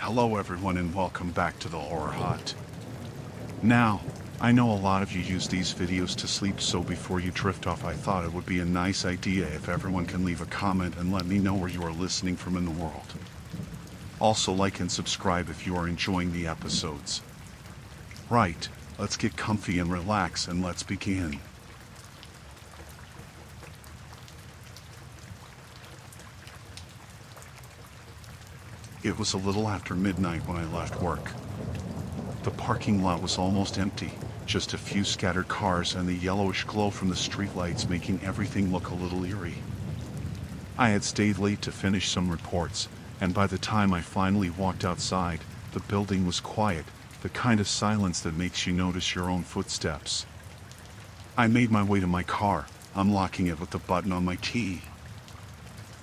Hello everyone and welcome back to the Horror Hut. Now, I know a lot of you use these videos to sleep, so before you drift off I thought it would be a nice idea if everyone can leave a comment and let me know where you are listening from in the world. Also like and subscribe if you are enjoying the episodes. Right, let's get comfy and relax and let's begin. It was a little after midnight when I left work. The parking lot was almost empty, just a few scattered cars and the yellowish glow from the streetlights making everything look a little eerie. I had stayed late to finish some reports, and by the time I finally walked outside, the building was quiet, the kind of silence that makes you notice your own footsteps. I made my way to my car, unlocking it with the button on my key.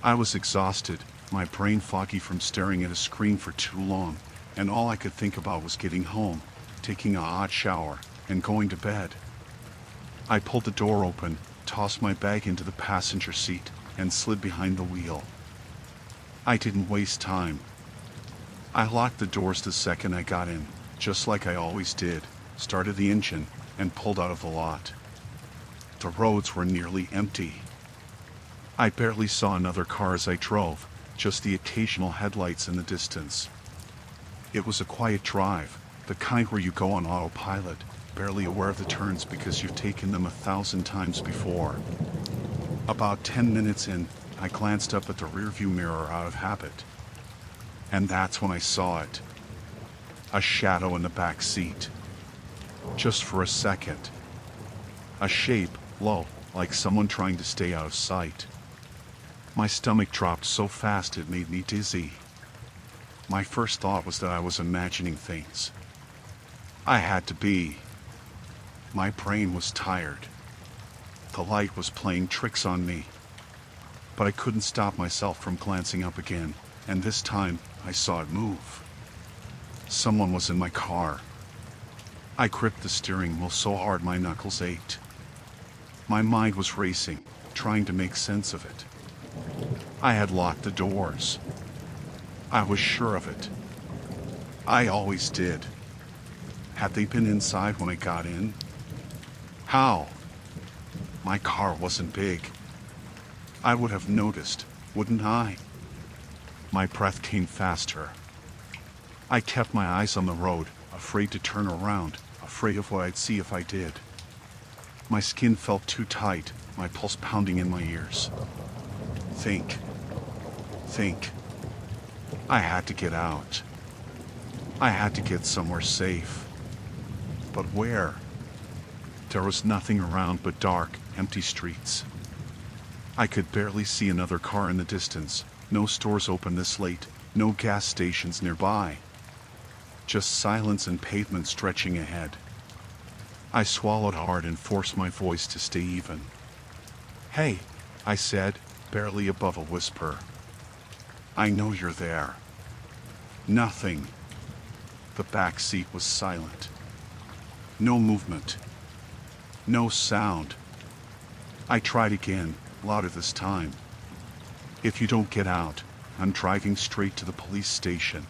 I was exhausted, my brain foggy from staring at a screen for too long, and all I could think about was getting home, taking a hot shower, and going to bed. I pulled the door open, tossed my bag into the passenger seat, and slid behind the wheel. I didn't waste time. I locked the doors the second I got in, just like I always did, started the engine, and pulled out of the lot. The roads were nearly empty. I barely saw another car as I drove, just the occasional headlights in the distance. It was a quiet drive, the kind where you go on autopilot, barely aware of the turns because you've taken them 1,000 times before. About 10 minutes in, I glanced up at the rearview mirror out of habit. And that's when I saw it. A shadow in the back seat. Just for a second. A shape, low, like someone trying to stay out of sight. My stomach dropped so fast it made me dizzy. My first thought was that I was imagining things. I had to be. My brain was tired. The light was playing tricks on me. But I couldn't stop myself from glancing up again, and this time I saw it move. Someone was in my car. I gripped the steering wheel so hard my knuckles ached. My mind was racing, trying to make sense of it. I had locked the doors. I was sure of it. I always did. Had they been inside when I got in? How? My car wasn't big. I would have noticed, wouldn't I? My breath came faster. I kept my eyes on the road, afraid to turn around, afraid of what I'd see if I did. My skin felt too tight, my pulse pounding in my ears. Think. I had to get out. I had to get somewhere safe. But where? There was nothing around but dark, empty streets. I could barely see another car in the distance, no stores open this late, no gas stations nearby. Just silence and pavement stretching ahead. I swallowed hard and forced my voice to stay even. "Hey," I said, barely above a whisper. "I know you're there." Nothing. The back seat was silent. No movement. No sound. I tried again, louder this time. "If you don't get out, I'm driving straight to the police station."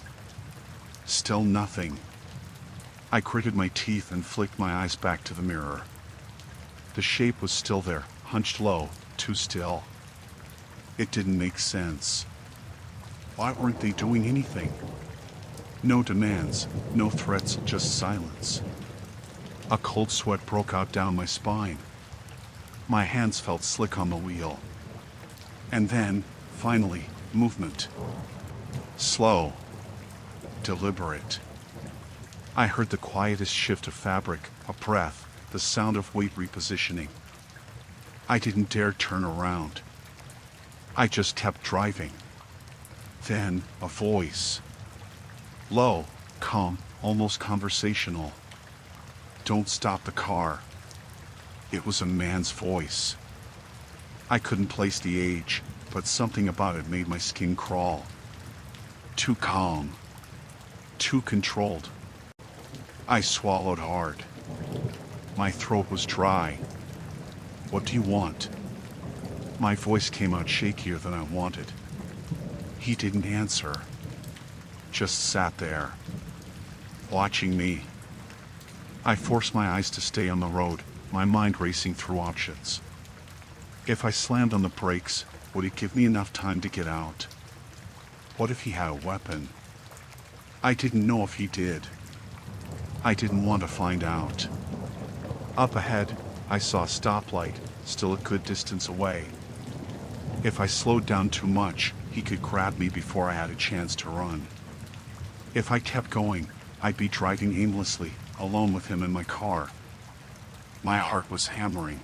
Still nothing. I gritted my teeth and flicked my eyes back to the mirror. The shape was still there, hunched low, too still. It didn't make sense. Why weren't they doing anything? No demands, no threats, just silence. A cold sweat broke out down my spine. My hands felt slick on the wheel. And then, finally, movement. Slow. Deliberate. I heard the quietest shift of fabric, a breath, the sound of weight repositioning. I didn't dare turn around. I just kept driving. Then, a voice. Low, calm, almost conversational. "Don't stop the car." It was a man's voice. I couldn't place the age, but something about it made my skin crawl. Too calm. Too controlled. I swallowed hard. My throat was dry. "What do you want?" My voice came out shakier than I wanted. He didn't answer. just sat there, watching me. I forced my eyes to stay on the road, my mind racing through options. If I slammed on the brakes, would it give me enough time to get out? What if he had a weapon? I didn't know if he did. I didn't want to find out. Up ahead, I saw a stoplight, still a good distance away. If I slowed down too much, he could grab me before I had a chance to run. If I kept going, I'd be driving aimlessly, alone with him in my car. My heart was hammering.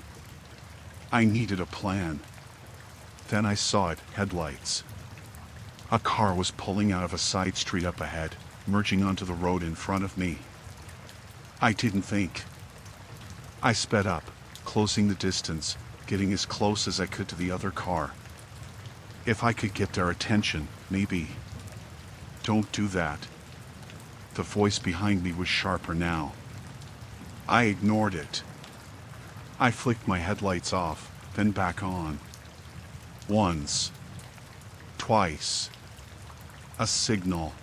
I needed a plan. Then I saw it, headlights. A car was pulling out of a side street up ahead, merging onto the road in front of me. I didn't think. I sped up, closing the distance, getting as close as I could to the other car. If I could get their attention, maybe. Don't do that. The voice behind me was sharper now. I ignored it. I flicked my headlights off, then back on. Once. Twice. A signal.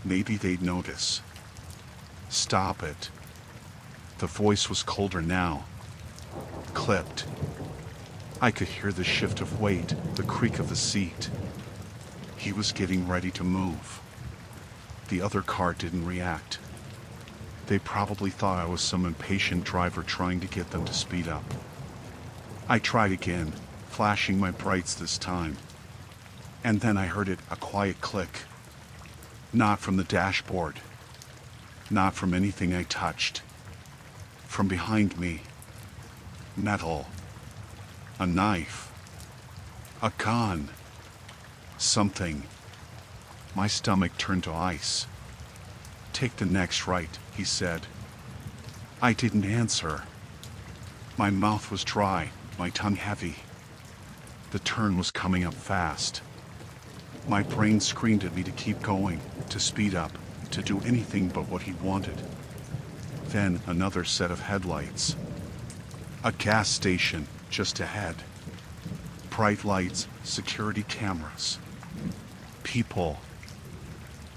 Maybe they'd notice. Stop it. The voice was colder now. Clipped. I could hear the shift of weight, the creak of the seat. He was getting ready to move. The other car didn't react. They probably thought I was some impatient driver trying to get them to speed up. I tried again, flashing my brights this time. And then I heard a quiet click. Not from the dashboard. Not from anything I touched. From behind me. Metal. A knife. A gun. Something. My stomach turned to ice. Take the next right, he said. I didn't answer. My mouth was dry, my tongue heavy. The turn was coming up fast. My brain screamed at me to keep going, to speed up, to do anything but what he wanted. Then another set of headlights. A gas station just ahead. Bright lights, security cameras. People.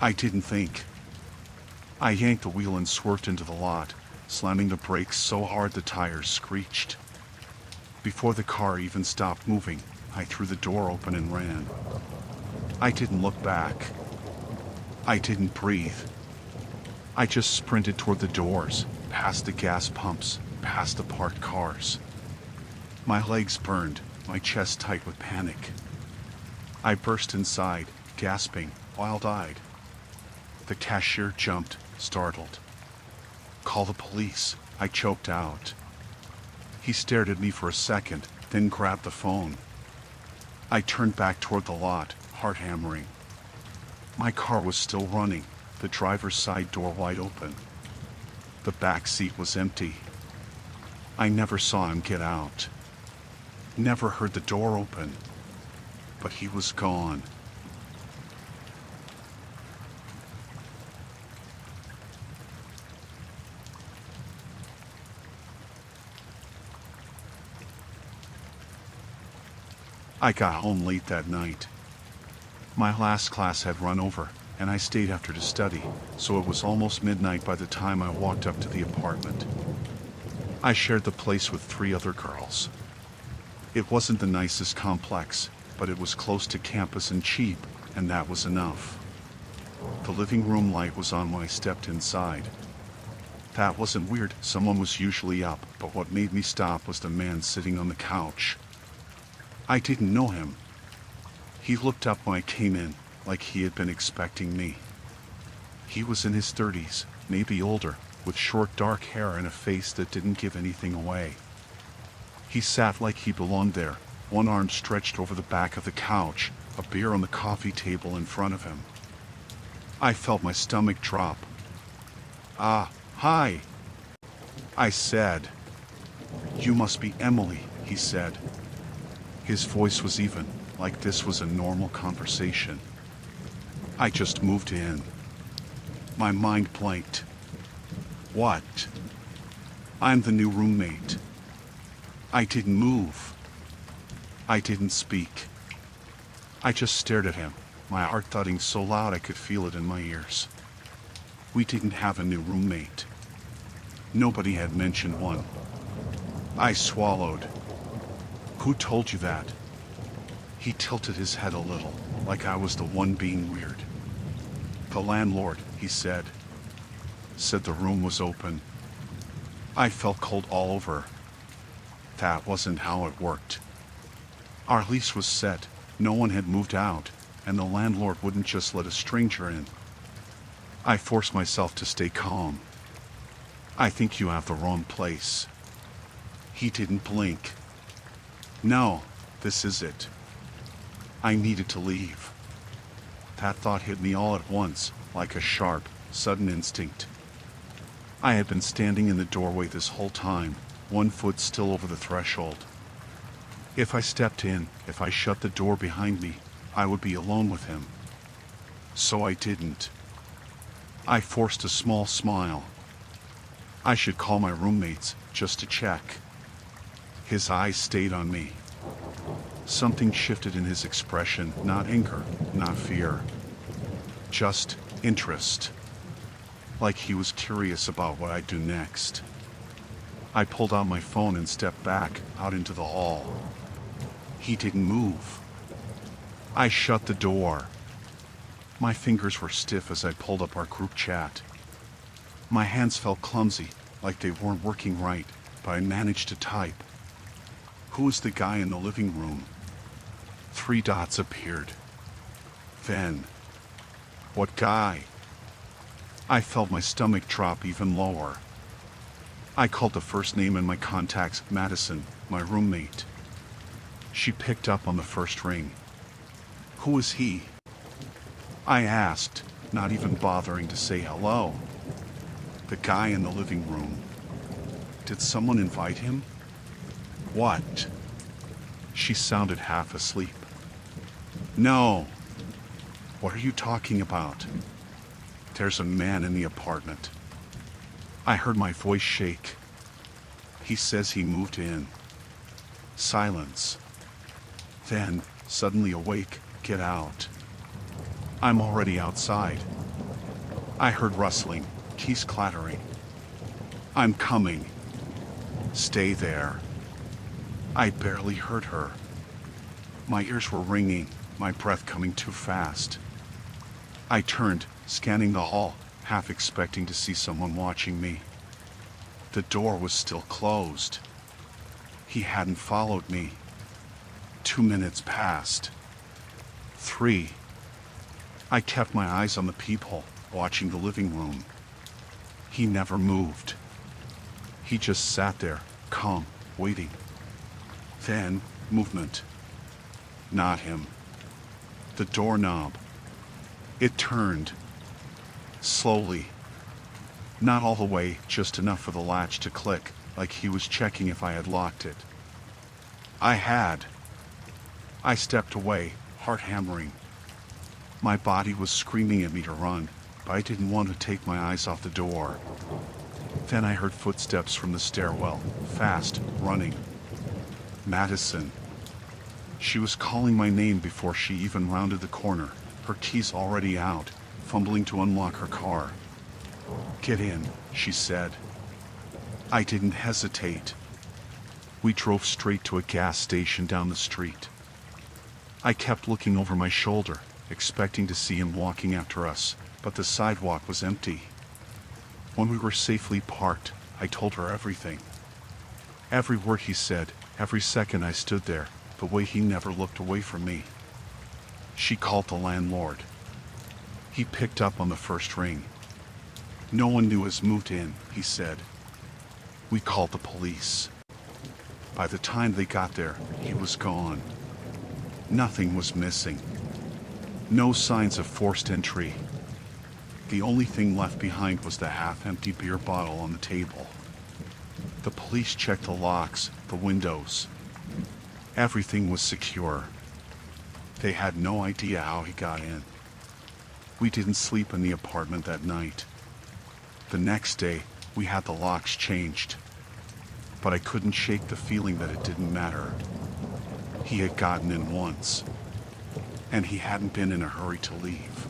I didn't think. I yanked the wheel and swerved into the lot, slamming the brakes so hard the tires screeched. Before the car even stopped moving, I threw the door open and ran. I didn't look back. I didn't breathe. I just sprinted toward the doors, past the gas pumps, past the parked cars. My legs burned, my chest tight with panic. I burst inside, gasping, wild-eyed. The cashier jumped, startled. Call the police, I choked out. He stared at me for a second, then grabbed the phone. I turned back toward the lot, heart hammering. My car was still running, the driver's side door wide open. The back seat was empty. I never saw him get out. Never heard the door open. But he was gone. I got home late that night. My last class had run over, and I stayed after to study, so it was almost midnight by the time I walked up to the apartment. I shared the place with 3 other girls. It wasn't the nicest complex, but it was close to campus and cheap, and that was enough. The living room light was on when I stepped inside. That wasn't weird, someone was usually up, but what made me stop was the man sitting on the couch. I didn't know him. He looked up when I came in, like he had been expecting me. He was in his 30s, maybe older, with short dark hair and a face that didn't give anything away. He sat like he belonged there, one arm stretched over the back of the couch, a beer on the coffee table in front of him. I felt my stomach drop. "Ah, hi," I said. "You must be Emily," he said. His voice was even, like this was a normal conversation. I just moved in. My mind blanked. What? I'm the new roommate. I didn't move. I didn't speak. I just stared at him, my heart thudding so loud I could feel it in my ears. We didn't have a new roommate. Nobody had mentioned one. I swallowed. Who told you that? He tilted his head a little, like I was the one being weird. The landlord, he said the room was open. I felt cold all over. That wasn't how it worked. Our lease was set, no one had moved out, and the landlord wouldn't just let a stranger in. I forced myself to stay calm. I think you have the wrong place. He didn't blink. No, this is it. I needed to leave. That thought hit me all at once, like a sharp, sudden instinct. I had been standing in the doorway this whole time, one foot still over the threshold. If I stepped in, if I shut the door behind me, I would be alone with him. So I didn't. I forced a small smile. I should call my roommates, just to check. His eyes stayed on me. Something shifted in his expression, not anger, not fear. Just interest. Like he was curious about what I'd do next. I pulled out my phone and stepped back, out into the hall. He didn't move. I shut the door. My fingers were stiff as I pulled up our group chat. My hands felt clumsy, like they weren't working right, but I managed to type. Who was the guy in the living room? 3 dots appeared. Then, what guy? I felt my stomach drop even lower. I called the first name in my contacts, Madison, my roommate. She picked up on the first ring. Who is he? I asked, not even bothering to say hello. The guy in the living room. Did someone invite him? What? She sounded half asleep. No. What are you talking about? There's a man in the apartment. I heard my voice shake. He says he moved in. Silence. Then, suddenly awake, get out. I'm already outside. I heard rustling, keys clattering. I'm coming. Stay there. I barely heard her. My ears were ringing, my breath coming too fast. I turned, scanning the hall, half expecting to see someone watching me. The door was still closed. He hadn't followed me. 2 minutes passed. 3. I kept my eyes on the peephole, watching the living room. He never moved. He just sat there, calm, waiting. Then, movement. Not him. The doorknob. It turned. Slowly. Not all the way, just enough for the latch to click, like he was checking if I had locked it. I had. I stepped away, heart hammering. My body was screaming at me to run, but I didn't want to take my eyes off the door. Then I heard footsteps from the stairwell, fast, running. Madison. She was calling my name before she even rounded the corner, her keys already out, fumbling to unlock her car. Get in, she said. I didn't hesitate. We drove straight to a gas station down the street. I kept looking over my shoulder, expecting to see him walking after us, but the sidewalk was empty. When we were safely parked, I told her everything. Every word he said, every second I stood there, the way he never looked away from me. She called the landlord. He picked up on the first ring. No one new has moved in, he said. We called the police. By the time they got there, he was gone. Nothing was missing. No signs of forced entry. The only thing left behind was the half-empty beer bottle on the table. The police checked the locks, the windows. Everything was secure. They had no idea how he got in. We didn't sleep in the apartment that night. The next day, we had the locks changed. But I couldn't shake the feeling that it didn't matter. He had gotten in once. and he hadn't been in a hurry to leave.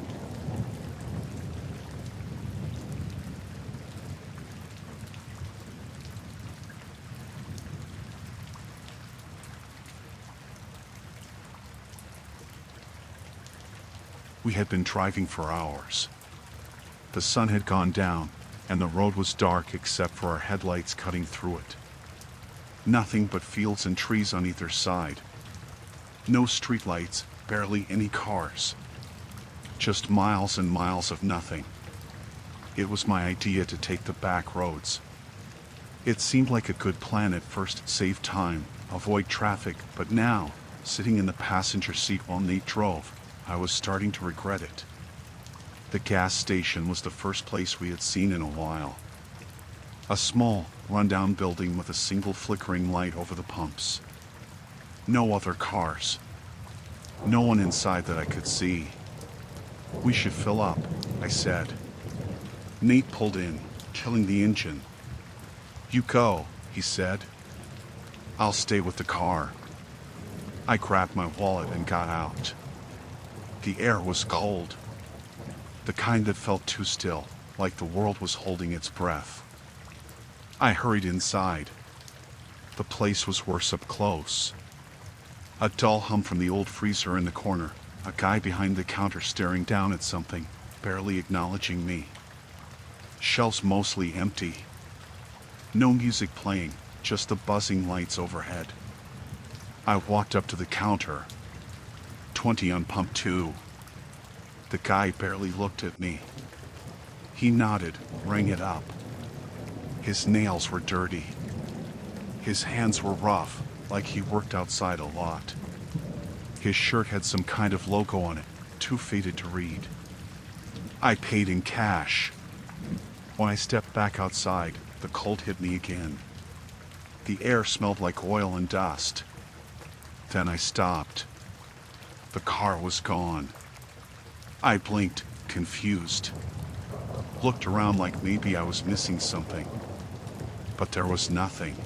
We had been driving for hours. The sun had gone down, and the road was dark except for our headlights cutting through it. Nothing but fields and trees on either side. No streetlights, barely any cars. Just miles and miles of nothing. It was my idea to take the back roads. It seemed like a good plan at first, save time, avoid traffic, but now, sitting in the passenger seat while Nate drove, I was starting to regret it. The gas station was the first place we had seen in a while. A small, rundown building with a single flickering light over the pumps. No other cars. No one inside that I could see. "We should fill up," I said. Nate pulled in, killing the engine. "You go," he said. "I'll stay with the car." I grabbed my wallet and got out. The air was cold. The kind that felt too still, like the world was holding its breath. I hurried inside. The place was worse up close. A dull hum from the old freezer in the corner, a guy behind the counter staring down at something, barely acknowledging me. Shelves mostly empty. No music playing, just the buzzing lights overhead. I walked up to the counter. 20 on pump 2. The guy barely looked at me. He nodded, rang it up. His nails were dirty. His hands were rough, like he worked outside a lot. His shirt had some kind of logo on it, too faded to read. I paid in cash. When I stepped back outside, the cold hit me again. The air smelled like oil and dust. Then I stopped. The car was gone. I blinked, confused. Looked around like maybe I was missing something. But there was nothing.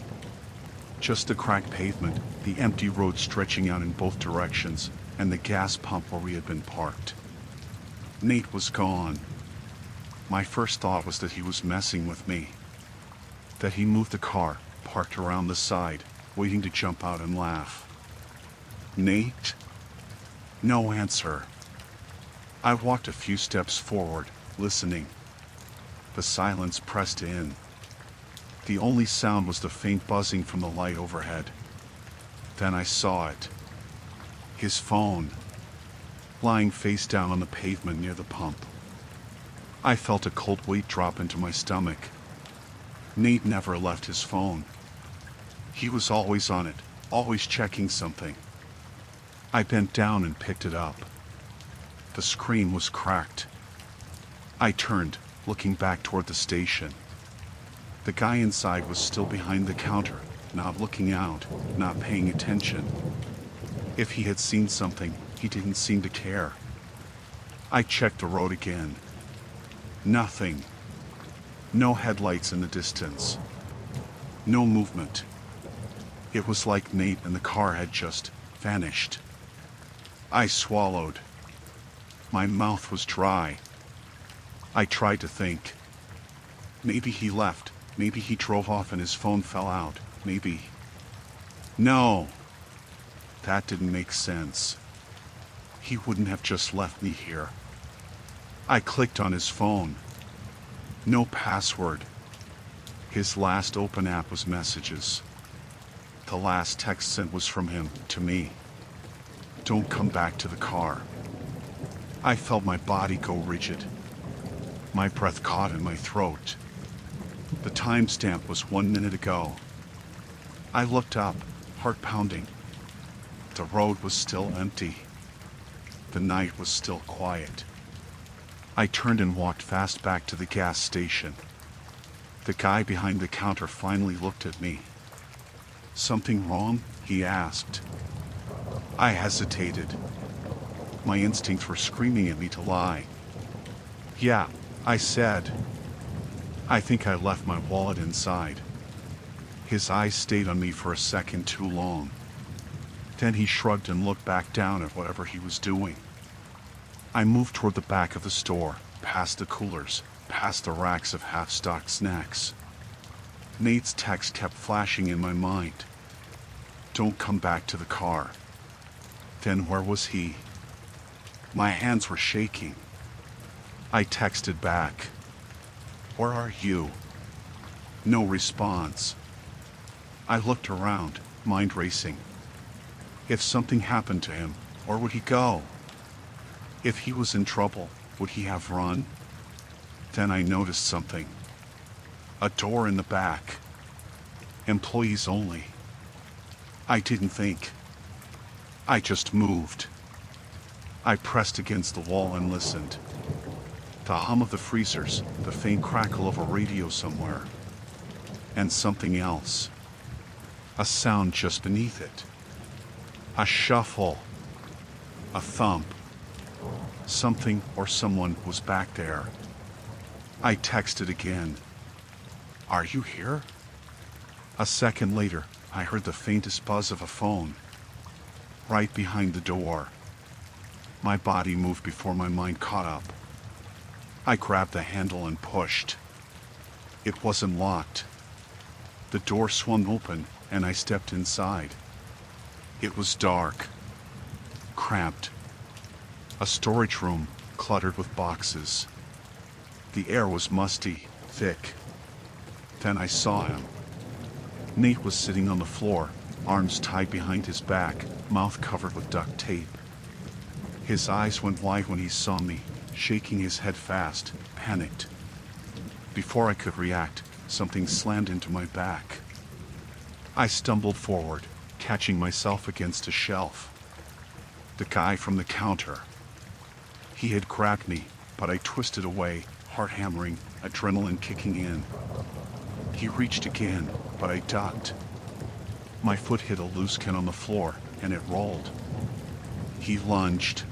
Just the cracked pavement, the empty road stretching out in both directions, and the gas pump where we had been parked. Nate was gone. My first thought was that he was messing with me. That he moved the car, parked around the side, waiting to jump out and laugh. Nate? No answer. I walked a few steps forward, listening. The silence pressed in. The only sound was the faint buzzing from the light overhead. Then I saw it. His phone, lying face down on the pavement near the pump. I felt a cold weight drop into my stomach. Nate never left his phone. He was always on it, always checking something. I bent down and picked it up. The screen was cracked. I turned, looking back toward the station. The guy inside was still behind the counter, not looking out, not paying attention. If he had seen something, he didn't seem to care. I checked the road again. Nothing. No headlights in the distance. No movement. It was like Nate and the car had just vanished. I swallowed. My mouth was dry. I tried to think. Maybe he left. Maybe he drove off and his phone fell out. Maybe. No. That didn't make sense. He wouldn't have just left me here. I clicked on his phone. No password. His last open app was messages. The last text sent was from him to me. Don't come back to the car. I felt my body go rigid. My breath caught in my throat. The timestamp was 1 minute ago. I looked up, heart pounding. The road was still empty. The night was still quiet. I turned and walked fast back to the gas station. The guy behind the counter finally looked at me. "Something wrong?" he asked. I hesitated. My instincts were screaming at me to lie. "Yeah," I said. "I think I left my wallet inside." His eyes stayed on me for a second too long. Then he shrugged and looked back down at whatever he was doing. I moved toward the back of the store, past the coolers, past the racks of half-stocked snacks. Nate's text kept flashing in my mind. Don't come back to the car. Then where was he? My hands were shaking. I texted back. Where are you? No response. I looked around, mind racing. If something happened to him, where would he go? If he was in trouble, would he have run? Then I noticed something. A door in the back. Employees only. I didn't think. I just moved. I pressed against the wall and listened. The hum of the freezers, the faint crackle of a radio somewhere. And something else. A sound just beneath it. A shuffle. A thump. Something or someone was back there. I texted again. Are you here? A second later, I heard the faintest buzz of a phone. Right behind the door. My body moved before my mind caught up. I grabbed the handle and pushed. It wasn't locked. The door swung open and I stepped inside. It was dark. Cramped. A storage room cluttered with boxes. The air was musty, thick. Then I saw him. Nate was sitting on the floor, arms tied behind his back, mouth covered with duct tape. His eyes went wide when he saw me, shaking his head fast, panicked. Before I could react, something slammed into my back. I stumbled forward, catching myself against a shelf. The guy from the counter. He had grabbed me, but I twisted away, heart hammering, adrenaline kicking in. He reached again, but I ducked. My foot hit a loose can on the floor, and it rolled. He lunged.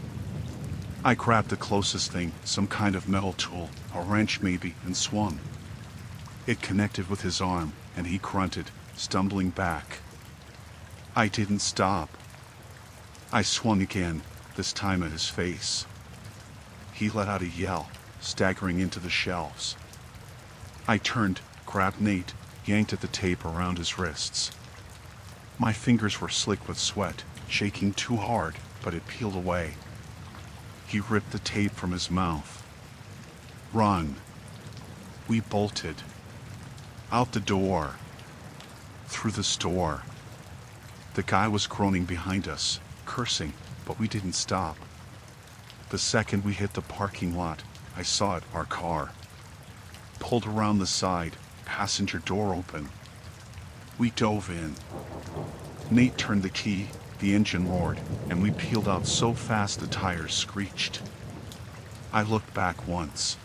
I grabbed the closest thing, some kind of metal tool, a wrench maybe, and swung. It connected with his arm, and he grunted, stumbling back. I didn't stop. I swung again, this time at his face. He let out a yell, staggering into the shelves. I turned, grabbed Nate, yanked at the tape around his wrists. My fingers were slick with sweat, shaking too hard, but it peeled away. He ripped the tape from his mouth. Run. We bolted. Out the door. Through the store. The guy was groaning behind us, cursing, but we didn't stop. The second we hit the parking lot, I saw it, our car. Pulled around the side, passenger door open. We dove in. Nate turned the key, the engine roared, and we peeled out so fast the tires screeched. I looked back once.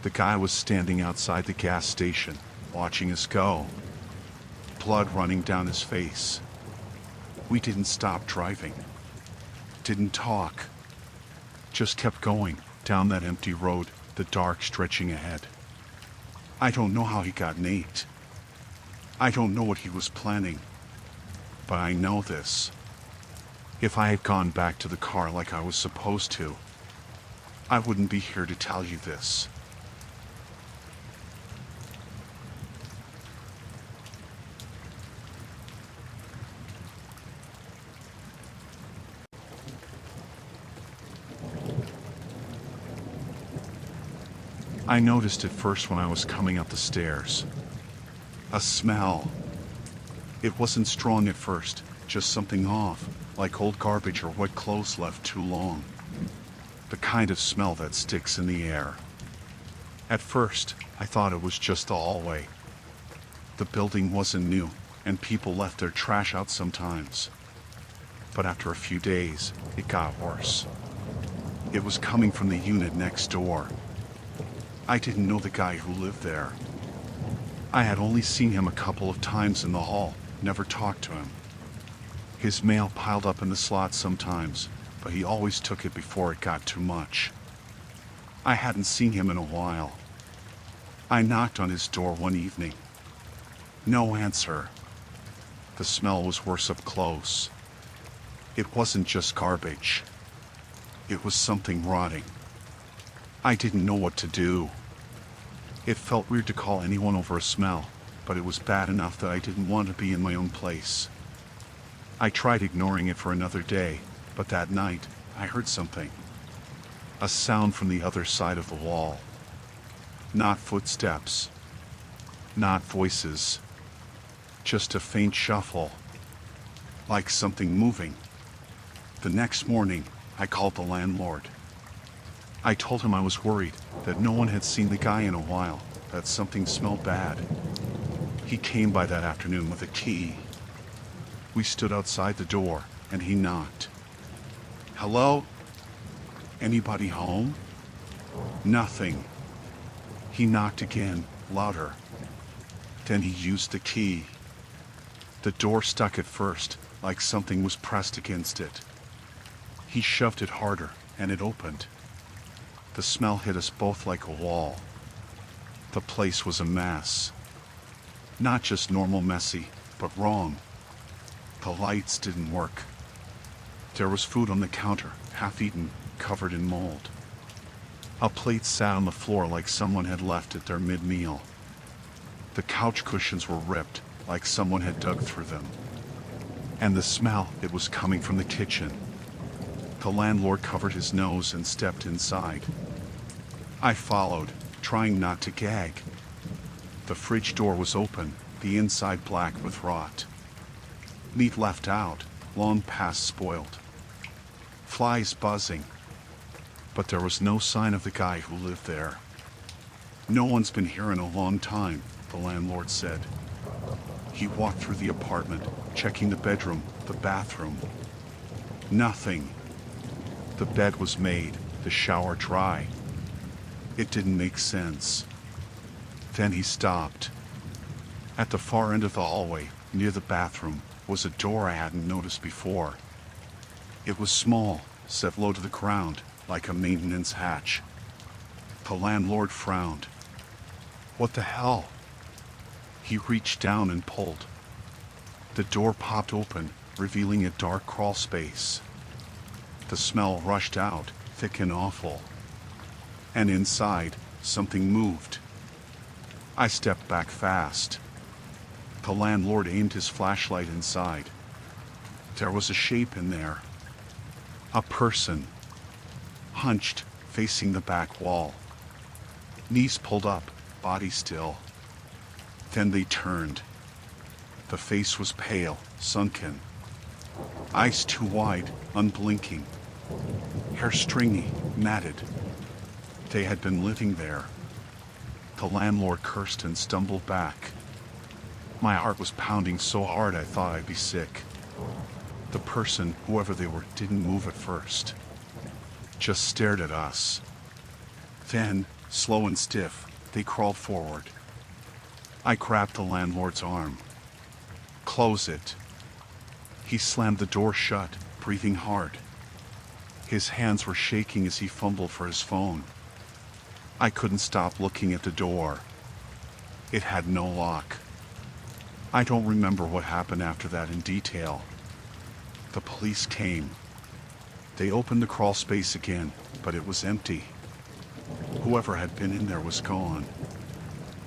The guy was standing outside the gas station, watching us go. Blood running down his face. We didn't stop driving. Didn't talk. Just kept going, down that empty road, the dark stretching ahead. I don't know how he got Nate. I don't know what he was planning. But I know this. If I had gone back to the car like I was supposed to, I wouldn't be here to tell you this. I noticed it first when I was coming up the stairs. A smell. It wasn't strong at first, just something off, like old garbage or wet clothes left too long. The kind of smell that sticks in the air. At first, I thought it was just the hallway. The building wasn't new, and people left their trash out sometimes. But after a few days, it got worse. It was coming from the unit next door. I didn't know the guy who lived there. I had only seen him a couple of times in the hall, never talked to him. His mail piled up in the slot sometimes, but he always took it before it got too much. I hadn't seen him in a while. I knocked on his door one evening. No answer. The smell was worse up close. It wasn't just garbage. It was something rotting. I didn't know what to do. It felt weird to call anyone over a smell, but it was bad enough that I didn't want to be in my own place. I tried ignoring it for another day, but that night, I heard something. A sound from the other side of the wall. Not footsteps. Not voices. Just a faint shuffle. Like something moving. The next morning, I called the landlord. I told him I was worried that no one had seen the guy in a while, that something smelled bad. He came by that afternoon with a key. We stood outside the door, and he knocked. "Hello? Anybody home?" Nothing. He knocked again, louder. Then he used the key. The door stuck at first, like something was pressed against it. He shoved it harder, and it opened. The smell hit us both like a wall. The place was a mess. Not just normal messy, but wrong. The lights didn't work. There was food on the counter, half-eaten, covered in mold. A plate sat on the floor like someone had left it there mid-meal. The couch cushions were ripped, like someone had dug through them. And the smell, it was coming from the kitchen. The landlord covered his nose and stepped inside. I followed, trying not to gag. The fridge door was open, the inside black with rot. Meat left out, long past spoiled. Flies buzzing. But there was no sign of the guy who lived there. "No one's been here in a long time," the landlord said. He walked through the apartment, checking the bedroom, the bathroom. Nothing. The bed was made, the shower dry. It didn't make sense. Then he stopped. At the far end of the hallway, near the bathroom, was a door I hadn't noticed before. It was small, set low to the ground, like a maintenance hatch. The landlord frowned. "What the hell?" He reached down and pulled. The door popped open, revealing a dark crawl space. The smell rushed out, thick and awful. And inside, something moved. I stepped back fast. The landlord aimed his flashlight inside. There was a shape in there. A person. Hunched, facing the back wall. Knees pulled up, body still. Then they turned. The face was pale, sunken. Eyes too wide, unblinking. Hair stringy, matted. They had been living there. The landlord cursed and stumbled back. My heart was pounding so hard I thought I'd be sick. The person, whoever they were, didn't move at first. Just stared at us. Then, slow and stiff, they crawled forward. I grabbed the landlord's arm. "Close it." He slammed the door shut, breathing hard. His hands were shaking as he fumbled for his phone. I couldn't stop looking at the door. It had no lock. I don't remember what happened after that in detail. The police came. They opened the crawl space again, but it was empty. Whoever had been in there was gone.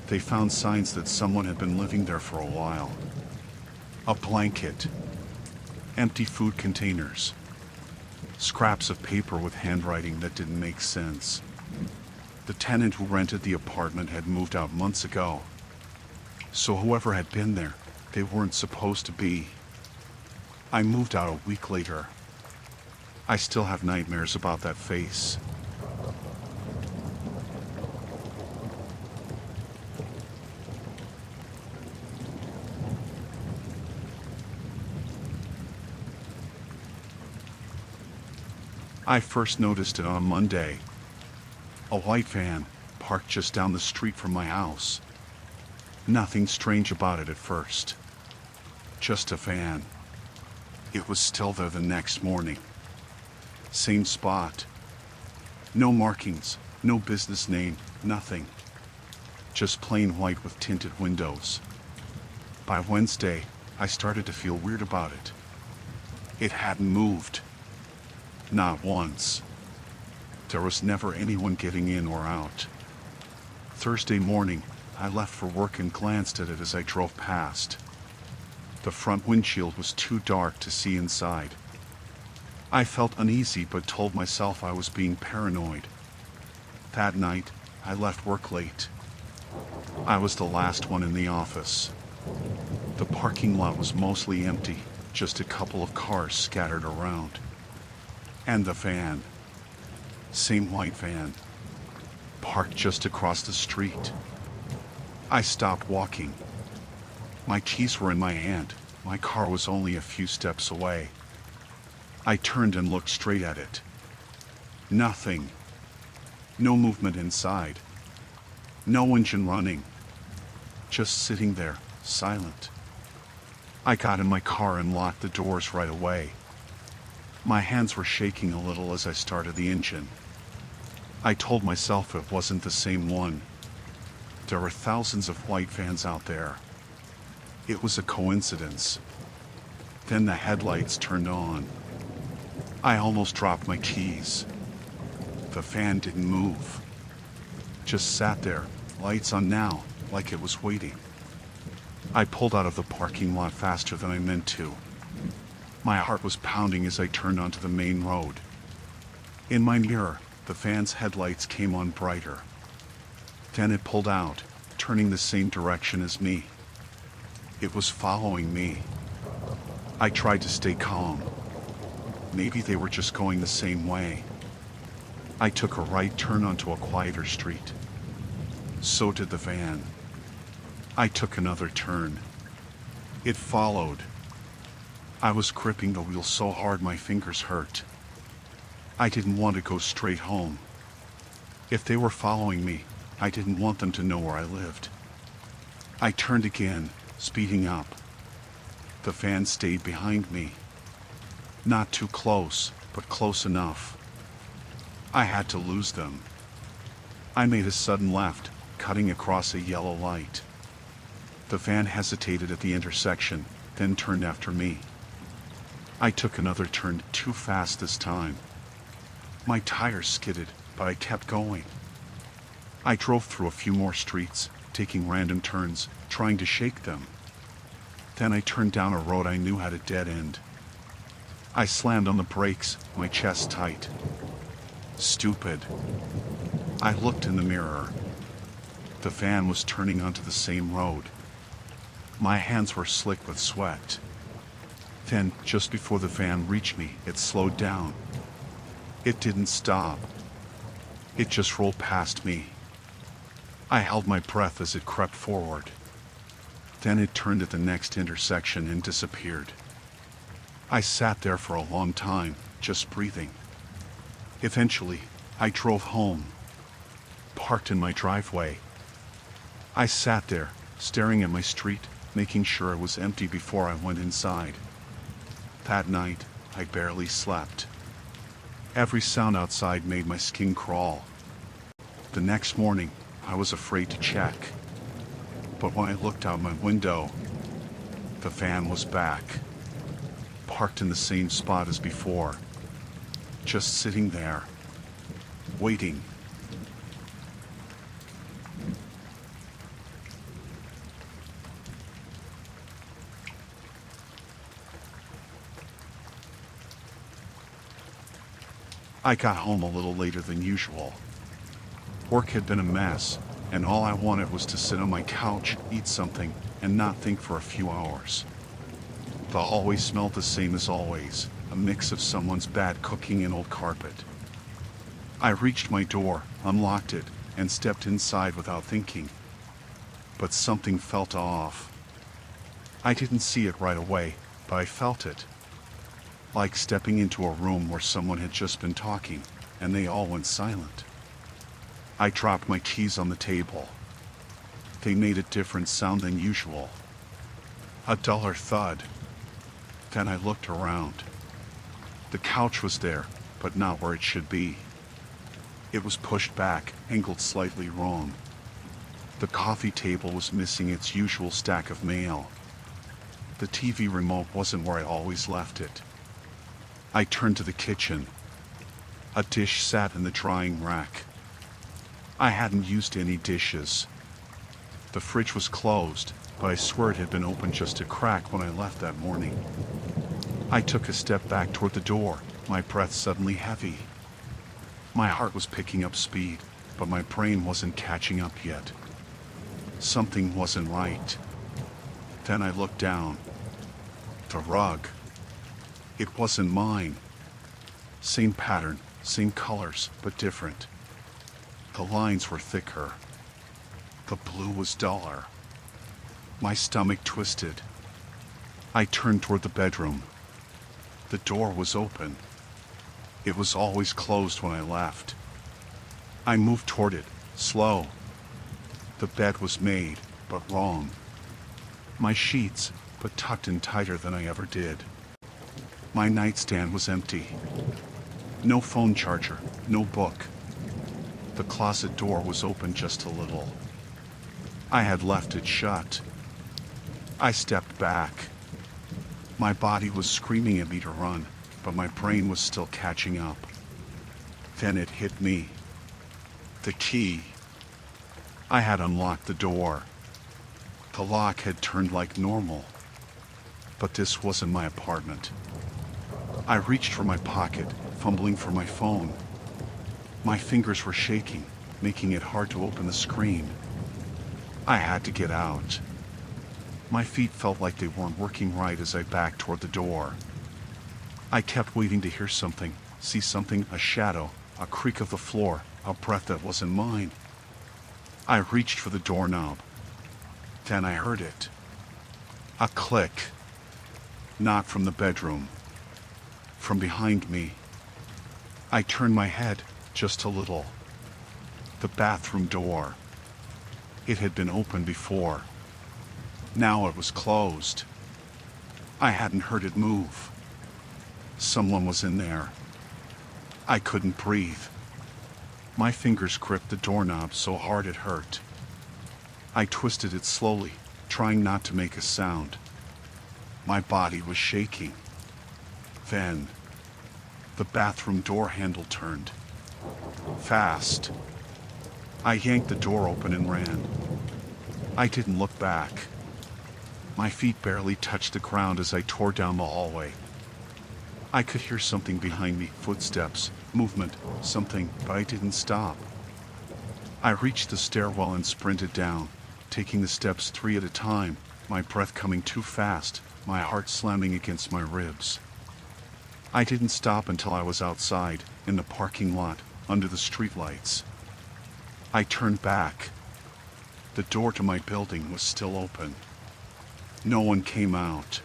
They found signs that someone had been living there for a while. A blanket. Empty food containers. Scraps of paper with handwriting that didn't make sense. The tenant who rented the apartment had moved out months ago. So whoever had been there, they weren't supposed to be. I moved out a week later. I still have nightmares about that face. I first noticed it on Monday. A white van, parked just down the street from my house. Nothing strange about it at first. Just a van. It was still there the next morning. Same spot. No markings, no business name, nothing. Just plain white with tinted windows. By Wednesday, I started to feel weird about it. It hadn't moved. Not once. There was never anyone getting in or out. Thursday morning, I left for work and glanced at it as I drove past. The front windshield was too dark to see inside. I felt uneasy but told myself I was being paranoid. That night, I left work late. I was the last one in the office. The parking lot was mostly empty, just a couple of cars scattered around. And the van. Same white van. Parked just across the street. I stopped walking. My keys were in my hand. My car was only a few steps away. I turned and looked straight at it. Nothing. No movement inside. No engine running. Just sitting there, silent. I got in my car and locked the doors right away. My hands were shaking a little as I started the engine. I told myself it wasn't the same one. There were thousands of white vans out there. It was a coincidence. Then the headlights turned on. I almost dropped my keys. The van didn't move. Just sat there, lights on now, like it was waiting. I pulled out of the parking lot faster than I meant to. My heart was pounding as I turned onto the main road. In my mirror, the van's headlights came on brighter. Then it pulled out, turning the same direction as me. It was following me. I tried to stay calm. Maybe they were just going the same way. I took a right turn onto a quieter street. So did the van. I took another turn. It followed. I was gripping the wheel so hard my fingers hurt. I didn't want to go straight home. If they were following me, I didn't want them to know where I lived. I turned again, speeding up. The van stayed behind me. Not too close, but close enough. I had to lose them. I made a sudden left, cutting across a yellow light. The van hesitated at the intersection, then turned after me. I took another turn too fast this time. My tires skidded, but I kept going. I drove through a few more streets, taking random turns, trying to shake them. Then I turned down a road I knew had a dead end. I slammed on the brakes, my chest tight. Stupid. I looked in the mirror. The van was turning onto the same road. My hands were slick with sweat. Then, just before the van reached me, it slowed down. It didn't stop. It just rolled past me. I held my breath as it crept forward. Then it turned at the next intersection and disappeared. I sat there for a long time, just breathing. Eventually, I drove home, parked in my driveway. I sat there, staring at my street, making sure it was empty before I went inside. That night, I barely slept. Every sound outside made my skin crawl. The next morning, I was afraid to check. But when I looked out my window, the van was back, parked in the same spot as before, just sitting there, waiting. I got home a little later than usual. Work had been a mess, and all I wanted was to sit on my couch, eat something, and not think for a few hours. The hallway smelled the same as always, a mix of someone's bad cooking and old carpet. I reached my door, unlocked it, and stepped inside without thinking. But something felt off. I didn't see it right away, but I felt it. Like stepping into a room where someone had just been talking, and they all went silent. I dropped my keys on the table. They made a different sound than usual. A duller thud. Then I looked around. The couch was there, but not where it should be. It was pushed back, angled slightly wrong. The coffee table was missing its usual stack of mail. The TV remote wasn't where I always left it. I turned to the kitchen. A dish sat in the drying rack. I hadn't used any dishes. The fridge was closed, but I swear it had been open just a crack when I left that morning. I took a step back toward the door, my breath suddenly heavy. My heart was picking up speed, but my brain wasn't catching up yet. Something wasn't right. Then I looked down. The rug. It wasn't mine. Same pattern, same colors, but different. The lines were thicker. The blue was duller. My stomach twisted. I turned toward the bedroom. The door was open. It was always closed when I left. I moved toward it, slow. The bed was made, but wrong. My sheets, but tucked in tighter than I ever did. My nightstand was empty. No phone charger, no book. The closet door was open just a little. I had left it shut. I stepped back. My body was screaming at me to run, but my brain was still catching up. Then it hit me. The key. I had unlocked the door. The lock had turned like normal. But this wasn't my apartment. I reached for my pocket, fumbling for my phone. My fingers were shaking, making it hard to open the screen. I had to get out. My feet felt like they weren't working right as I backed toward the door. I kept waiting to hear something, see something, a shadow, a creak of the floor, a breath that wasn't mine. I reached for the doorknob. Then I heard it. A click. Not from the bedroom. From behind me. I turned my head, just a little. The bathroom door. It had been open before. Now it was closed. I hadn't heard it move. Someone was in there. I couldn't breathe. My fingers gripped the doorknob so hard it hurt. I twisted it slowly, trying not to make a sound. My body was shaking. Then, the bathroom door handle turned. Fast. I yanked the door open and ran. I didn't look back. My feet barely touched the ground as I tore down the hallway. I could hear something behind me, footsteps, movement, something, but I didn't stop. I reached the stairwell and sprinted down, taking the steps 3 at a time, my breath coming too fast, my heart slamming against my ribs. I didn't stop until I was outside, in the parking lot, under the streetlights. I turned back. The door to my building was still open. No one came out.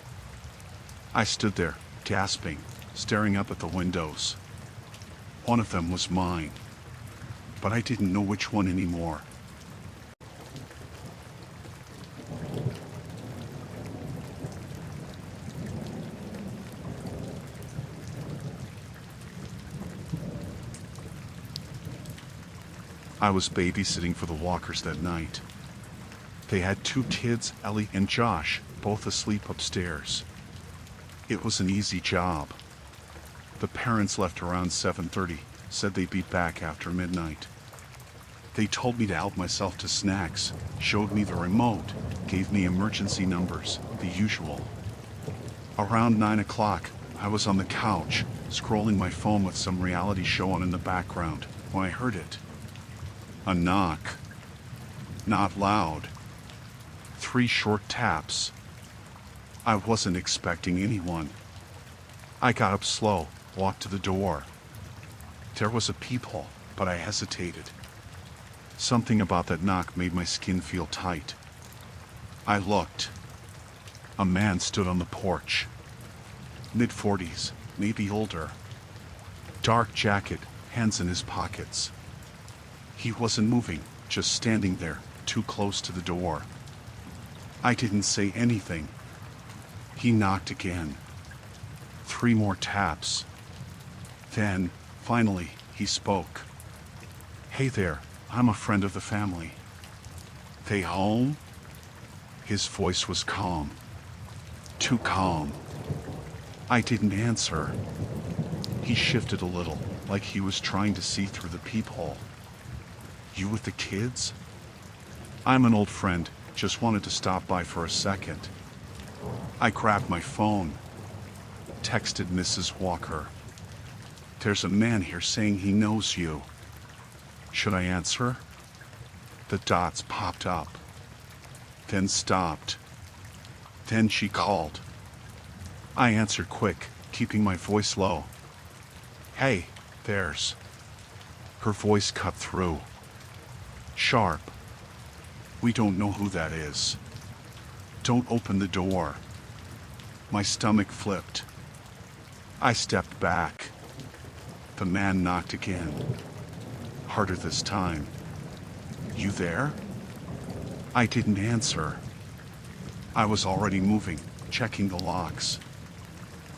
I stood there, gasping, staring up at the windows. One of them was mine, but I didn't know which one anymore. I was babysitting for the Walkers that night. They had 2 kids, Ellie and Josh, both asleep upstairs. It was an easy job. The parents left around 7:30, said they'd be back after midnight. They told me to help myself to snacks, showed me the remote, gave me emergency numbers, the usual. Around 9 o'clock, I was on the couch, scrolling my phone with some reality show on in the background, when I heard it. A knock. Not loud. 3 short taps. I wasn't expecting anyone. I got up slow, walked to the door. There was a peephole, but I hesitated. Something about that knock made my skin feel tight. I looked. A man stood on the porch. Mid-40s, maybe older. Dark jacket, hands in his pockets. He wasn't moving, just standing there, too close to the door. I didn't say anything. He knocked again. 3 more taps. Then, finally, he spoke. "Hey there, I'm a friend of the family." "They home?" His voice was calm. Too calm. I didn't answer. He shifted a little, like he was trying to see through the peephole. You with the kids? I'm an old friend, just wanted to stop by for a second. I grabbed my phone. Texted Mrs. Walker. There's a man here saying he knows you. Should I answer? The dots popped up. Then stopped. Then she called. I answered quick, keeping my voice low. Hey, there's. Her voice cut through. Sharp. We don't know who that is. Don't open the door. My stomach flipped. I stepped back. The man knocked again. Harder this time. You there? I didn't answer. I was already moving, checking the locks.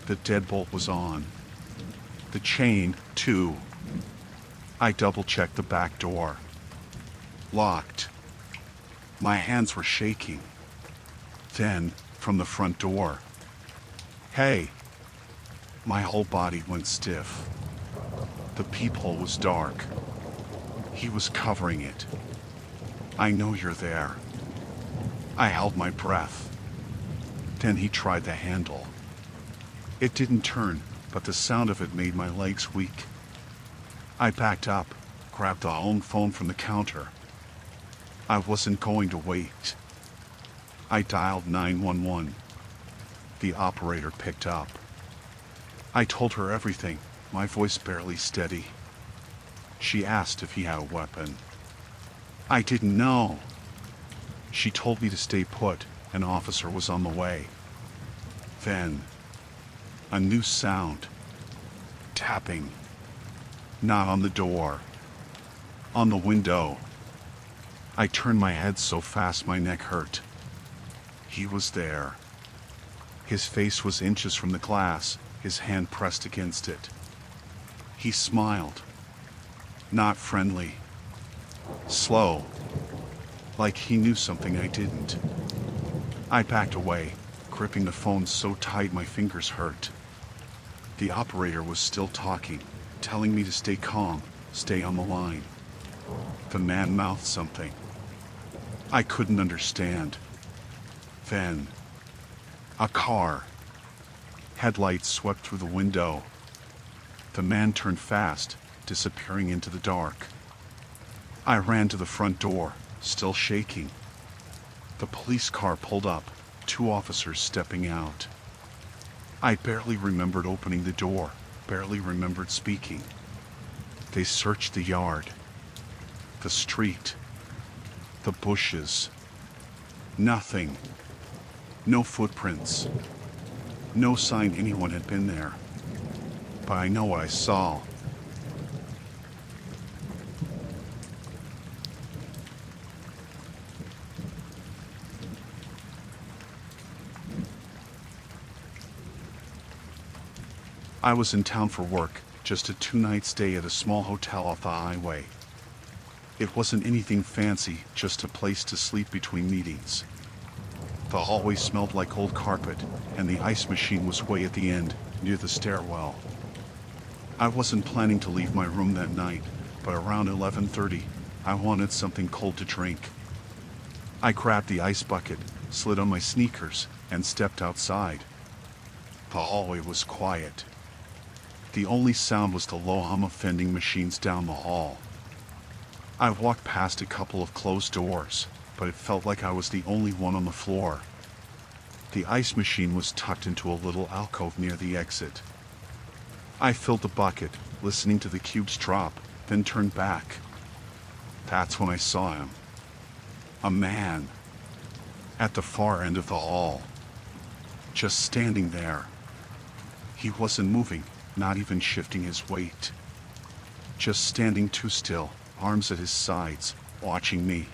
The deadbolt was on. The chain, too. I double-checked the back door. Locked. My hands were shaking. Then, from the front door. Hey! My whole body went stiff. The peephole was dark. He was covering it. I know you're there. I held my breath. Then he tried the handle. It didn't turn, but the sound of it made my legs weak. I backed up, grabbed the home phone from the counter. I wasn't going to wait. I dialed 911. The operator picked up. I told her everything, my voice barely steady. She asked if he had a weapon. I didn't know. She told me to stay put, an officer was on the way. Then, a new sound. Tapping. Not on the door. On the window. I turned my head so fast my neck hurt. He was there. His face was inches from the glass, his hand pressed against it. He smiled. Not friendly. Slow. Like he knew something I didn't. I backed away, gripping the phone so tight my fingers hurt. The operator was still talking, telling me to stay calm, stay on the line. The man mouthed something. I couldn't understand. Then, a car. Headlights swept through the window. The man turned fast, disappearing into the dark. I ran to the front door, still shaking. The police car pulled up, 2 officers stepping out. I barely remembered opening the door, barely remembered speaking. They searched the yard, the street, the bushes. Nothing. No footprints. No sign anyone had been there. But I know what I saw. I was in town for work, just a 2-night stay at a small hotel off the highway. It wasn't anything fancy, just a place to sleep between meetings. The hallway smelled like old carpet, and the ice machine was way at the end, near the stairwell. I wasn't planning to leave my room that night, but around 11:30, I wanted something cold to drink. I grabbed the ice bucket, slid on my sneakers, and stepped outside. The hallway was quiet. The only sound was the low hum of vending machines down the hall. I walked past a couple of closed doors, but it felt like I was the only one on the floor. The ice machine was tucked into a little alcove near the exit. I filled the bucket, listening to the cubes drop, then turned back. That's when I saw him. A man. At the far end of the hall. Just standing there. He wasn't moving, not even shifting his weight. Just standing too still, arms at his sides, watching me.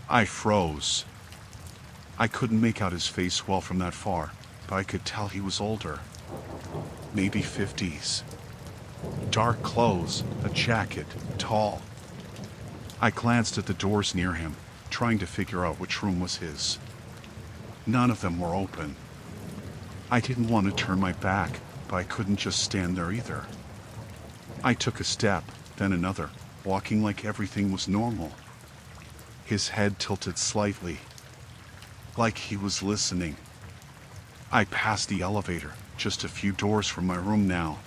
I froze. I couldn't make out his face well from that far, but I could tell he was older. Maybe 50s. Dark clothes, a jacket, tall. I glanced at the doors near him, trying to figure out which room was his. None of them were open. I didn't want to turn my back, but I couldn't just stand there either. I took a step, then another, walking like everything was normal. His head tilted slightly, like he was listening. I passed the elevator, just a few doors from my room now.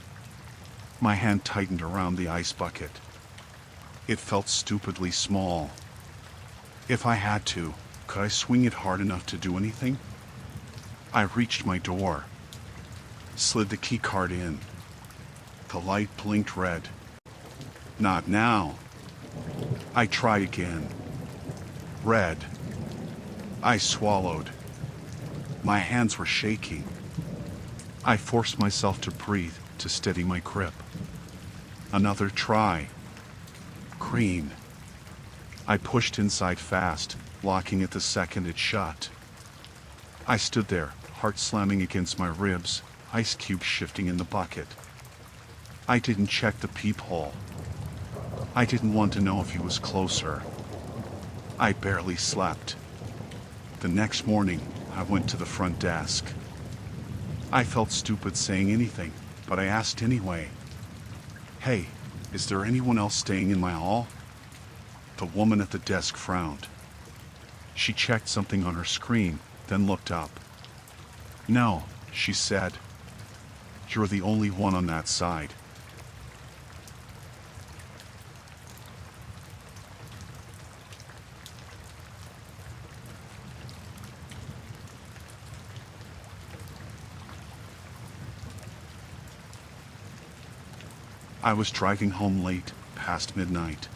My hand tightened around the ice bucket. It felt stupidly small. If I had to, could I swing it hard enough to do anything? I reached my door, slid the key card in. The light blinked red. Not now. I tried again. Red. I swallowed. My hands were shaking. I forced myself to breathe to steady my grip. Another try. Green. I pushed inside fast, locking it the second it shut. I stood there, heart slamming against my ribs, ice cubes shifting in the bucket. I didn't check the peephole. I didn't want to know if he was closer. I barely slept. The next morning, I went to the front desk. I felt stupid saying anything, but I asked anyway. "Hey, is there anyone else staying in my hall?" The woman at the desk frowned. She checked something on her screen, then looked up. "No," she said. "You're the only one on that side." I was driving home late, past midnight.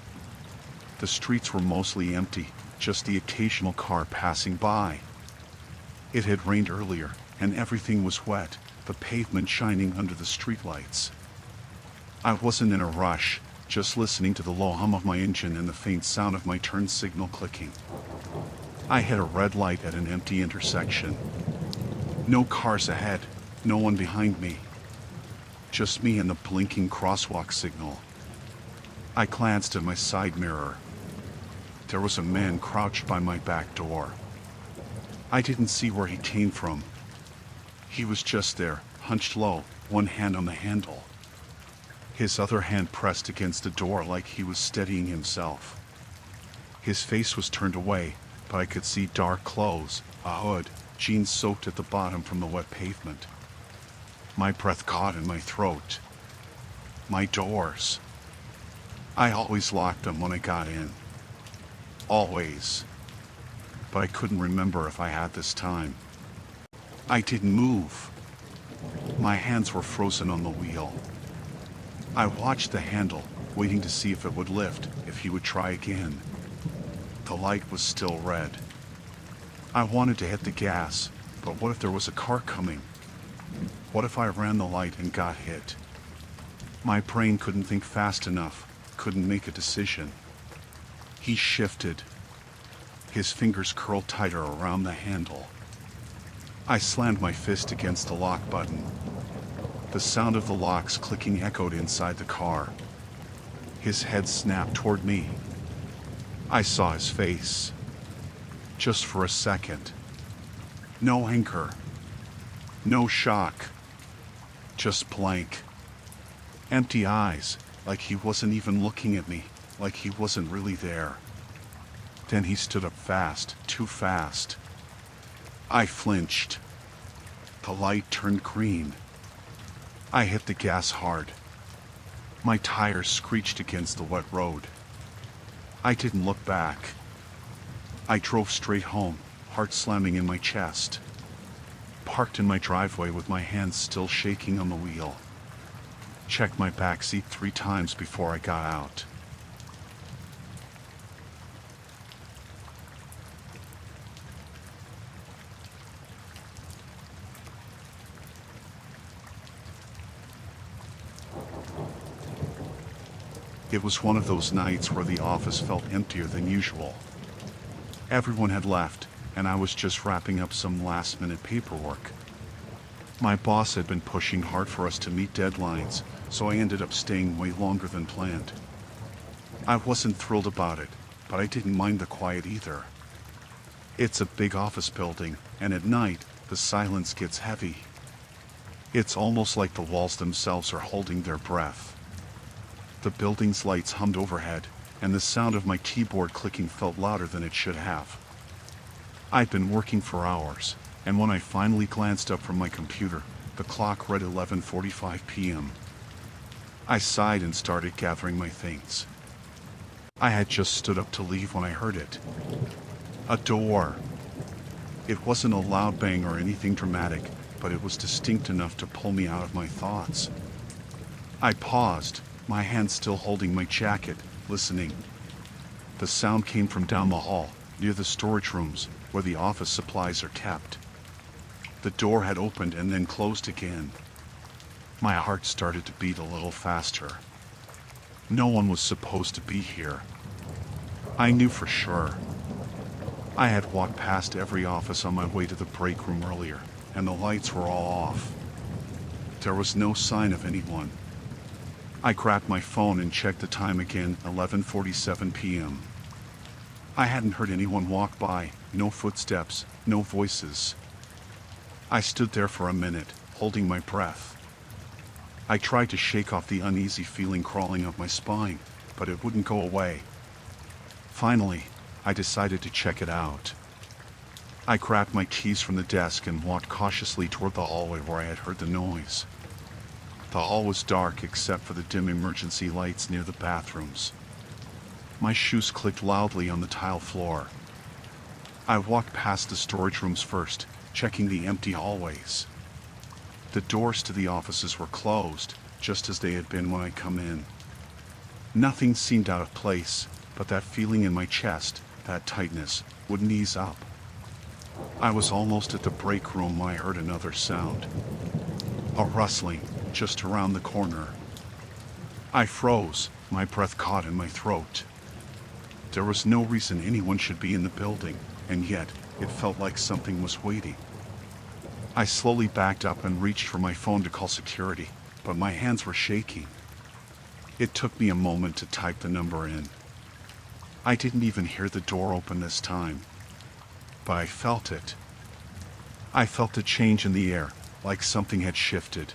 The streets were mostly empty, just the occasional car passing by. It had rained earlier, and everything was wet, the pavement shining under the streetlights. I wasn't in a rush, just listening to the low hum of my engine and the faint sound of my turn signal clicking. I hit a red light at an empty intersection. No cars ahead, no one behind me. Just me and the blinking crosswalk signal. I glanced at my side mirror. There was a man crouched by my back door. I didn't see where he came from. He was just there, hunched low, one hand on the handle. His other hand pressed against the door like he was steadying himself. His face was turned away, but I could see dark clothes, a hood, jeans soaked at the bottom from the wet pavement. My breath caught in my throat. My doors. I always locked them when I got in. Always. But I couldn't remember if I had this time. I didn't move. My hands were frozen on the wheel. I watched the handle, waiting to see if it would lift, if he would try again. The light was still red. I wanted to hit the gas, but what if there was a car coming? What if I ran the light and got hit? My brain couldn't think fast enough, couldn't make a decision. He shifted. His fingers curled tighter around the handle. I slammed my fist against the lock button. The sound of the locks clicking echoed inside the car. His head snapped toward me. I saw his face. Just for a second. No anger. No shock. Just blank. Empty eyes, like he wasn't even looking at me, like he wasn't really there. Then he stood up fast, too fast. I flinched. The light turned green. I hit the gas hard. My tires screeched against the wet road. I didn't look back. I drove straight home, heart slamming in my chest. Parked in my driveway with my hands still shaking on the wheel. Checked my back seat 3 times before I got out. It was one of those nights where the office felt emptier than usual. Everyone had left, and I was just wrapping up some last-minute paperwork. My boss had been pushing hard for us to meet deadlines, so I ended up staying way longer than planned. I wasn't thrilled about it, but I didn't mind the quiet either. It's a big office building, and at night, the silence gets heavy. It's almost like the walls themselves are holding their breath. The building's lights hummed overhead, and the sound of my keyboard clicking felt louder than it should have. I'd been working for hours, and when I finally glanced up from my computer, the clock read 11:45 p.m. I sighed and started gathering my things. I had just stood up to leave when I heard it. A door. It wasn't a loud bang or anything dramatic, but it was distinct enough to pull me out of my thoughts. I paused, my hand still holding my jacket, listening. The sound came from down the hall, near the storage rooms, where the office supplies are kept. The door had opened and then closed again. My heart started to beat a little faster. No one was supposed to be here. I knew for sure. I had walked past every office on my way to the break room earlier, and the lights were all off. There was no sign of anyone. I grabbed my phone and checked the time again, 11:47 p.m. I hadn't heard anyone walk by, no footsteps, no voices. I stood there for a minute, holding my breath. I tried to shake off the uneasy feeling crawling up my spine, but it wouldn't go away. Finally, I decided to check it out. I grabbed my keys from the desk and walked cautiously toward the hallway where I had heard the noise. The hall was dark except for the dim emergency lights near the bathrooms. My shoes clicked loudly on the tile floor. I walked past the storage rooms first, checking the empty hallways. The doors to the offices were closed, just as they had been when I come in. Nothing seemed out of place, but that feeling in my chest, that tightness, wouldn't ease up. I was almost at the break room when I heard another sound. A rustling, just around the corner. I froze, my breath caught in my throat. There was no reason anyone should be in the building, and yet, it felt like something was waiting. I slowly backed up and reached for my phone to call security, but my hands were shaking. It took me a moment to type the number in. I didn't even hear the door open this time. But I felt it. I felt a change in the air, like something had shifted.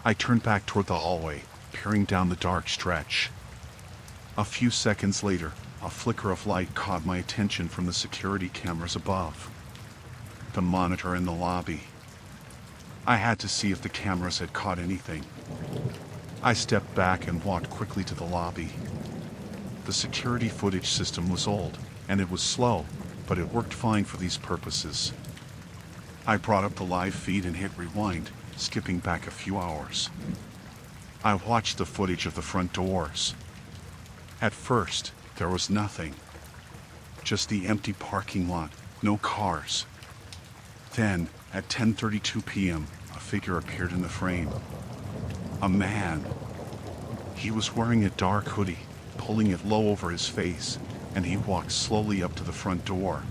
I turned back toward the hallway, peering down the dark stretch. A few seconds later, a flicker of light caught my attention from the security cameras above. The monitor in the lobby. I had to see if the cameras had caught anything. I stepped back and walked quickly to the lobby. The security footage system was old, and it was slow, but it worked fine for these purposes. I brought up the live feed and hit rewind, skipping back a few hours. I watched the footage of the front doors. At first, there was nothing. Just the empty parking lot, no cars. Then, at 10:32 p.m., a figure appeared in the frame. A man. He was wearing a dark hoodie, pulling it low over his face, and he walked slowly up to the front door.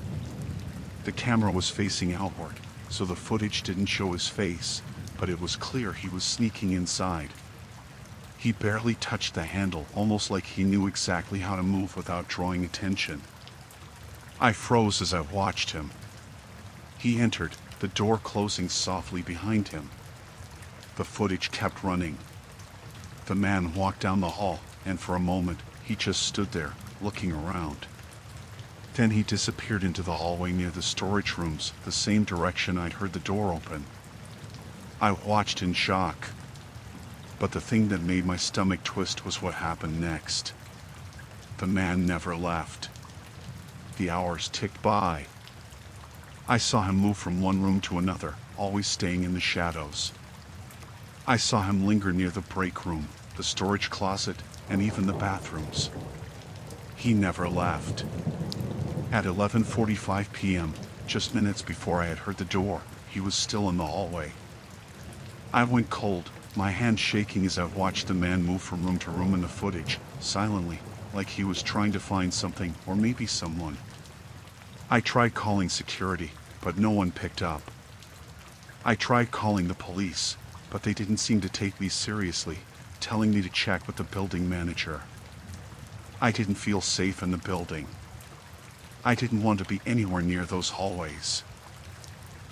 The camera was facing outward, so the footage didn't show his face, but it was clear he was sneaking inside. He barely touched the handle, almost like he knew exactly how to move without drawing attention. I froze as I watched him. He entered, the door closing softly behind him. The footage kept running. The man walked down the hall, and for a moment, he just stood there, looking around. Then he disappeared into the hallway near the storage rooms, the same direction I'd heard the door open. I watched in shock. But the thing that made my stomach twist was what happened next. The man never left. The hours ticked by. I saw him move from one room to another, always staying in the shadows. I saw him linger near the break room, the storage closet, and even the bathrooms. He never left. At 11:45 p.m., just minutes before I had heard the door, he was still in the hallway. I went cold, my hand shaking as I watched the man move from room to room in the footage, silently, like he was trying to find something, or maybe someone. I tried calling security, but no one picked up. I tried calling the police, but they didn't seem to take me seriously, telling me to check with the building manager. I didn't feel safe in the building. I didn't want to be anywhere near those hallways.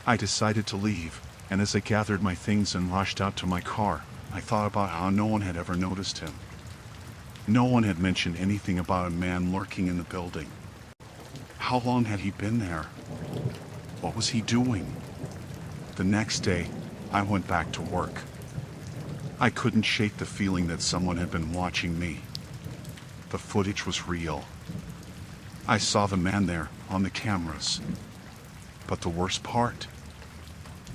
I decided to leave, And as I gathered my things and rushed out to my car, I thought about how no one had ever noticed him. No one had mentioned anything about a man lurking in the building. How long had he been there? What was he doing? The next day, I went back to work. I couldn't shake the feeling that someone had been watching me. The footage was real. I saw the man there on the cameras. But the worst part?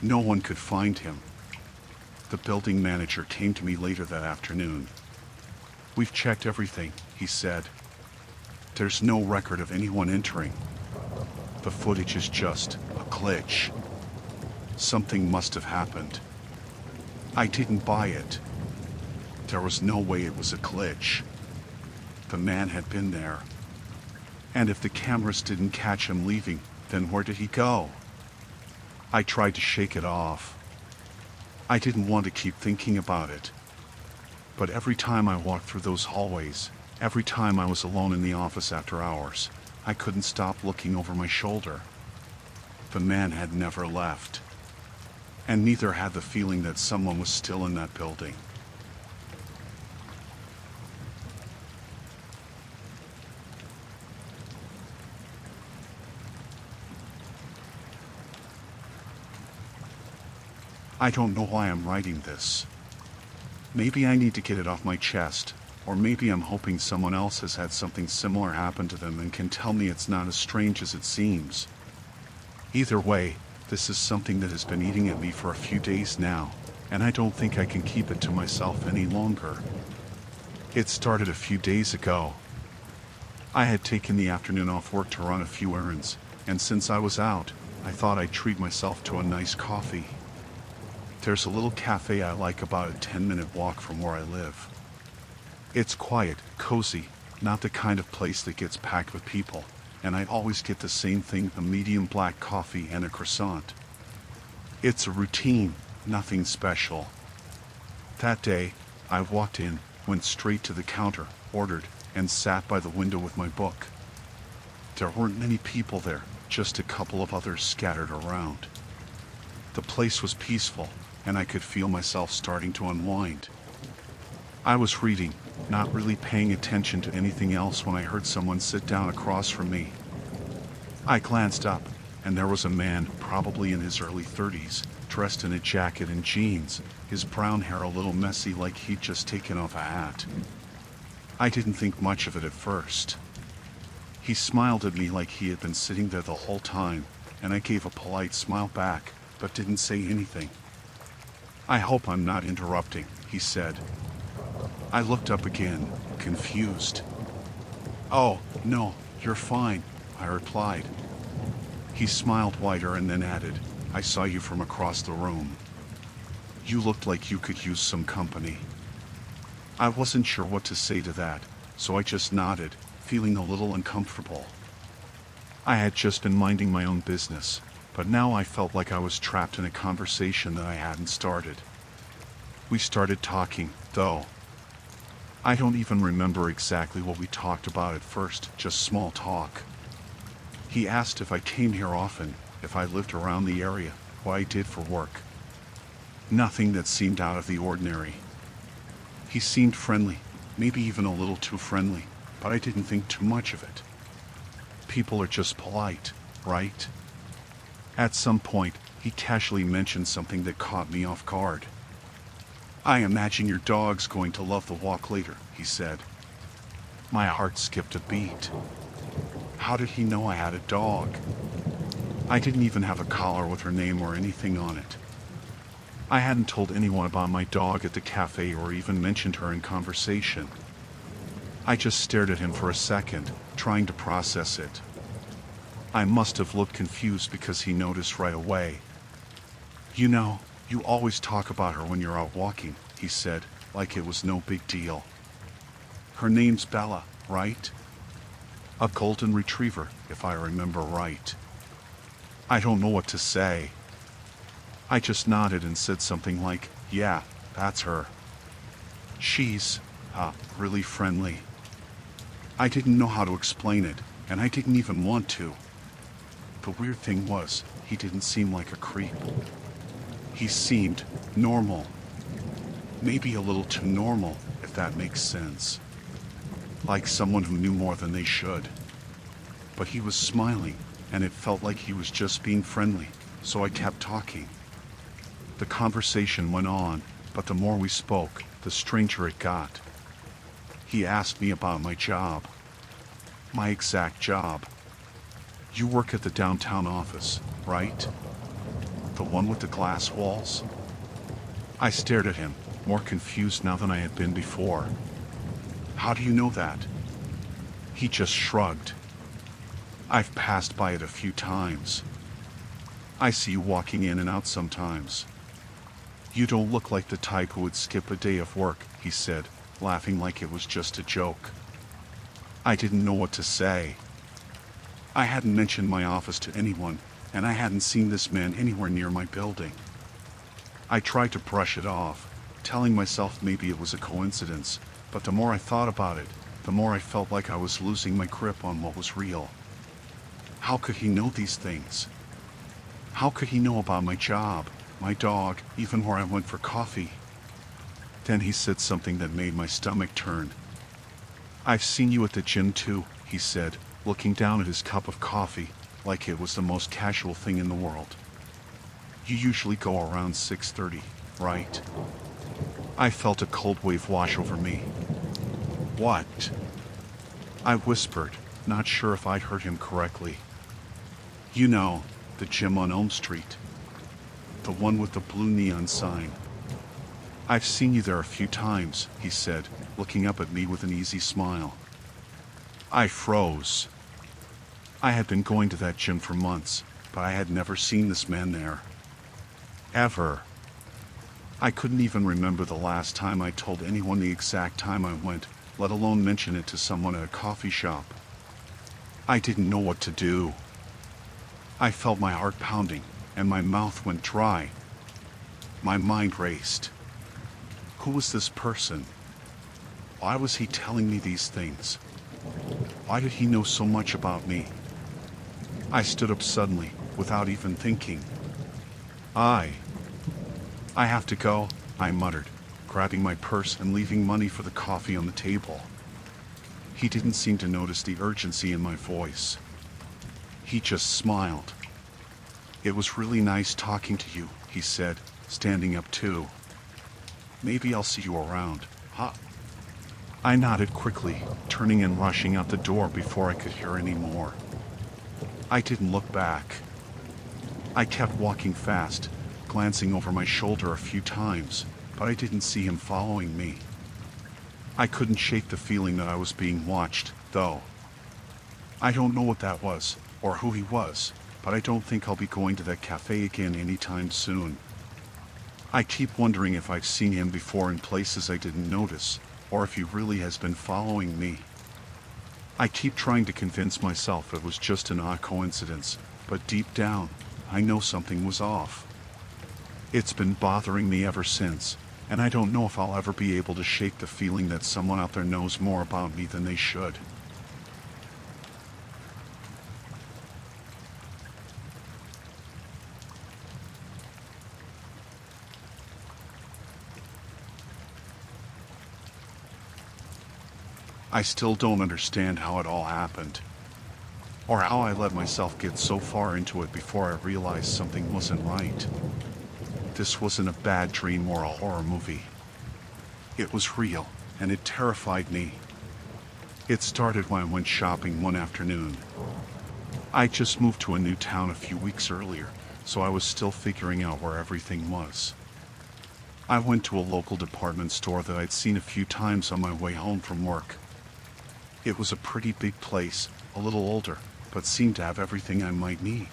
No one could find him. The building manager came to me later that afternoon. "We've checked everything," he said. "There's no record of anyone entering. The footage is just a glitch. Something must have happened." I didn't buy it. There was no way it was a glitch. The man had been there. And if the cameras didn't catch him leaving, then where did he go? I tried to shake it off. I didn't want to keep thinking about it. But every time I walked through those hallways, every time I was alone in the office after hours, I couldn't stop looking over my shoulder. The man had never left. And neither had the feeling that someone was still in that building. I don't know why I'm writing this. Maybe I need to get it off my chest, or maybe I'm hoping someone else has had something similar happen to them and can tell me it's not as strange as it seems. Either way, this is something that has been eating at me for a few days now, and I don't think I can keep it to myself any longer. It started a few days ago. I had taken the afternoon off work to run a few errands, and since I was out, I thought I'd treat myself to a nice coffee. There's a little cafe I like about a 10-minute walk from where I live. It's quiet, cozy, not the kind of place that gets packed with people, and I always get the same thing, a medium black coffee and a croissant. It's a routine, nothing special. That day, I walked in, went straight to the counter, ordered, and sat by the window with my book. There weren't many people there, just a couple of others scattered around. The place was peaceful, and I could feel myself starting to unwind. I was reading, not really paying attention to anything else when I heard someone sit down across from me. I glanced up, and there was a man, probably in his early 30s, dressed in a jacket and jeans, his brown hair a little messy like he'd just taken off a hat. I didn't think much of it at first. He smiled at me like he had been sitting there the whole time, and I gave a polite smile back, but didn't say anything. "I hope I'm not interrupting," he said. I looked up again, confused. "Oh, no, you're fine," I replied. He smiled wider and then added, "I saw you from across the room. You looked like you could use some company." I wasn't sure what to say to that, so I just nodded, feeling a little uncomfortable. I had just been minding my own business, but now I felt like I was trapped in a conversation that I hadn't started. We started talking, though. I don't even remember exactly what we talked about at first, just small talk. He asked if I came here often, if I lived around the area, what I did for work. Nothing that seemed out of the ordinary. He seemed friendly, maybe even a little too friendly, but I didn't think too much of it. People are just polite, right? At some point, he casually mentioned something that caught me off guard. "I imagine your dog's going to love the walk later," he said. My heart skipped a beat. How did he know I had a dog? I didn't even have a collar with her name or anything on it. I hadn't told anyone about my dog at the cafe or even mentioned her in conversation. I just stared at him for a second, trying to process it. I must have looked confused because he noticed right away. "You know, you always talk about her when you're out walking," he said, like it was no big deal. "Her name's Bella, right? A golden retriever, if I remember right." I don't know what to say. I just nodded and said something like, "Yeah, that's her. She's, really friendly." I didn't know how to explain it, and I didn't even want to. The weird thing was, he didn't seem like a creep. He seemed normal. Maybe a little too normal, if that makes sense. Like someone who knew more than they should. But he was smiling, and it felt like he was just being friendly, so I kept talking. The conversation went on, but the more we spoke, the stranger it got. He asked me about my job. My exact job. You work at the downtown office, right? The one with the glass walls? I stared at him, more confused now than I had been before. How do you know that? He just shrugged. I've passed by it a few times. I see you walking in and out sometimes. You don't look like the type who would skip a day of work, he said, laughing like it was just a joke. I didn't know what to say. I hadn't mentioned my office to anyone, and I hadn't seen this man anywhere near my building. I tried to brush it off, telling myself maybe it was a coincidence, but the more I thought about it, the more I felt like I was losing my grip on what was real. How could he know these things? How could he know about my job, my dog, even where I went for coffee? Then he said something that made my stomach turn. I've seen you at the gym too, he said, looking down at his cup of coffee, like it was the most casual thing in the world. You usually go around 6:30, right? I felt a cold wave wash over me. What? I whispered, not sure if I'd heard him correctly. You know, the gym on Elm Street. The one with the blue neon sign. I've seen you there a few times, he said, looking up at me with an easy smile. I froze. I had been going to that gym for months, but I had never seen this man there. Ever. I couldn't even remember the last time I told anyone the exact time I went, let alone mention it to someone at a coffee shop. I didn't know what to do. I felt my heart pounding, and my mouth went dry. My mind raced. Who was this person? Why was he telling me these things? Why did he know so much about me? I stood up suddenly, without even thinking. I have to go, I muttered, grabbing my purse and leaving money for the coffee on the table. He didn't seem to notice the urgency in my voice. He just smiled. It was really nice talking to you, he said, standing up too. Maybe I'll see you around, huh? I nodded quickly, turning and rushing out the door before I could hear any more. I didn't look back. I kept walking fast, glancing over my shoulder a few times, but I didn't see him following me. I couldn't shake the feeling that I was being watched, though. I don't know what that was, or who he was, but I don't think I'll be going to that cafe again anytime soon. I keep wondering if I've seen him before in places I didn't notice, or if he really has been following me. I keep trying to convince myself it was just an odd coincidence, but deep down, I know something was off. It's been bothering me ever since, and I don't know if I'll ever be able to shake the feeling that someone out there knows more about me than they should. I still don't understand how it all happened, or how I let myself get so far into it before I realized something wasn't right. This wasn't a bad dream or a horror movie. It was real, and it terrified me. It started when I went shopping one afternoon. I just moved to a new town a few weeks earlier, so I was still figuring out where everything was. I went to a local department store that I'd seen a few times on my way home from work. It was a pretty big place, a little older, but seemed to have everything I might need.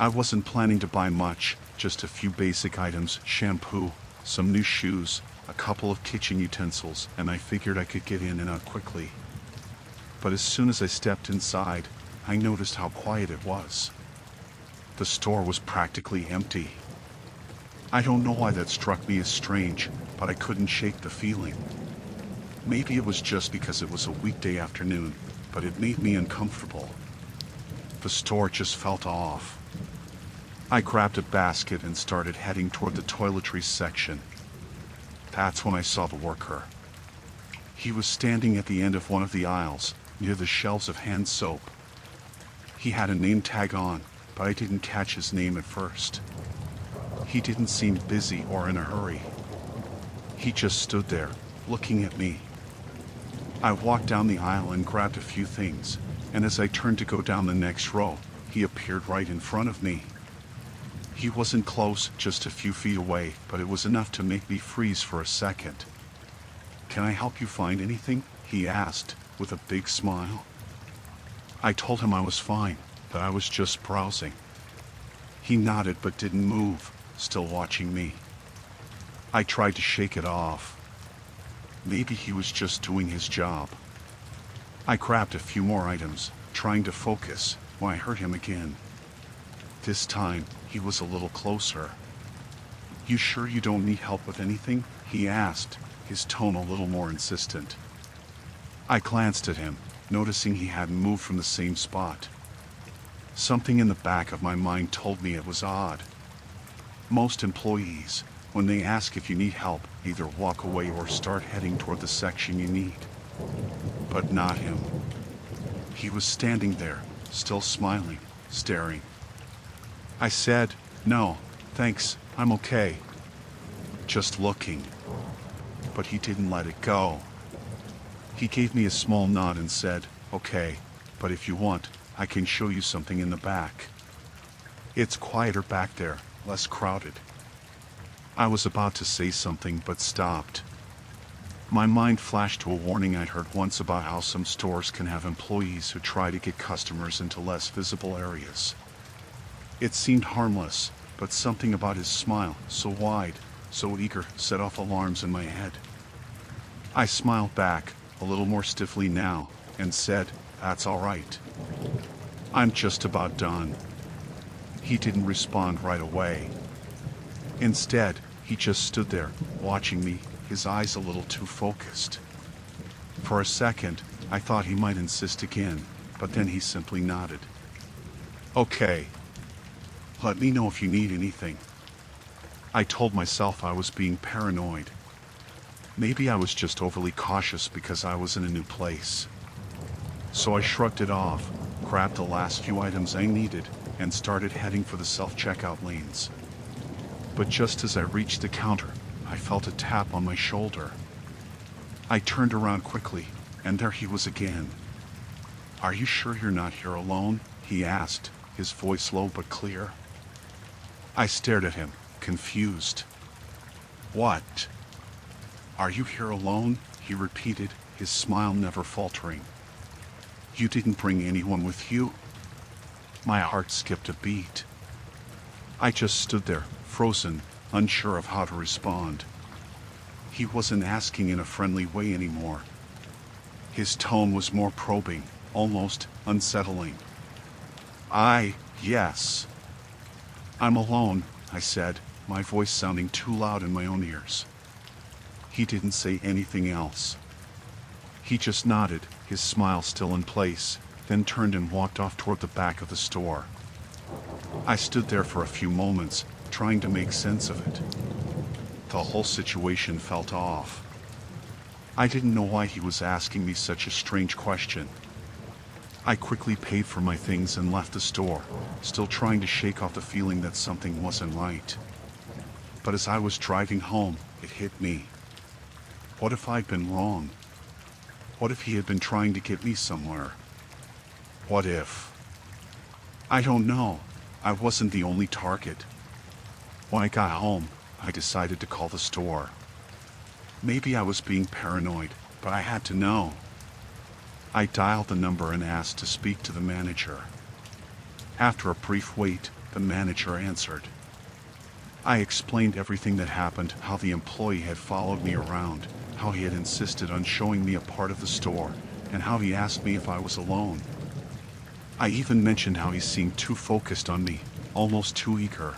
I wasn't planning to buy much, just a few basic items, shampoo, some new shoes, a couple of kitchen utensils, and I figured I could get in and out quickly. But as soon as I stepped inside, I noticed how quiet it was. The store was practically empty. I don't know why that struck me as strange, but I couldn't shake the feeling. Maybe it was just because it was a weekday afternoon, but it made me uncomfortable. The store just felt off. I grabbed a basket and started heading toward the toiletries section. That's when I saw the worker. He was standing at the end of one of the aisles, near the shelves of hand soap. He had a name tag on, but I didn't catch his name at first. He didn't seem busy or in a hurry. He just stood there, looking at me. I walked down the aisle and grabbed a few things, and as I turned to go down the next row, he appeared right in front of me. He wasn't close, just a few feet away, but it was enough to make me freeze for a second. "Can I help you find anything?" he asked, with a big smile. I told him I was fine, that I was just browsing. He nodded but didn't move, still watching me. I tried to shake it off. Maybe he was just doing his job. I grabbed a few more items, trying to focus, when I heard him again. This time, he was a little closer. "You sure you don't need help with anything?" he asked, his tone a little more insistent. I glanced at him, noticing he hadn't moved from the same spot. Something in the back of my mind told me it was odd. Most employees, when they ask if you need help, either walk away or start heading toward the section you need. But not him. He was standing there, still smiling, staring. I said, "No, thanks, I'm okay." Just looking. But he didn't let it go. He gave me a small nod and said, "Okay, but if you want, I can show you something in the back. It's quieter back there, less crowded." I was about to say something but stopped. My mind flashed to a warning I'd heard once about how some stores can have employees who try to get customers into less visible areas. It seemed harmless, but something about his smile, so wide, so eager, set off alarms in my head. I smiled back, a little more stiffly now, and said, "That's all right. I'm just about done." He didn't respond right away. Instead, he just stood there, watching me, his eyes a little too focused. For a second, I thought he might insist again, but then he simply nodded. "Okay. Let me know if you need anything." I told myself I was being paranoid. Maybe I was just overly cautious because I was in a new place. So I shrugged it off, grabbed the last few items I needed, and started heading for the self-checkout lanes. But just as I reached the counter, I felt a tap on my shoulder. I turned around quickly, and there he was again. "Are you sure you're not here alone?" he asked, his voice low but clear. I stared at him, confused. "What? Are you here alone?" he repeated, his smile never faltering. "You didn't bring anyone with you?" My heart skipped a beat. I just stood there, frozen, unsure of how to respond. He wasn't asking in a friendly way anymore. His tone was more probing, almost unsettling. Yes. "I'm alone," I said, my voice sounding too loud in my own ears. He didn't say anything else. He just nodded, his smile still in place, then turned and walked off toward the back of the store. I stood there for a few moments, trying to make sense of it. The whole situation felt off. I didn't know why he was asking me such a strange question. I quickly paid for my things and left the store, still trying to shake off the feeling that something wasn't right. But as I was driving home, it hit me. What if I'd been wrong? What if he had been trying to get me somewhere? What if? I don't know. I wasn't the only target. When I got home, I decided to call the store. Maybe I was being paranoid, but I had to know. I dialed the number and asked to speak to the manager. After a brief wait, the manager answered. I explained everything that happened, how the employee had followed me around, how he had insisted on showing me a part of the store, and how he asked me if I was alone. I even mentioned how he seemed too focused on me, almost too eager.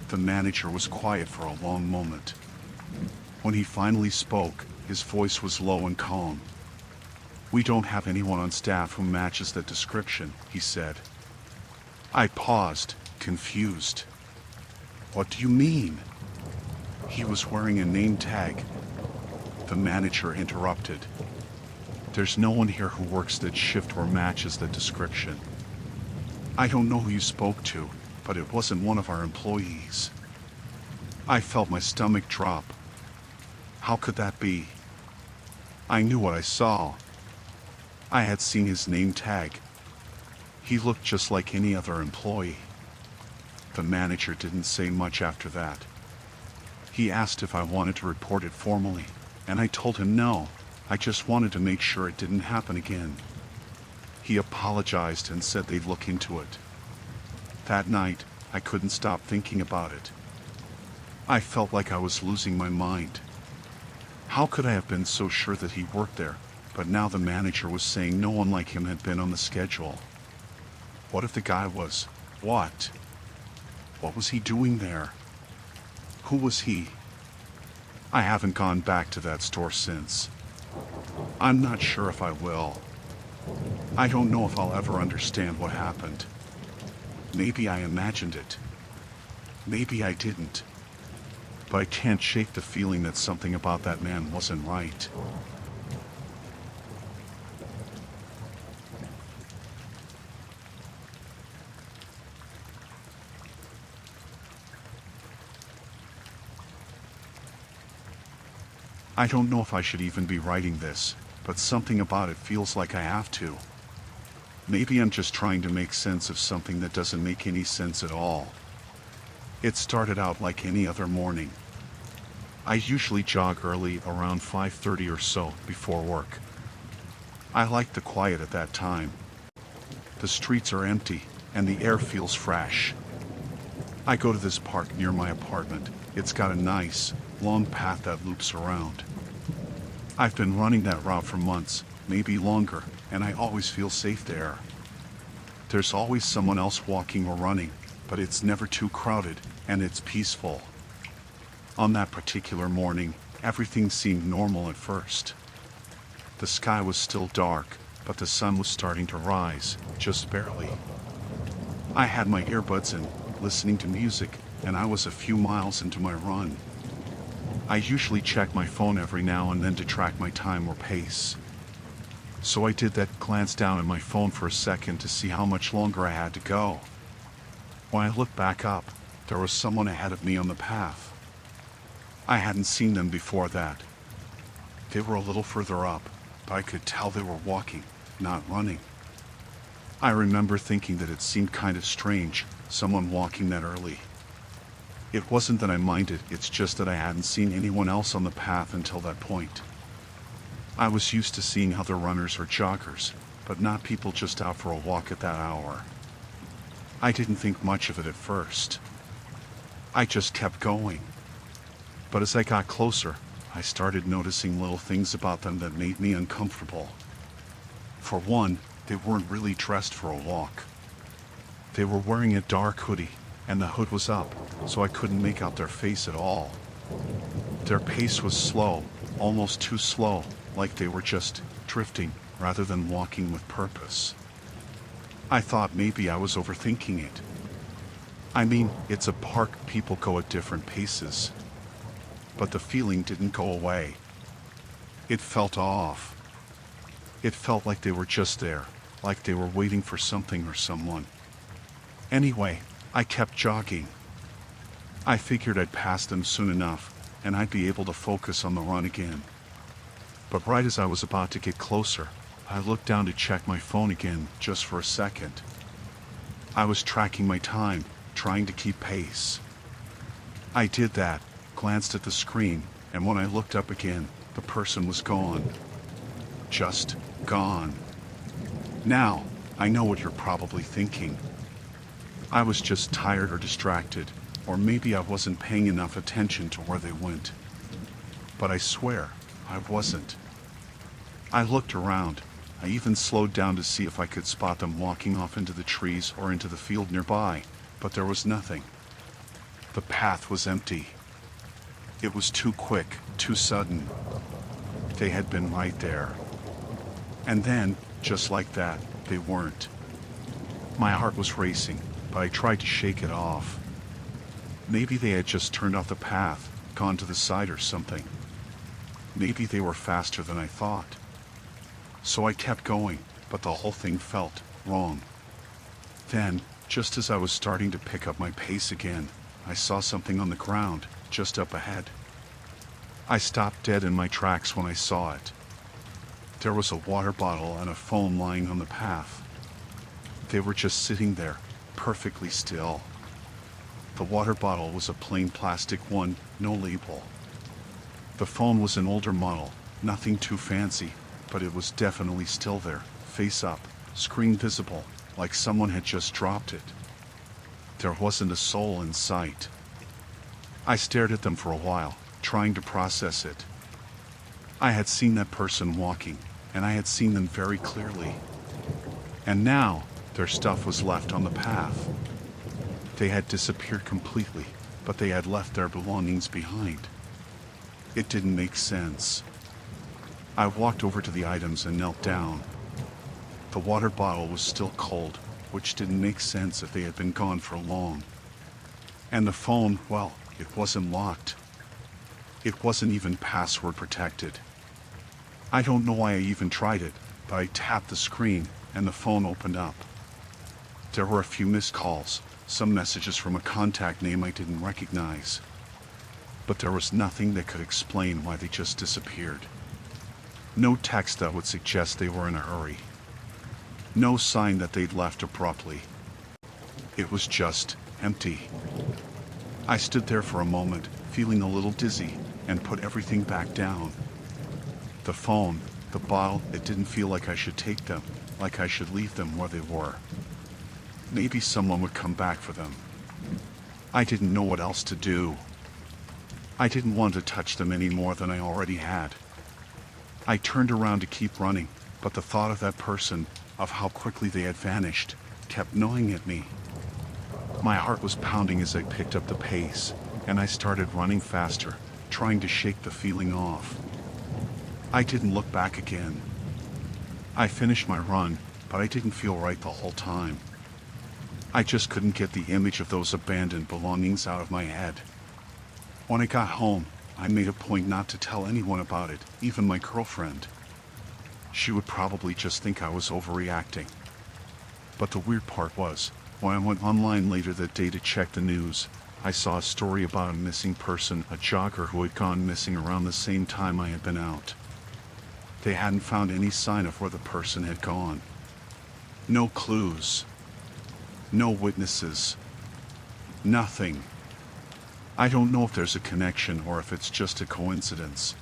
The manager was quiet for a long moment. When he finally spoke, his voice was low and calm. "We don't have anyone on staff who matches that description," he said. I paused, confused. What do you mean? He was wearing a name tag. The manager interrupted. There's no one here who works that shift or matches that description. I don't know who you spoke to, but it wasn't one of our employees. I felt my stomach drop. How could that be? I knew what I saw. I had seen his name tag. He looked just like any other employee. The manager didn't say much after that. He asked if I wanted to report it formally, and I told him no. I just wanted to make sure it didn't happen again. He apologized and said they'd look into it. That night, I couldn't stop thinking about it. I felt like I was losing my mind. How could I have been so sure that he worked there, but now the manager was saying no one like him had been on the schedule? What if the guy was... what? What was he doing there? Who was he? I haven't gone back to that store since. I'm not sure if I will. I don't know if I'll ever understand what happened. Maybe I imagined it. Maybe I didn't. But I can't shake the feeling that something about that man wasn't right. I don't know if I should even be writing this, but something about it feels like I have to. Maybe I'm just trying to make sense of something that doesn't make any sense at all. It started out like any other morning. I usually jog early around 5:30 or so before work. I like the quiet at that time. The streets are empty and the air feels fresh. I go to this park near my apartment. It's got a nice, long path that loops around. I've been running that route for months, maybe longer, and I always feel safe there. There's always someone else walking or running, but it's never too crowded, and it's peaceful. On that particular morning, everything seemed normal at first. The sky was still dark, but the sun was starting to rise, just barely. I had my earbuds in, listening to music, and I was a few miles into my run. I usually check my phone every now and then to track my time or pace. So I did that, glanced down at my phone for a second to see how much longer I had to go. When I looked back up, there was someone ahead of me on the path. I hadn't seen them before that. They were a little further up, but I could tell they were walking, not running. I remember thinking that it seemed kind of strange, someone walking that early. It wasn't that I minded, it's just that I hadn't seen anyone else on the path until that point. I was used to seeing other runners or joggers, but not people just out for a walk at that hour. I didn't think much of it at first. I just kept going. But as I got closer, I started noticing little things about them that made me uncomfortable. For one, they weren't really dressed for a walk. They were wearing a dark hoodie, and the hood was up, so I couldn't make out their face at all. Their pace was slow, almost too slow, like they were just drifting rather than walking with purpose. I thought maybe I was overthinking it. I mean, it's a park, people go at different paces. But the feeling didn't go away. It felt off. It felt like they were just there, like they were waiting for something or someone. Anyway, I kept jogging. I figured I'd pass them soon enough, and I'd be able to focus on the run again. But right as I was about to get closer, I looked down to check my phone again, just for a second. I was tracking my time, trying to keep pace. I did that, glanced at the screen, and when I looked up again, the person was gone. Just gone. Now, I know what you're probably thinking. I was just tired or distracted, or maybe I wasn't paying enough attention to where they went. But I swear, I wasn't. I looked around. I even slowed down to see if I could spot them walking off into the trees or into the field nearby, but there was nothing. The path was empty. It was too quick, too sudden. They had been right there. And then, just like that, they weren't. My heart was racing. but I tried to shake it off. Maybe they had just turned off the path, gone to the side or something. Maybe they were faster than I thought. So I kept going, but the whole thing felt wrong. Then, just as I was starting to pick up my pace again, I saw something on the ground, just up ahead. I stopped dead in my tracks when I saw it. There was a water bottle and a phone lying on the path. They were just sitting there, perfectly still. The water bottle was a plain plastic one, no label. The phone was an older model, nothing too fancy, but it was definitely still there, face up, screen visible, like someone had just dropped it. There wasn't a soul in sight. I stared at them for a while, trying to process it. I had seen that person walking, and I had seen them very clearly. And now, their stuff was left on the path. They had disappeared completely, but they had left their belongings behind. It didn't make sense. I walked over to the items and knelt down. The water bottle was still cold, which didn't make sense if they had been gone for long. And the phone, well, it wasn't locked. It wasn't even password protected. I don't know why I even tried it, but I tapped the screen and the phone opened up. There were a few missed calls, some messages from a contact name I didn't recognize. But there was nothing that could explain why they just disappeared. No text that would suggest they were in a hurry. No sign that they'd left abruptly. It was just empty. I stood there for a moment, feeling a little dizzy, and put everything back down. The phone, the bottle, it didn't feel like I should take them, like I should leave them where they were. Maybe someone would come back for them. I didn't know what else to do. I didn't want to touch them any more than I already had. I turned around to keep running, but the thought of that person, of how quickly they had vanished, kept gnawing at me. My heart was pounding as I picked up the pace, and I started running faster, trying to shake the feeling off. I didn't look back again. I finished my run, but I didn't feel right the whole time. I just couldn't get the image of those abandoned belongings out of my head. When I got home, I made a point not to tell anyone about it, even my girlfriend. She would probably just think I was overreacting. But the weird part was, when I went online later that day to check the news, I saw a story about a missing person, a jogger who had gone missing around the same time I had been out. They hadn't found any sign of where the person had gone. No clues. No witnesses. Nothing. I don't know if there's a connection or if it's just a coincidence.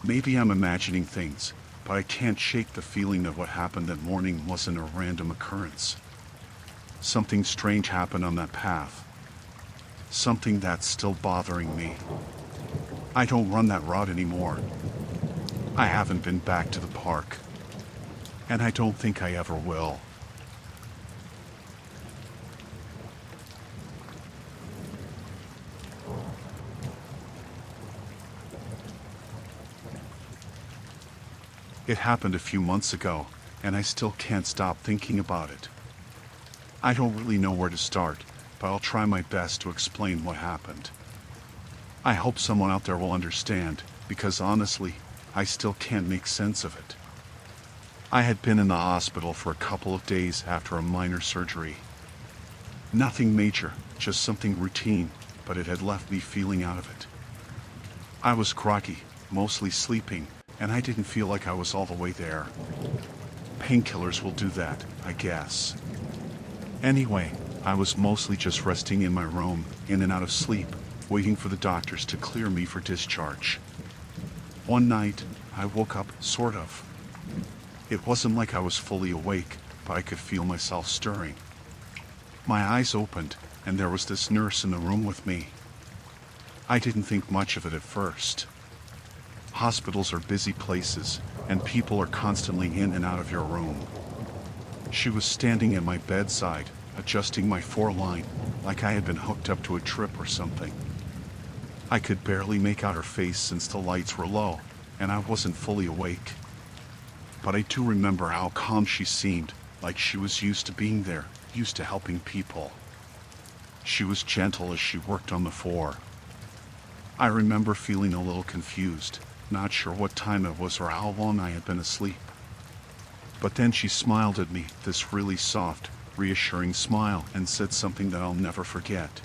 Maybe I'm imagining things, but I can't shake the feeling that what happened that morning wasn't a random occurrence. Something strange happened on that path. Something that's still bothering me. I don't run that route anymore. I haven't been back to the park. And I don't think I ever will. It happened a few months ago, and I still can't stop thinking about it. I don't really know where to start, but I'll try my best to explain what happened. I hope someone out there will understand, because honestly, I still can't make sense of it. I had been in the hospital for a couple of days after a minor surgery. Nothing major, just something routine, but it had left me feeling out of it. I was groggy, mostly sleeping, and I didn't feel like I was all the way there. Painkillers will do that, I guess. Anyway, I was mostly just resting in my room, in and out of sleep, waiting for the doctors to clear me for discharge. One night, I woke up, sort of. It wasn't like I was fully awake, but I could feel myself stirring. My eyes opened, and there was this nurse in the room with me. I didn't think much of it at first. Hospitals are busy places, and people are constantly in and out of your room. She was standing at my bedside, adjusting my foreline, like I had been hooked up to a trip or something. I could barely make out her face since the lights were low, and I wasn't fully awake. But I do remember how calm she seemed, like she was used to being there, used to helping people. She was gentle as she worked on the floor. I remember feeling a little confused, not sure what time it was or how long I had been asleep. But then she smiled at me, this really soft, reassuring smile, and said something that I'll never forget.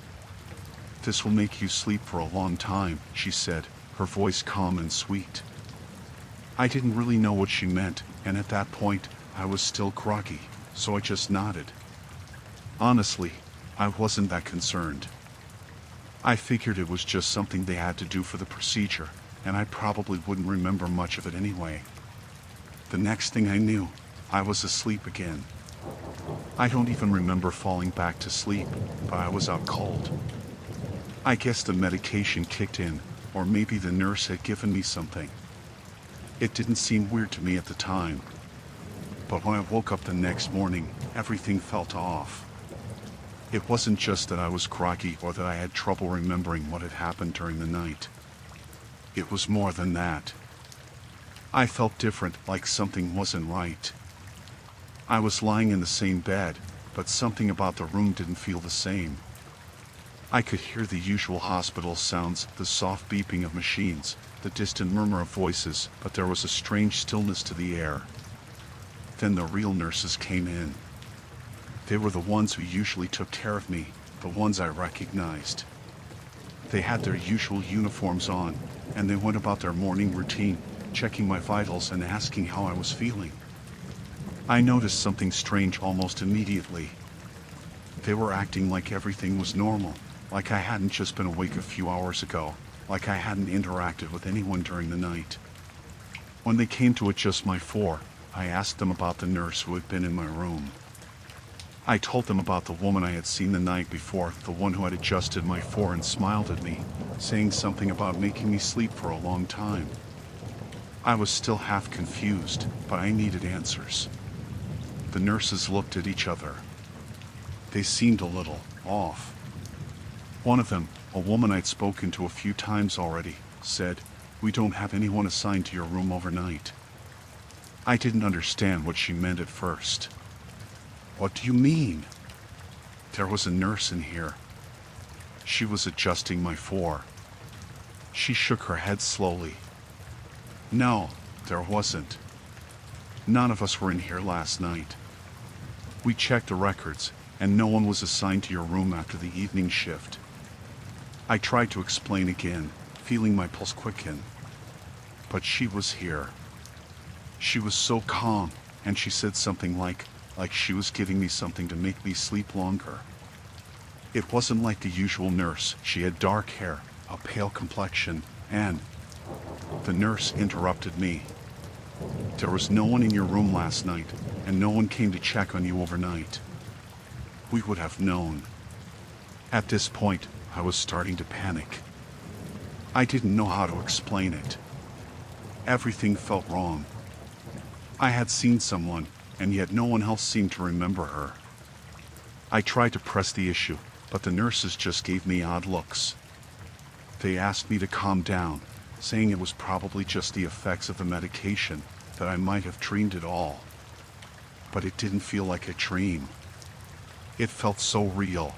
"This will make you sleep for a long time," she said, her voice calm and sweet. I didn't really know what she meant, and at that point, I was still groggy, so I just nodded. Honestly, I wasn't that concerned. I figured it was just something they had to do for the procedure, and I probably wouldn't remember much of it anyway. The next thing I knew, I was asleep again. I don't even remember falling back to sleep, but I was out cold. I guess the medication kicked in, or maybe the nurse had given me something. It didn't seem weird to me at the time. But when I woke up the next morning, everything felt off. It wasn't just that I was groggy or that I had trouble remembering what had happened during the night. It was more than that. I felt different, like something wasn't right. I was lying in the same bed, but something about the room didn't feel the same. I could hear the usual hospital sounds, the soft beeping of machines, the distant murmur of voices, but there was a strange stillness to the air. Then the real nurses came in. They were the ones who usually took care of me, the ones I recognized. They had their usual uniforms on, and they went about their morning routine, checking my vitals and asking how I was feeling. I noticed something strange almost immediately. They were acting like everything was normal, like I hadn't just been awake a few hours ago, like I hadn't interacted with anyone during the night. When they came to adjust my floor, I asked them about the nurse who had been in my room. I told them about the woman I had seen the night before, the one who had adjusted my floor and smiled at me, saying something about making me sleep for a long time. I was still half confused, but I needed answers. The nurses looked at each other. They seemed a little off. One of them, a woman I'd spoken to a few times already, said, "We don't have anyone assigned to your room overnight." I didn't understand what she meant at first. "What do you mean?" There was a nurse in here. She was adjusting my floor. She shook her head slowly. "No, there wasn't. None of us were in here last night. We checked the records, and no one was assigned to your room after the evening shift." I tried to explain again, feeling my pulse quicken. But she was here. She was so calm, and she said something like she was giving me something to make me sleep longer. It wasn't like the usual nurse. She had dark hair, a pale complexion, and... The nurse interrupted me. "There was no one in your room last night, and no one came to check on you overnight. We would have known." At this point, I was starting to panic. I didn't know how to explain it. Everything felt wrong. I had seen someone, and yet no one else seemed to remember her. I tried to press the issue, but the nurses just gave me odd looks. They asked me to calm down, saying it was probably just the effects of the medication, that I might have dreamed it all. But it didn't feel like a dream. It felt so real.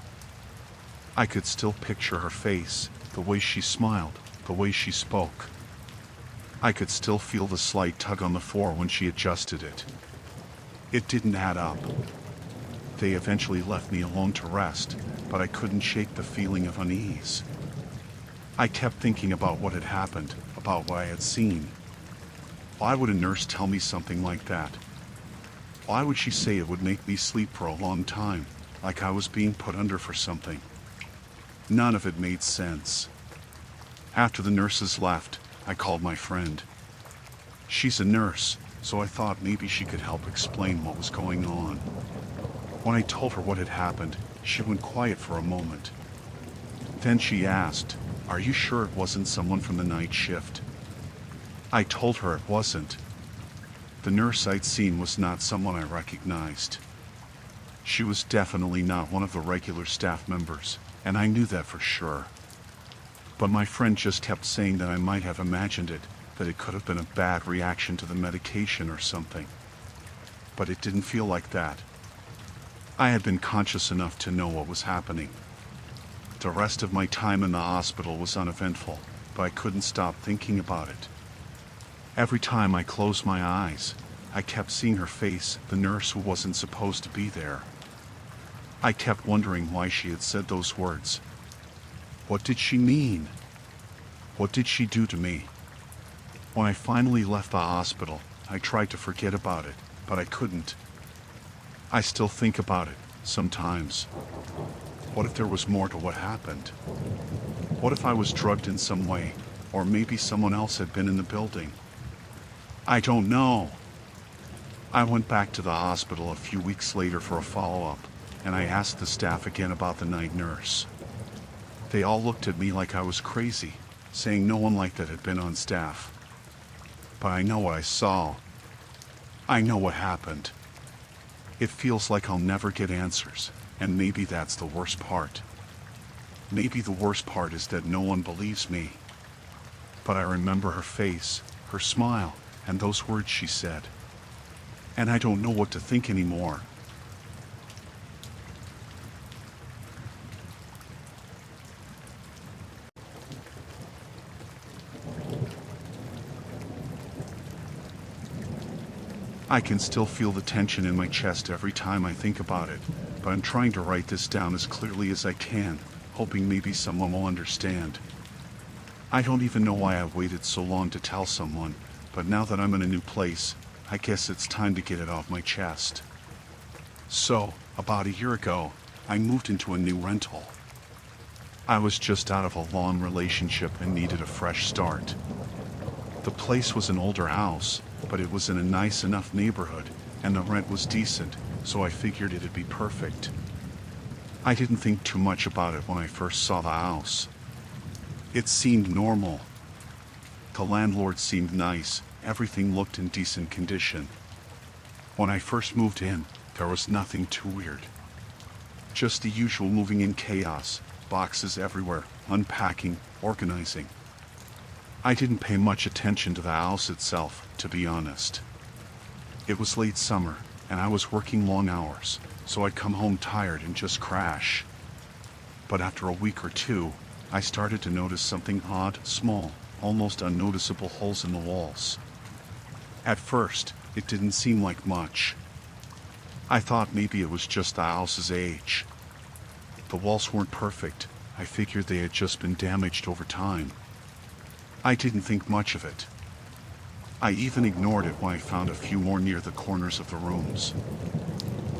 I could still picture her face, the way she smiled, the way she spoke. I could still feel the slight tug on the floor when she adjusted it. It didn't add up. They eventually left me alone to rest, but I couldn't shake the feeling of unease. I kept thinking about what had happened, about what I had seen. Why would a nurse tell me something like that? Why would she say it would make me sleep for a long time, like I was being put under for something? None of it made sense. After the nurses left, I called my friend. She's a nurse, so I thought maybe she could help explain what was going on. When I told her what had happened, she went quiet for a moment. Then she asked, "Are you sure it wasn't someone from the night shift?" I told her it wasn't. The nurse I'd seen was not someone I recognized. She was definitely not one of the regular staff members, and I knew that for sure. But my friend just kept saying that I might have imagined it, that it could have been a bad reaction to the medication or something. But it didn't feel like that. I had been conscious enough to know what was happening. The rest of my time in the hospital was uneventful, but I couldn't stop thinking about it. Every time I closed my eyes, I kept seeing her face, the nurse who wasn't supposed to be there. I kept wondering why she had said those words. What did she mean? What did she do to me? When I finally left the hospital, I tried to forget about it, but I couldn't. I still think about it, sometimes. What if there was more to what happened? What if I was drugged in some way, or maybe someone else had been in the building? I don't know. I went back to the hospital a few weeks later for a follow-up, and I asked the staff again about the night nurse. They all looked at me like I was crazy, saying no one like that had been on staff. But I know what I saw. I know what happened. It feels like I'll never get answers, and maybe that's the worst part. Maybe the worst part is that no one believes me. But I remember her face, her smile, and those words she said. And I don't know what to think anymore. I can still feel the tension in my chest every time I think about it, but I'm trying to write this down as clearly as I can, hoping maybe someone will understand. I don't even know why I waited so long to tell someone, but now that I'm in a new place, I guess it's time to get it off my chest. So, about a year ago, I moved into a new rental. I was just out of a long relationship and needed a fresh start. The place was an older house, but it was in a nice enough neighborhood, and the rent was decent, so I figured it'd be perfect. I didn't think too much about it when I first saw the house. It seemed normal. The landlord seemed nice, everything looked in decent condition. When I first moved in, there was nothing too weird. Just the usual moving in chaos, boxes everywhere, unpacking, organizing. I didn't pay much attention to the house itself, to be honest. It was late summer, and I was working long hours, so I'd come home tired and just crash. But after a week or two, I started to notice something odd, small, almost unnoticeable holes in the walls. At first, it didn't seem like much. I thought maybe it was just the house's age. The walls weren't perfect. I figured they had just been damaged over time. I didn't think much of it. I even ignored it when I found a few more near the corners of the rooms.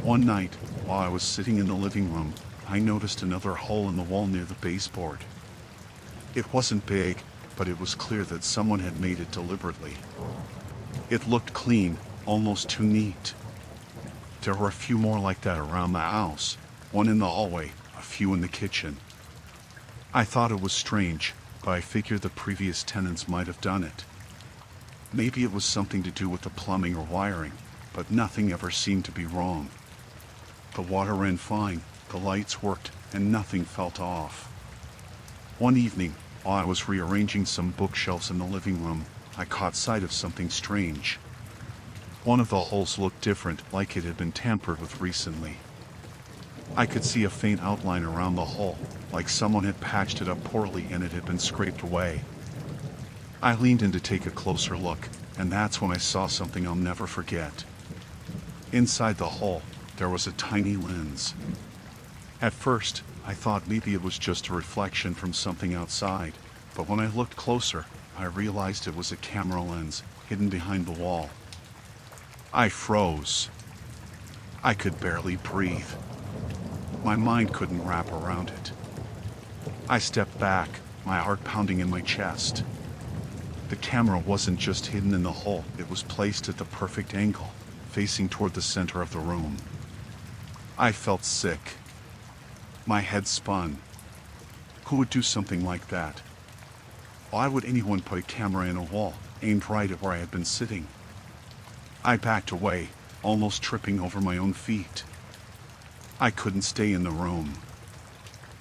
One night, while I was sitting in the living room, I noticed another hole in the wall near the baseboard. It wasn't big, but it was clear that someone had made it deliberately. It looked clean, almost too neat. There were a few more like that around the house, one in the hallway, a few in the kitchen. I thought it was strange, but I figured the previous tenants might have done it. Maybe it was something to do with the plumbing or wiring, but nothing ever seemed to be wrong. The water ran fine, the lights worked, and nothing felt off. One evening, while I was rearranging some bookshelves in the living room, I caught sight of something strange. One of the holes looked different, like it had been tampered with recently. I could see a faint outline around the hole, like someone had patched it up poorly and it had been scraped away. I leaned in to take a closer look, and that's when I saw something I'll never forget. Inside the hole, there was a tiny lens. At first, I thought maybe it was just a reflection from something outside, but when I looked closer, I realized it was a camera lens hidden behind the wall. I froze. I could barely breathe. My mind couldn't wrap around it. I stepped back, my heart pounding in my chest. The camera wasn't just hidden in the hole, it was placed at the perfect angle, facing toward the center of the room. I felt sick. My head spun. Who would do something like that? Why would anyone put a camera in a wall, aimed right at where I had been sitting? I backed away, almost tripping over my own feet. I couldn't stay in the room.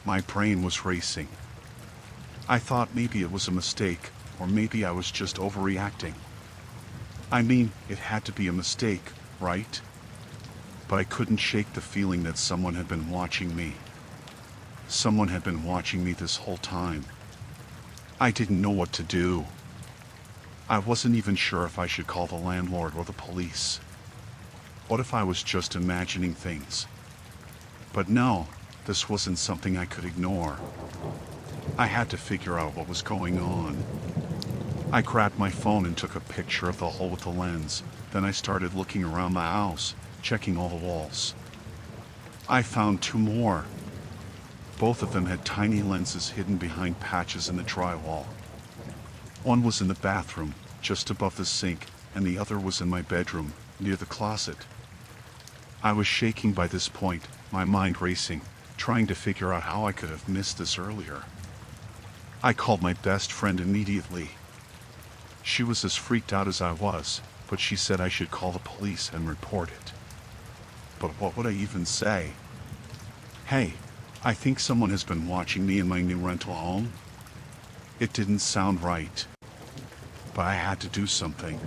My brain was racing. I thought maybe it was a mistake, or maybe I was just overreacting. I mean, it had to be a mistake, right? but I couldn't shake the feeling that someone had been watching me. Someone had been watching me this whole time. I didn't know what to do. I wasn't even sure if I should call the landlord or the police. What if I was just imagining things? But no, this wasn't something I could ignore. I had to figure out what was going on. I grabbed my phone and took a picture of the hole with the lens. Then I started looking around the house, checking all the walls. I found 2 more. Both of them had tiny lenses hidden behind patches in the drywall. One was in the bathroom, just above the sink, and the other was in my bedroom, near the closet. I was shaking by this point, my mind racing, trying to figure out how I could have missed this earlier. I called my best friend immediately. She was as freaked out as I was, but she said I should call the police and report it. But what would I even say? Hey, I think someone has been watching me in my new rental home. It didn't sound right. But I had to do something.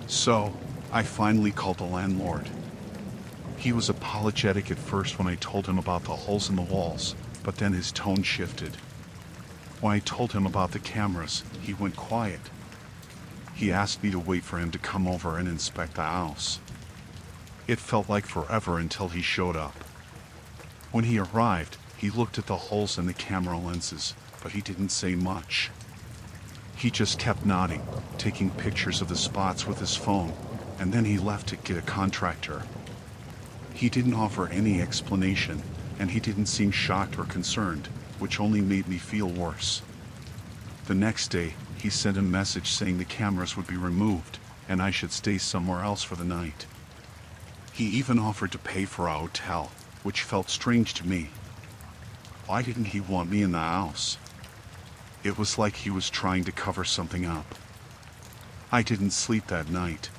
So, I finally called the landlord. He was apologetic at first when I told him about the holes in the walls, but then his tone shifted. When I told him about the cameras, he went quiet. He asked me to wait for him to come over and inspect the house. It felt like forever until he showed up. When he arrived, he looked at the holes in the camera lenses, but he didn't say much. He just kept nodding, taking pictures of the spots with his phone, and then he left to get a contractor. He didn't offer any explanation, and he didn't seem shocked or concerned, which only made me feel worse. The next day, he sent a message saying the cameras would be removed, and I should stay somewhere else for the night. He even offered to pay for a hotel, which felt strange to me. Why didn't he want me in the house? It was like he was trying to cover something up. I didn't sleep that night.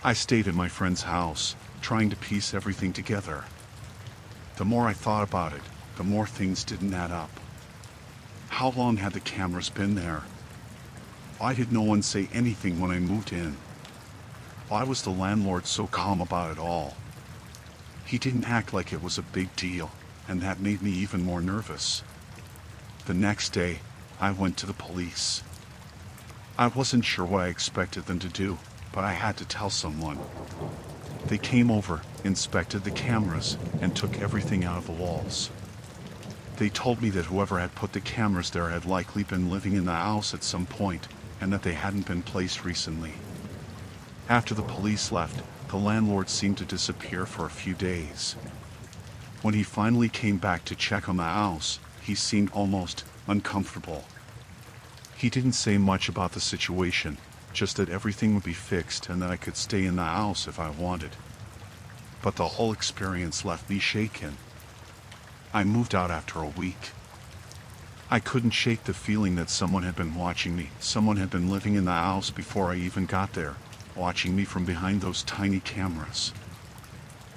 I stayed at my friend's house, trying to piece everything together. The more I thought about it, the more things didn't add up. How long had the cameras been there? Why did no one say anything when I moved in? Why was the landlord so calm about it all? He didn't act like it was a big deal, and that made me even more nervous. The next day, I went to the police. I wasn't sure what I expected them to do, but I had to tell someone. They came over, inspected the cameras, and took everything out of the walls. They told me that whoever had put the cameras there had likely been living in the house at some point, and that they hadn't been placed recently. After the police left, the landlord seemed to disappear for a few days. When he finally came back to check on the house, he seemed almost uncomfortable. He didn't say much about the situation, just that everything would be fixed and that I could stay in the house if I wanted. But the whole experience left me shaken. I moved out after a week. I couldn't shake the feeling that someone had been watching me. Someone had been living in the house before I even got there, watching me from behind those tiny cameras.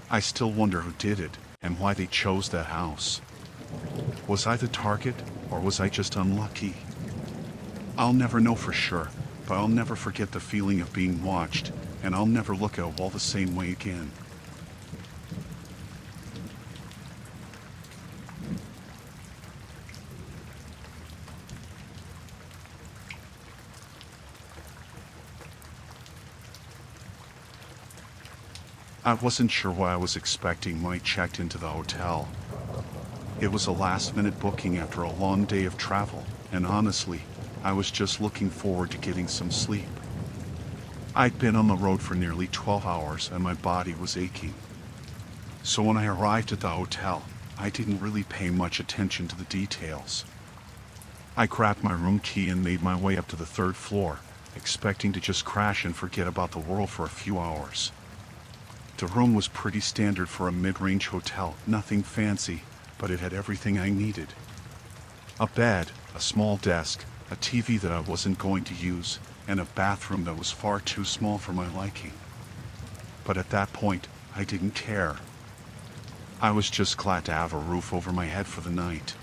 I still wonder who did it and why they chose that house. Was I the target, or was I just unlucky? I'll never know for sure, but I'll never forget the feeling of being watched, and I'll never look at a wall the same way again. I wasn't sure what I was expecting when I checked into the hotel. It was a last-minute booking after a long day of travel, and honestly, I was just looking forward to getting some sleep. I'd been on the road for nearly 12 hours and my body was aching. So when I arrived at the hotel, I didn't really pay much attention to the details. I grabbed my room key and made my way up to the 3rd floor, expecting to just crash and forget about the world for a few hours. The room was pretty standard for a mid-range hotel, nothing fancy, but it had everything I needed. A bed, a small desk, a TV that I wasn't going to use, and a bathroom that was far too small for my liking. But at that point, I didn't care. I was just glad to have a roof over my head for the night.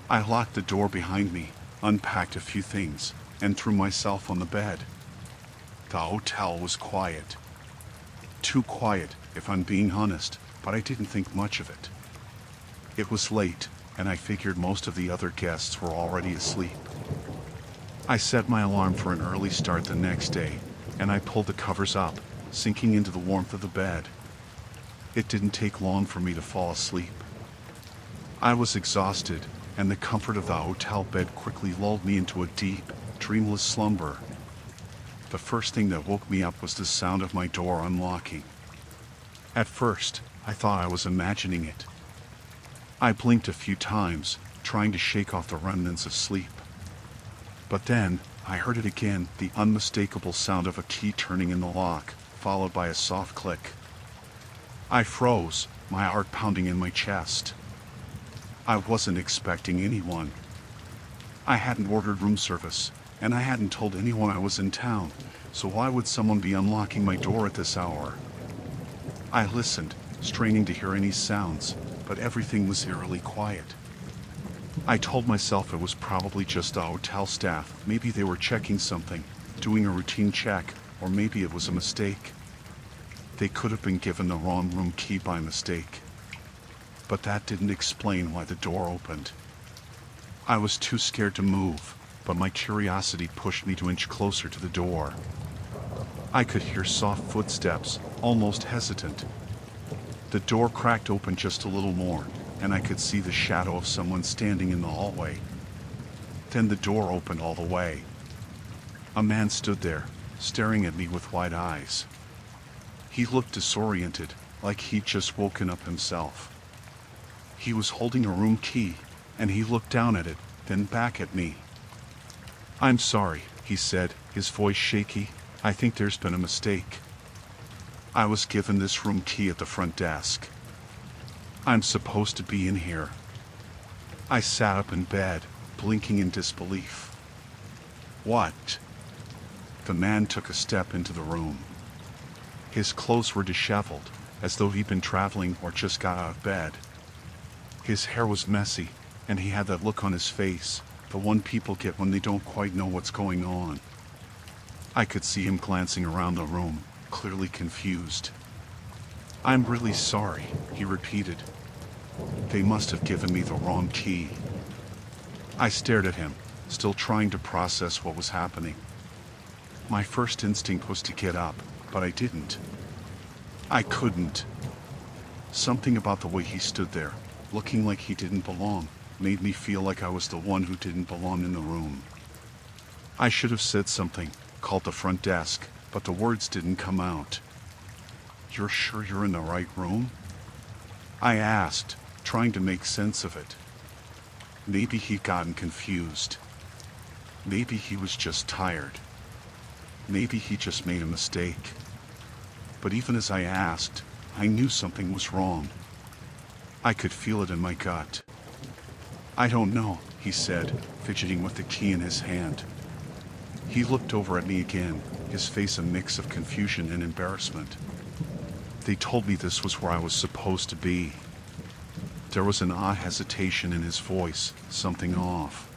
I locked the door behind me, unpacked a few things, and threw myself on the bed. The hotel was quiet. Too quiet if I'm being honest, but I didn't think much of it. It was late, and I figured most of the other guests were already asleep. I set my alarm for an early start the next day, and I pulled the covers up, sinking into the warmth of the bed. It didn't take long for me to fall asleep. I was exhausted, and the comfort of the hotel bed quickly lulled me into a deep, dreamless slumber. The first thing that woke me up was the sound of my door unlocking. At first, I thought I was imagining it. I blinked a few times, trying to shake off the remnants of sleep. But then, I heard it again, the unmistakable sound of a key turning in the lock, followed by a soft click. I froze, my heart pounding in my chest. I wasn't expecting anyone. I hadn't ordered room service, and I hadn't told anyone I was in town, so why would someone be unlocking my door at this hour? I listened, straining to hear any sounds, but everything was eerily quiet. I told myself it was probably just the hotel staff. Maybe they were checking something, doing a routine check, or maybe it was a mistake. They could have been given the wrong room key by mistake. But that didn't explain why the door opened. I was too scared to move, but my curiosity pushed me to inch closer to the door. I could hear soft footsteps, almost hesitant. The door cracked open just a little more, and I could see the shadow of someone standing in the hallway. Then the door opened all the way. A man stood there, staring at me with wide eyes. He looked disoriented, like he'd just woken up himself. He was holding a room key, and he looked down at it, then back at me. "I'm sorry," he said, his voice shaky. "I think there's been a mistake. I was given this room key at the front desk. I'm supposed to be in here." I sat up in bed, blinking in disbelief. "What?" The man took a step into the room. His clothes were disheveled, as though he'd been traveling or just got out of bed. His hair was messy, and he had that look on his face, the one people get when they don't quite know what's going on. I could see him glancing around the room, clearly confused. "I'm really sorry," he repeated. "They must have given me the wrong key." I stared at him, still trying to process what was happening. My first instinct was to get up, but I didn't. I couldn't. Something about the way he stood there, looking like he didn't belong, made me feel like I was the one who didn't belong in the room. I should have said something, called the front desk, but the words didn't come out. "You're sure you're in the right room?" I asked, trying to make sense of it. Maybe he'd gotten confused. Maybe he was just tired. Maybe he just made a mistake. But even as I asked, I knew something was wrong. I could feel it in my gut. "I don't know," he said, fidgeting with the key in his hand. He looked over at me again, his face a mix of confusion and embarrassment. "They told me this was where I was supposed to be." There was an odd hesitation in his voice, something off.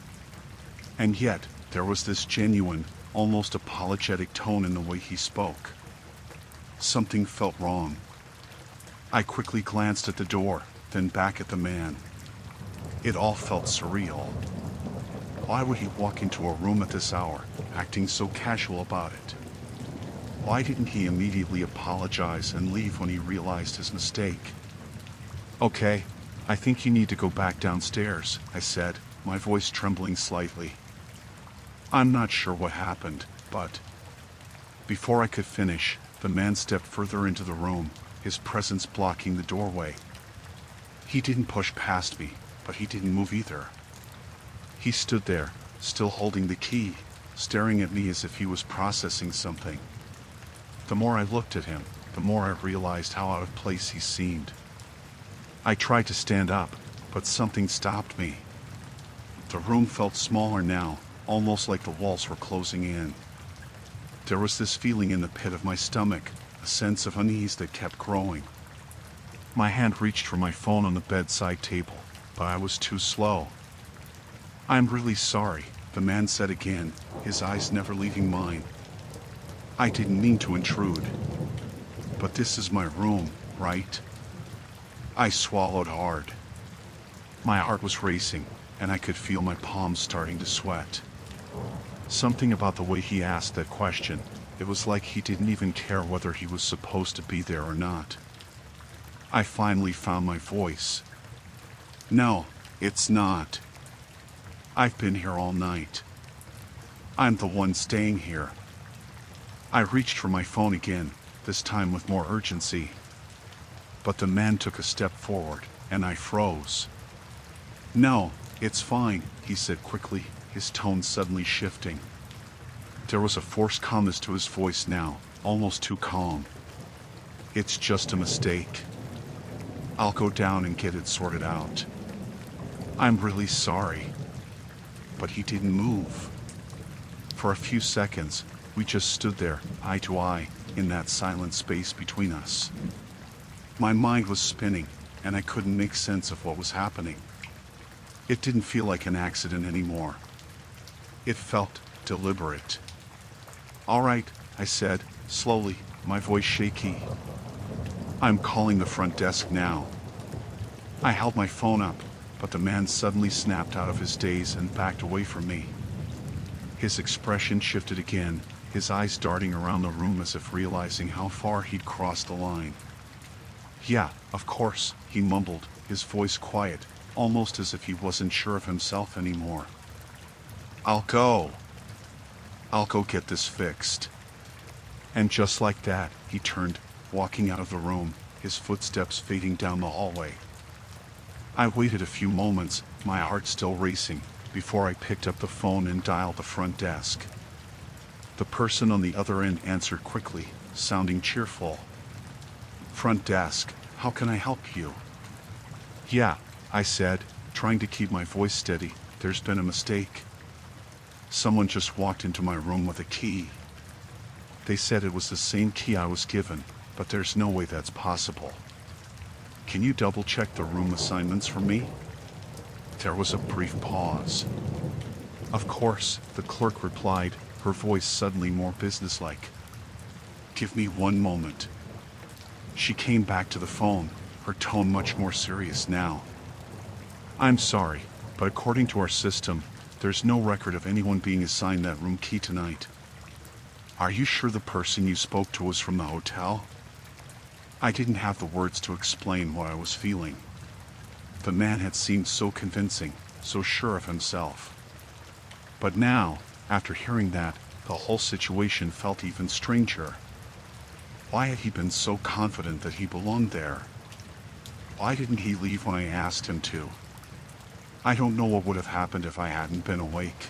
And yet, there was this genuine, almost apologetic tone in the way he spoke. Something felt wrong. I quickly glanced at the door, then back at the man. It all felt surreal. Why would he walk into a room at this hour, acting so casual about it? Why didn't he immediately apologize and leave when he realized his mistake? "Okay, I think you need to go back downstairs," I said, my voice trembling slightly. I'm not sure what happened, but... Before I could finish, the man stepped further into the room, his presence blocking the doorway. He didn't push past me, but he didn't move either. He stood there, still holding the key, staring at me as if he was processing something. The more I looked at him, the more I realized how out of place he seemed. I tried to stand up, but something stopped me. The room felt smaller now, almost like the walls were closing in. There was this feeling in the pit of my stomach, a sense of unease that kept growing. My hand reached for my phone on the bedside table, but I was too slow. "I'm really sorry," the man said again, his eyes never leaving mine. "I didn't mean to intrude. But this is my room, right? I swallowed hard. My heart was racing, and I could feel my palms starting to sweat. Something about the way he asked that question, it was like he didn't even care whether he was supposed to be there or not. I finally found my voice. No, it's not. I've been here all night. I'm the one staying here. I reached for my phone again, this time with more urgency. But the man took a step forward, and I froze. No, it's fine, he said quickly, his tone suddenly shifting. There was a forced calmness to his voice now, almost too calm. It's just a mistake. I'll go down and get it sorted out. I'm really sorry. But he didn't move. For a few seconds, we just stood there, eye to eye, in that silent space between us. My mind was spinning, and I couldn't make sense of what was happening. It didn't feel like an accident anymore. It felt deliberate. All right, I said, slowly, my voice shaky. I'm calling the front desk now. I held my phone up, but the man suddenly snapped out of his daze and backed away from me. His expression shifted again, his eyes darting around the room as if realizing how far he'd crossed the line. Yeah, of course, he mumbled, his voice quiet, almost as if he wasn't sure of himself anymore. I'll go get this fixed. And just like that, he turned, walking out of the room, his footsteps fading down the hallway. I waited a few moments, my heart still racing, before I picked up the phone and dialed the front desk. The person on the other end answered quickly, sounding cheerful. Front desk, how can I help you? Yeah, I said, trying to keep my voice steady, there's been a mistake. Someone just walked into my room with a key. They said it was the same key I was given, but there's no way that's possible. Can you double-check the room assignments for me? There was a brief pause. Of course, the clerk replied, her voice suddenly more businesslike. Give me one moment. She came back to the phone, her tone much more serious now. I'm sorry, but according to our system, there's no record of anyone being assigned that room key tonight. Are you sure the person you spoke to was from the hotel? I didn't have the words to explain what I was feeling. The man had seemed so convincing, so sure of himself. But now, after hearing that, the whole situation felt even stranger. Why had he been so confident that he belonged there? Why didn't he leave when I asked him to? I don't know what would have happened if I hadn't been awake.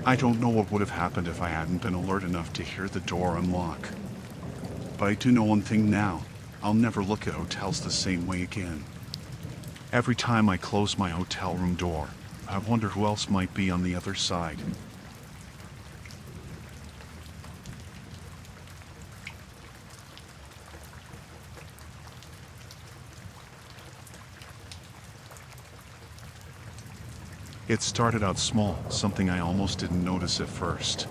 I don't know what would have happened if I hadn't been alert enough to hear the door unlock. But I do know one thing now, I'll never look at hotels the same way again. Every time I close my hotel room door, I wonder who else might be on the other side. It started out small, something I almost didn't notice at first.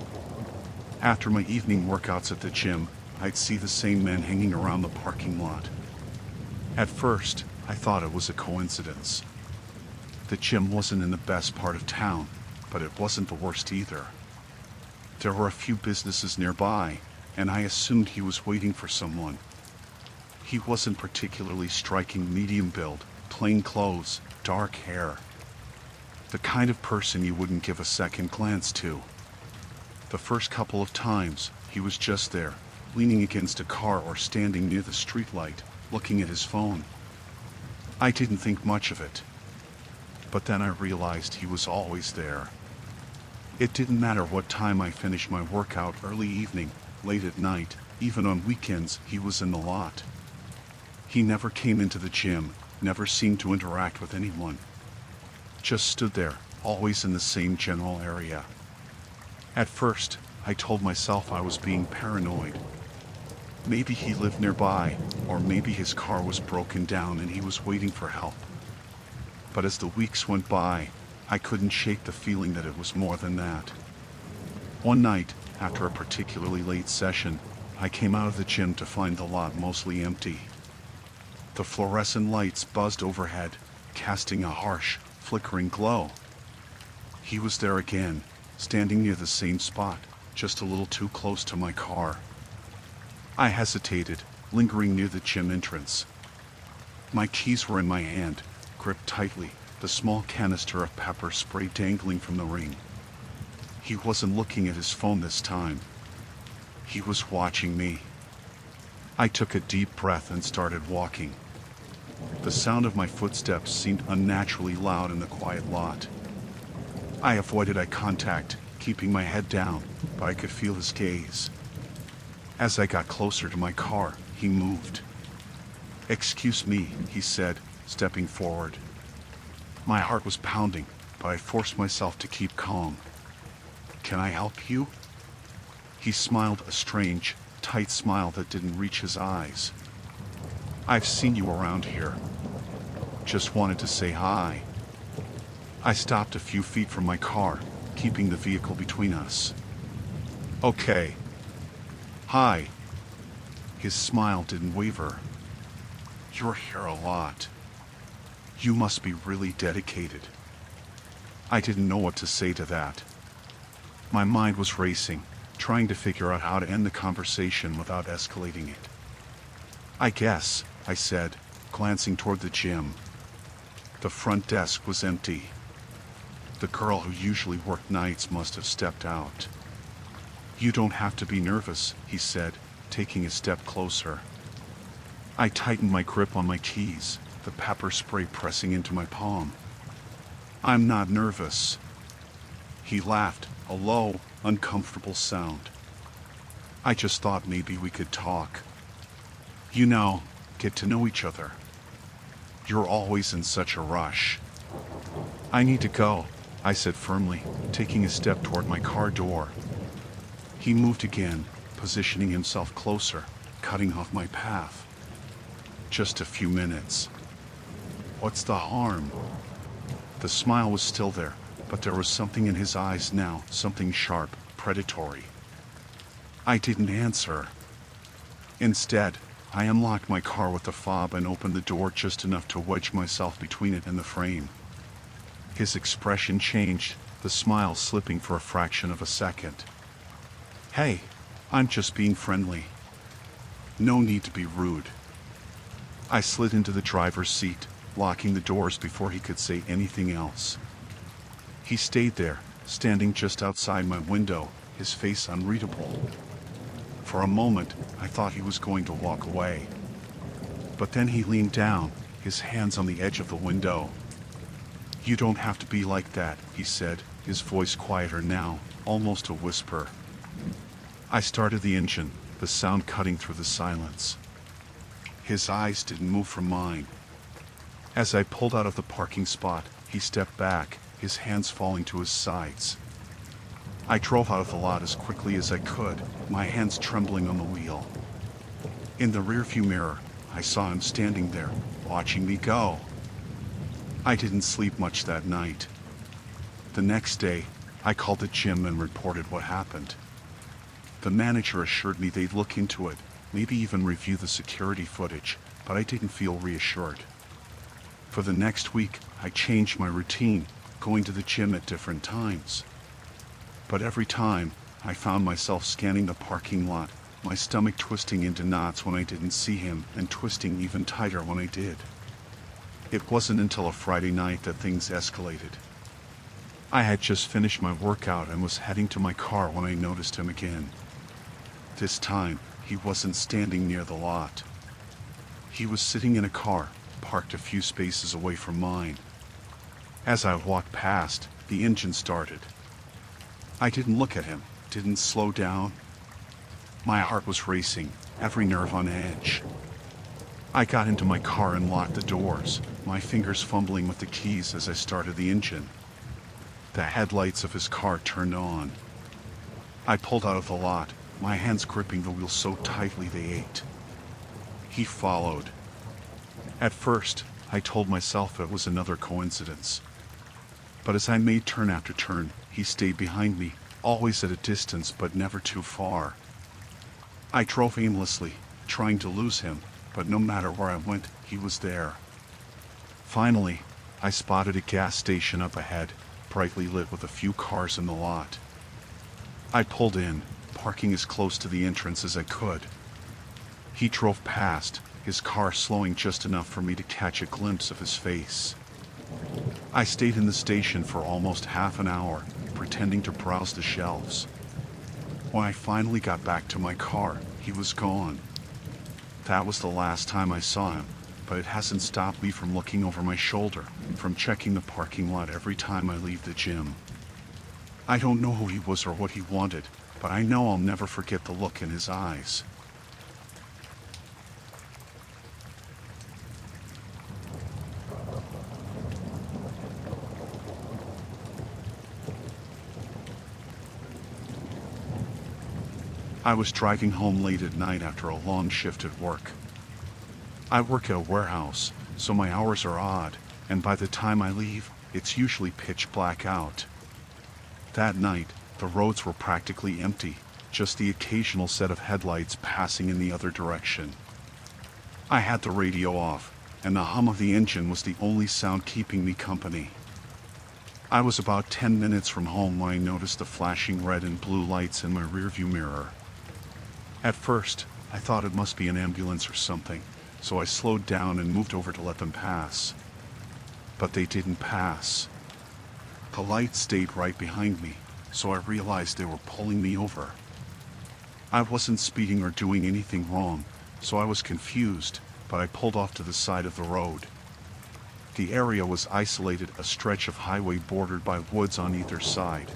After my evening workouts at the gym, I'd see the same men hanging around the parking lot. At first, I thought it was a coincidence. The gym wasn't in the best part of town, but it wasn't the worst either. There were a few businesses nearby, and I assumed he was waiting for someone. He wasn't particularly striking, medium build, plain clothes, dark hair. The kind of person you wouldn't give a second glance to. The first couple of times, he was just there, leaning against a car or standing near the streetlight, looking at his phone. I didn't think much of it. But then I realized he was always there. It didn't matter what time I finished my workout, early evening, late at night, even on weekends, he was in the lot. He never came into the gym, never seemed to interact with anyone. Just stood there, always in the same general area. At first, I told myself I was being paranoid. Maybe he lived nearby, or maybe his car was broken down and he was waiting for help. But as the weeks went by, I couldn't shake the feeling that it was more than that. One night, after a particularly late session, I came out of the gym to find the lot mostly empty. The fluorescent lights buzzed overhead, casting a harsh, flickering glow. He was there again, standing near the same spot, just a little too close to my car. I hesitated, lingering near the gym entrance. My keys were in my hand, gripped tightly, the small canister of pepper spray dangling from the ring. He wasn't looking at his phone this time. He was watching me. I took a deep breath and started walking. The sound of my footsteps seemed unnaturally loud in the quiet lot. I avoided eye contact, keeping my head down, but I could feel his gaze. As I got closer to my car, he moved. "Excuse me," he said, stepping forward. My heart was pounding, but I forced myself to keep calm. "Can I help you?" He smiled, a strange, tight smile that didn't reach his eyes. "I've seen you around here. Just wanted to say hi." I stopped a few feet from my car, keeping the vehicle between us. "Okay. Hi." His smile didn't waver. "You're here a lot. You must be really dedicated." I didn't know what to say to that. My mind was racing, trying to figure out how to end the conversation without escalating it. "I guess," I said, glancing toward the gym. The front desk was empty. The girl who usually worked nights must have stepped out. "You don't have to be nervous," he said, taking a step closer. I tightened my grip on my keys, the pepper spray pressing into my palm. "I'm not nervous." He laughed, a low, uncomfortable sound. "I just thought maybe we could talk. You know, get to know each other. You're always in such a rush." "I need to go," I said firmly, taking a step toward my car door. He moved again, positioning himself closer, cutting off my path. "Just a few minutes." "What's the harm?" The smile was still there, but there was something in his eyes now, something sharp, predatory. I didn't answer. Instead, I unlocked my car with the fob and opened the door just enough to wedge myself between it and the frame. His expression changed, the smile slipping for a fraction of a second. "Hey, I'm just being friendly. No need to be rude." I slid into the driver's seat, locking the doors before he could say anything else. He stayed there, standing just outside my window, his face unreadable. For a moment, I thought he was going to walk away. But then he leaned down, his hands on the edge of the window. "You don't have to be like that," he said, his voice quieter now, almost a whisper. I started the engine, the sound cutting through the silence. His eyes didn't move from mine. As I pulled out of the parking spot, he stepped back, his hands falling to his sides. I drove out of the lot as quickly as I could, my hands trembling on the wheel. In the rearview mirror, I saw him standing there, watching me go. I didn't sleep much that night. The next day, I called the gym and reported what happened. The manager assured me they'd look into it, maybe even review the security footage, but I didn't feel reassured. For the next week, I changed my routine, going to the gym at different times. But every time, I found myself scanning the parking lot, my stomach twisting into knots when I didn't see him and twisting even tighter when I did. It wasn't until a Friday night that things escalated. I had just finished my workout and was heading to my car when I noticed him again. This time, he wasn't standing near the lot. He was sitting in a car, parked a few spaces away from mine. As I walked past, the engine started. I didn't look at him, didn't slow down. My heart was racing, every nerve on edge. I got into my car and locked the doors, my fingers fumbling with the keys as I started the engine. The headlights of his car turned on. I pulled out of the lot, my hands gripping the wheel so tightly they ached. He followed. At first, I told myself it was another coincidence. But as I made turn after turn, he stayed behind me, always at a distance but never too far. I drove aimlessly, trying to lose him, but no matter where I went, he was there. Finally, I spotted a gas station up ahead, brightly lit with a few cars in the lot. I pulled in, parking as close to the entrance as I could. He drove past, his car slowing just enough for me to catch a glimpse of his face. I stayed in the station for almost half an hour, pretending to browse the shelves. When I finally got back to my car, he was gone. That was the last time I saw him, but it hasn't stopped me from looking over my shoulder, from checking the parking lot every time I leave the gym. I don't know who he was or what he wanted, but I know I'll never forget the look in his eyes. I was driving home late at night after a long shift at work. I work at a warehouse, so my hours are odd, and by the time I leave, it's usually pitch black out. That night, the roads were practically empty, just the occasional set of headlights passing in the other direction. I had the radio off, and the hum of the engine was the only sound keeping me company. I was about 10 minutes from home when I noticed the flashing red and blue lights in my rearview mirror. At first, I thought it must be an ambulance or something, so I slowed down and moved over to let them pass. But they didn't pass. The lights stayed right behind me, so I realized they were pulling me over. I wasn't speeding or doing anything wrong, so I was confused, but I pulled off to the side of the road. The area was isolated, a stretch of highway bordered by woods on either side.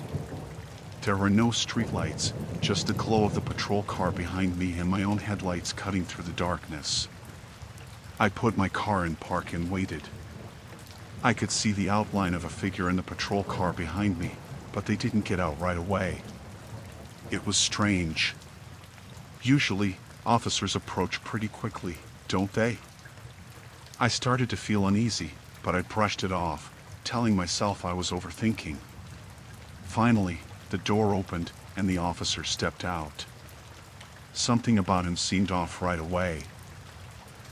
There were no streetlights, just the glow of the patrol car behind me and my own headlights cutting through the darkness. I put my car in park and waited. I could see the outline of a figure in the patrol car behind me, but they didn't get out right away. It was strange. Usually, officers approach pretty quickly, don't they? I started to feel uneasy, but I brushed it off, telling myself I was overthinking. Finally, the door opened and the officer stepped out. Something about him seemed off right away.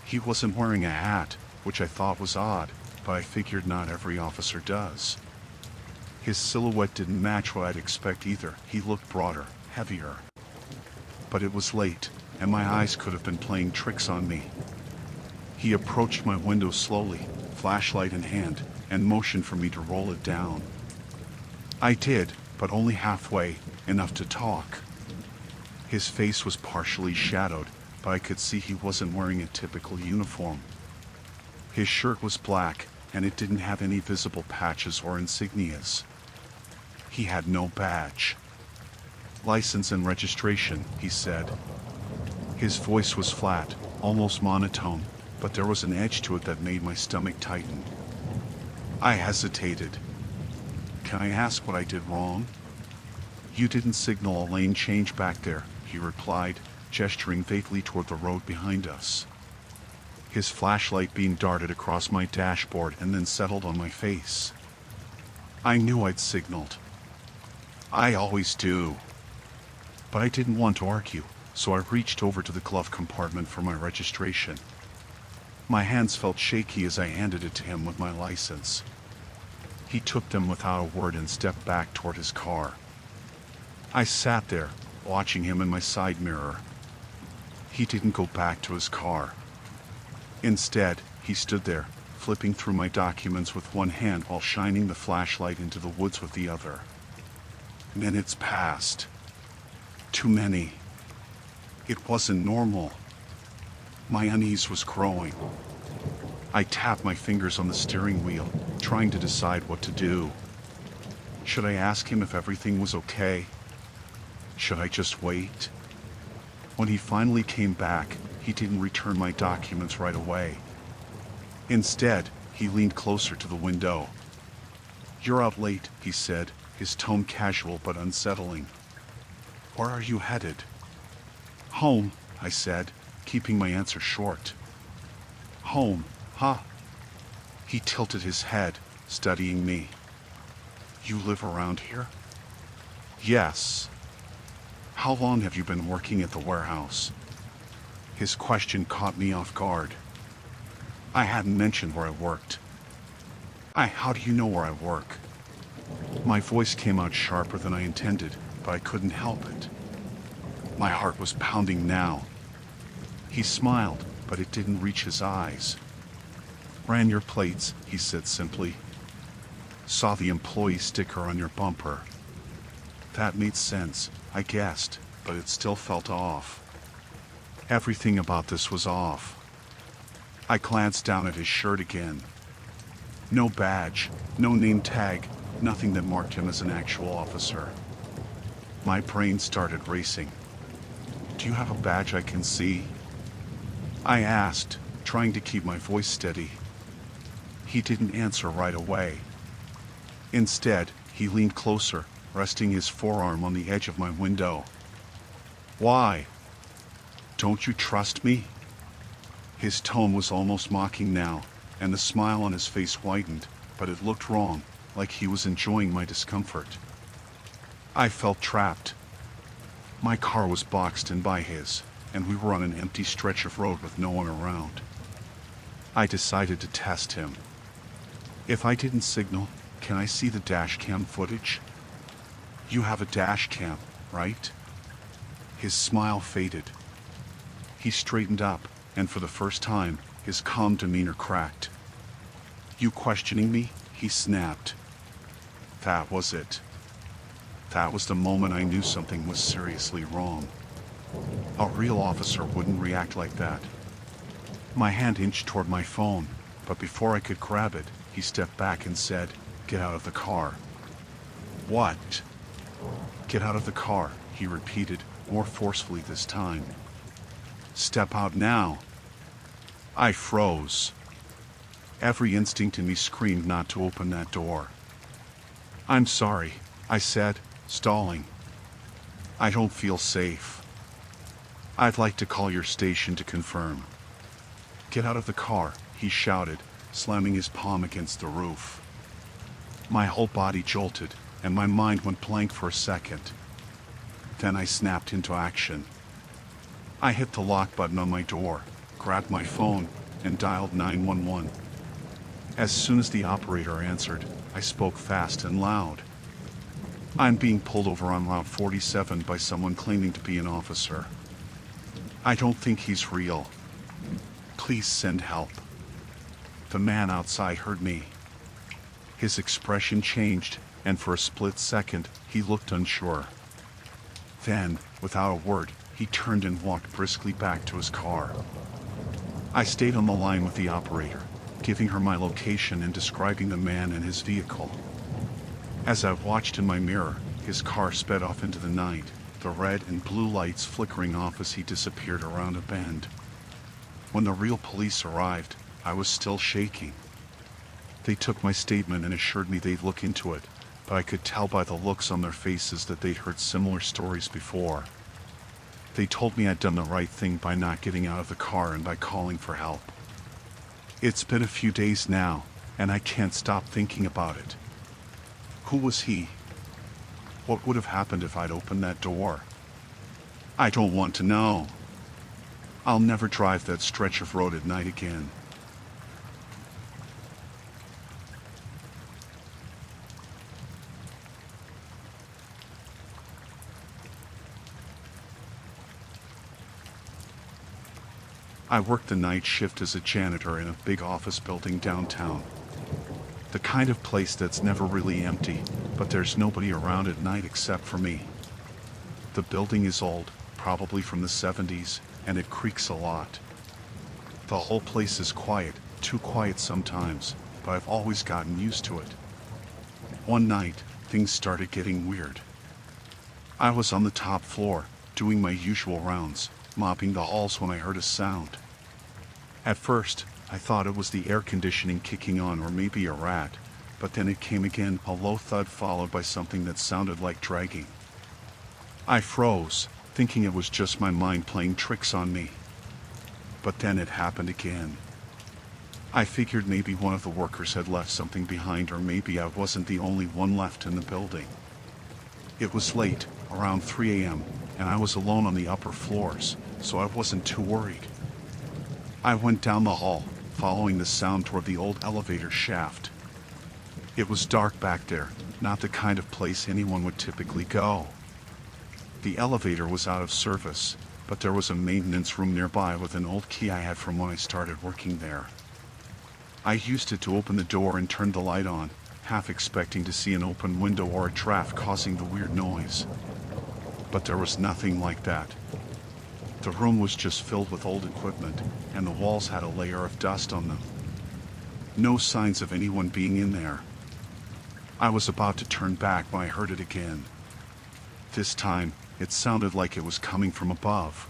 He wasn't wearing a hat, which I thought was odd, but I figured not every officer does. His silhouette didn't match what I'd expect either. He looked broader, heavier. But it was late, and my eyes could have been playing tricks on me. He approached my window slowly, flashlight in hand, and motioned for me to roll it down. I did, but only halfway, enough to talk. His face was partially shadowed, but I could see he wasn't wearing a typical uniform. His shirt was black, and it didn't have any visible patches or insignias. He had no badge. License and registration, he said. His voice was flat, almost monotone, but there was an edge to it that made my stomach tighten. I hesitated. Can I ask what I did wrong? You didn't signal a lane change back there, he replied, gesturing vaguely toward the road behind us. His flashlight beam darted across my dashboard and then settled on my face. I knew I'd signaled. I always do. But I didn't want to argue, so I reached over to the glove compartment for my registration. My hands felt shaky as I handed it to him with my license. He took them without a word and stepped back toward his car. I sat there, watching him in my side mirror. He didn't go back to his car. Instead, he stood there, flipping through my documents with one hand while shining the flashlight into the woods with the other. Minutes passed. Too many. It wasn't normal. My unease was growing. I tapped my fingers on the steering wheel, trying to decide what to do. Should I ask him if everything was okay? Should I just wait? When he finally came back, he didn't return my documents right away. Instead, he leaned closer to the window. "You're out late," he said, his tone casual but unsettling. "Where are you headed?" "Home," I said, keeping my answer short. "Home, huh?" He tilted his head, studying me. "You live around here?" "Yes." "How long have you been working at the warehouse?" His question caught me off guard. I hadn't mentioned where I worked. How do you know where I work? My voice came out sharper than I intended, but I couldn't help it. My heart was pounding now. He smiled, but it didn't reach his eyes. Ran your plates, he said simply. Saw the employee sticker on your bumper. That made sense, I guessed, but it still felt off. Everything about this was off. I glanced down at his shirt again. No badge, no name tag, nothing that marked him as an actual officer. My brain started racing. Do you have a badge I can see? I asked, trying to keep my voice steady. He didn't answer right away. Instead, he leaned closer, resting his forearm on the edge of my window. Why? Don't you trust me? His tone was almost mocking now, and the smile on his face widened, but it looked wrong, like he was enjoying my discomfort. I felt trapped. My car was boxed in by his, and we were on an empty stretch of road with no one around. I decided to test him. If I didn't signal, can I see the dash cam footage? You have a dash cam, right? His smile faded. He straightened up, and for the first time, his calm demeanor cracked. You questioning me? He snapped. That was it. That was the moment I knew something was seriously wrong. A real officer wouldn't react like that. My hand inched toward my phone, but before I could grab it, he stepped back and said, "Get out of the car." What? Get out of the car, he repeated, more forcefully this time. Step out now. I froze. Every instinct in me screamed not to open that door. I'm sorry, I said, stalling. I don't feel safe. I'd like to call your station to confirm. Get out of the car, he shouted, slamming his palm against the roof. My whole body jolted, and my mind went blank for a second. Then I snapped into action. I hit the lock button on my door, grabbed my phone, and dialed 911. As soon as the operator answered, I spoke fast and loud. I'm being pulled over on Route 47 by someone claiming to be an officer. I don't think he's real. Please send help. The man outside heard me. His expression changed, and for a split second, he looked unsure. Then, without a word, he turned and walked briskly back to his car. I stayed on the line with the operator, giving her my location and describing the man and his vehicle. As I watched in my mirror, his car sped off into the night, the red and blue lights flickering off as he disappeared around a bend. When the real police arrived, I was still shaking. They took my statement and assured me they'd look into it, but I could tell by the looks on their faces that they'd heard similar stories before. They told me I'd done the right thing by not getting out of the car and by calling for help. It's been a few days now, and I can't stop thinking about it. Who was he? What would have happened if I'd opened that door? I don't want to know. I'll never drive that stretch of road at night again. I worked the night shift as a janitor in a big office building downtown. The kind of place that's never really empty, but there's nobody around at night except for me. The building is old, probably from the 70s, and it creaks a lot. The whole place is quiet, too quiet sometimes, but I've always gotten used to it. One night, things started getting weird. I was on the top floor, doing my usual rounds, mopping the halls when I heard a sound. At first, I thought it was the air conditioning kicking on or maybe a rat, but then it came again, a low thud followed by something that sounded like dragging. I froze, thinking it was just my mind playing tricks on me. But then it happened again. I figured maybe one of the workers had left something behind, or maybe I wasn't the only one left in the building. It was late, around 3 a.m., and I was alone on the upper floors, so I wasn't too worried. I went down the hall, following the sound toward the old elevator shaft. It was dark back there, not the kind of place anyone would typically go. The elevator was out of service, but there was a maintenance room nearby with an old key I had from when I started working there. I used it to open the door and turn the light on, half expecting to see an open window or a draft causing the weird noise. But there was nothing like that. The room was just filled with old equipment, and the walls had a layer of dust on them. No signs of anyone being in there. I was about to turn back when I heard it again. This time, it sounded like it was coming from above.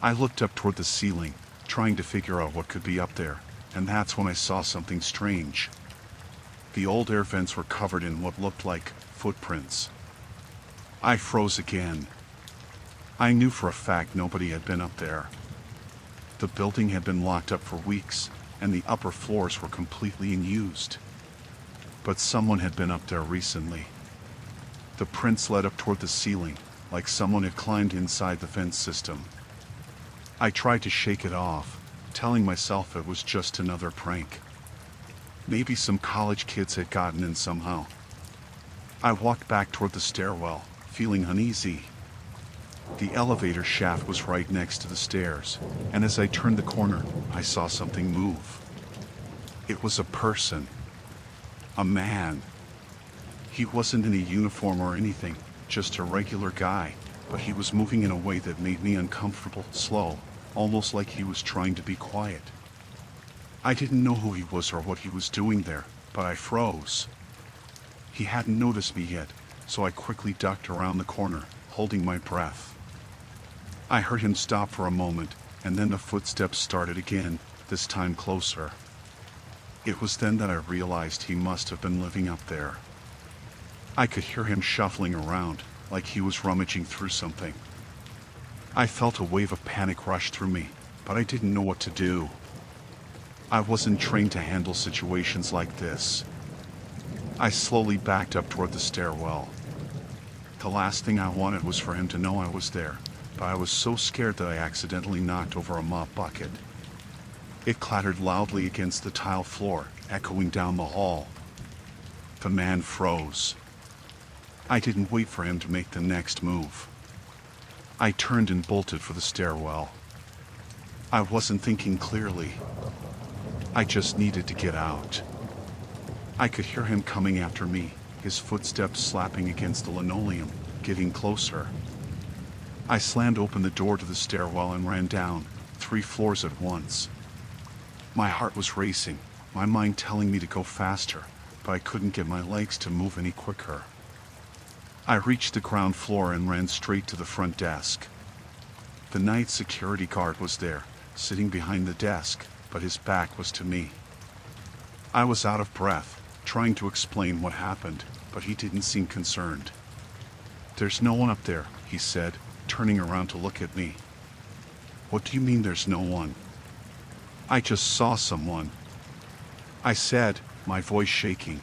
I looked up toward the ceiling, trying to figure out what could be up there, and that's when I saw something strange. The old air vents were covered in what looked like footprints. I froze again. I knew for a fact nobody had been up there. The building had been locked up for weeks, and the upper floors were completely unused. But someone had been up there recently. The prints led up toward the ceiling, like someone had climbed inside the vent system. I tried to shake it off, telling myself it was just another prank. Maybe some college kids had gotten in somehow. I walked back toward the stairwell, feeling uneasy. The elevator shaft was right next to the stairs, and as I turned the corner, I saw something move. It was a person. A man. He wasn't in a uniform or anything, just a regular guy, but he was moving in a way that made me uncomfortable, slow, almost like he was trying to be quiet. I didn't know who he was or what he was doing there, but I froze. He hadn't noticed me yet, so I quickly ducked around the corner, holding my breath. I heard him stop for a moment, and then the footsteps started again, this time closer. It was then that I realized he must have been living up there. I could hear him shuffling around, like he was rummaging through something. I felt a wave of panic rush through me, but I didn't know what to do. I wasn't trained to handle situations like this. I slowly backed up toward the stairwell. The last thing I wanted was for him to know I was there, but I was so scared that I accidentally knocked over a mop bucket. It clattered loudly against the tile floor, echoing down the hall. The man froze. I didn't wait for him to make the next move. I turned and bolted for the stairwell. I wasn't thinking clearly. I just needed to get out. I could hear him coming after me, his footsteps slapping against the linoleum, getting closer. I slammed open the door to the stairwell and ran down, 3 floors at once. My heart was racing, my mind telling me to go faster, but I couldn't get my legs to move any quicker. I reached the ground floor and ran straight to the front desk. The night security guard was there, sitting behind the desk, but his back was to me. I was out of breath, trying to explain what happened, but he didn't seem concerned. "There's no one up there," he said, turning around to look at me. "What do you mean there's no one?" "I just saw someone," I said, my voice shaking.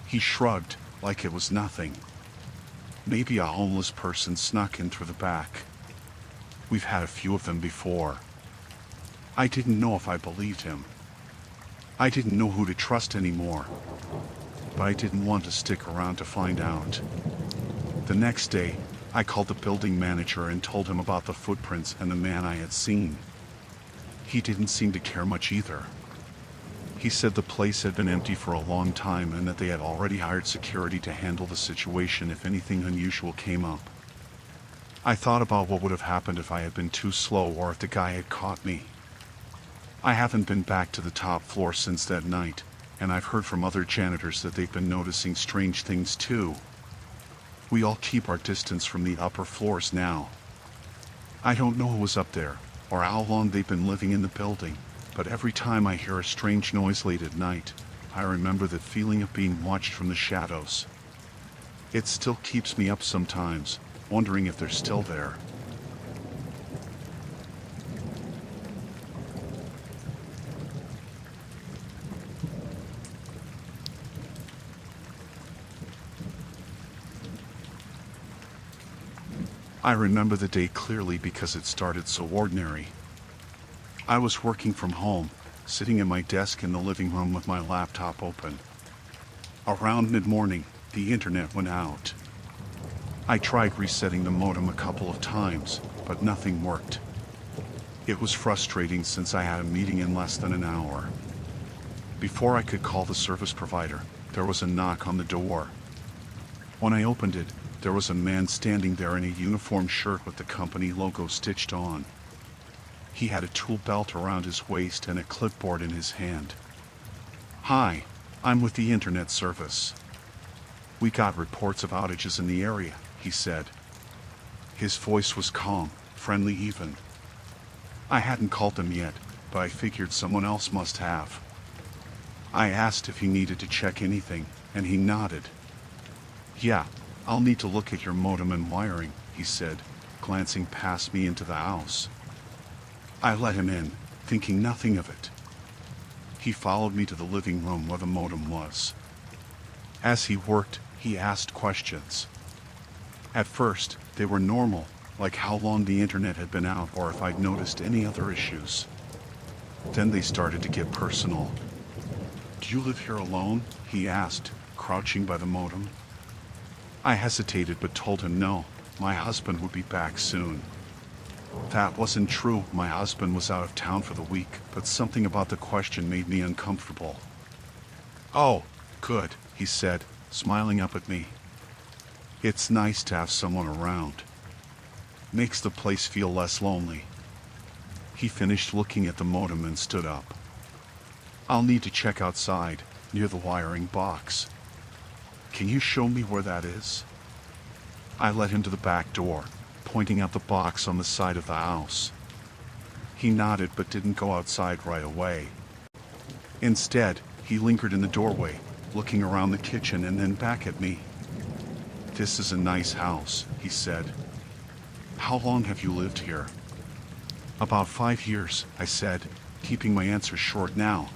He shrugged, like it was nothing. "Maybe a homeless person snuck in through the back. We've had a few of them before." I didn't know if I believed him. I didn't know who to trust anymore, but I didn't want to stick around to find out. The next day, I called the building manager and told him about the footprints and the man I had seen. He didn't seem to care much either. He said the place had been empty for a long time and that they had already hired security to handle the situation if anything unusual came up. I thought about what would have happened if I had been too slow or if the guy had caught me. I haven't been back to the top floor since that night, and I've heard from other janitors that they've been noticing strange things too. We all keep our distance from the upper floors now. I don't know who was up there, or how long they've been living in the building, but every time I hear a strange noise late at night, I remember that feeling of being watched from the shadows. It still keeps me up sometimes, wondering if they're still there. I remember the day clearly because it started so ordinary. I was working from home, sitting at my desk in the living room with my laptop open. Around mid-morning, the internet went out. I tried resetting the modem a couple of times, but nothing worked. It was frustrating since I had a meeting in less than an hour. Before I could call the service provider, there was a knock on the door. When I opened it, there was a man standing there in a uniform shirt with the company logo stitched on. He had a tool belt around his waist and a clipboard in his hand. "Hi, I'm with the internet service. We got reports of outages in the area," he said. His voice was calm, friendly even. I hadn't called them yet, but I figured someone else must have. I asked if he needed to check anything, and he nodded. "Yeah, I'll need to look at your modem and wiring," he said, glancing past me into the house. I let him in, thinking nothing of it. He followed me to the living room where the modem was. As he worked, he asked questions. At first, they were normal, like how long the internet had been out or if I'd noticed any other issues. Then they started to get personal. "Do you live here alone?" he asked, crouching by the modem. I hesitated but told him no, my husband would be back soon. That wasn't true, my husband was out of town for the week, but something about the question made me uncomfortable. "Oh, good," he said, smiling up at me. "It's nice to have someone around. Makes the place feel less lonely." He finished looking at the modem and stood up. "I'll need to check outside, near the wiring box. Can you show me where that is?" I led him to the back door, pointing out the box on the side of the house. He nodded but didn't go outside right away. Instead, he lingered in the doorway, looking around the kitchen and then back at me. "This is a nice house," he said. "How long have you lived here?" "About 5 years," I said, keeping my answer short now.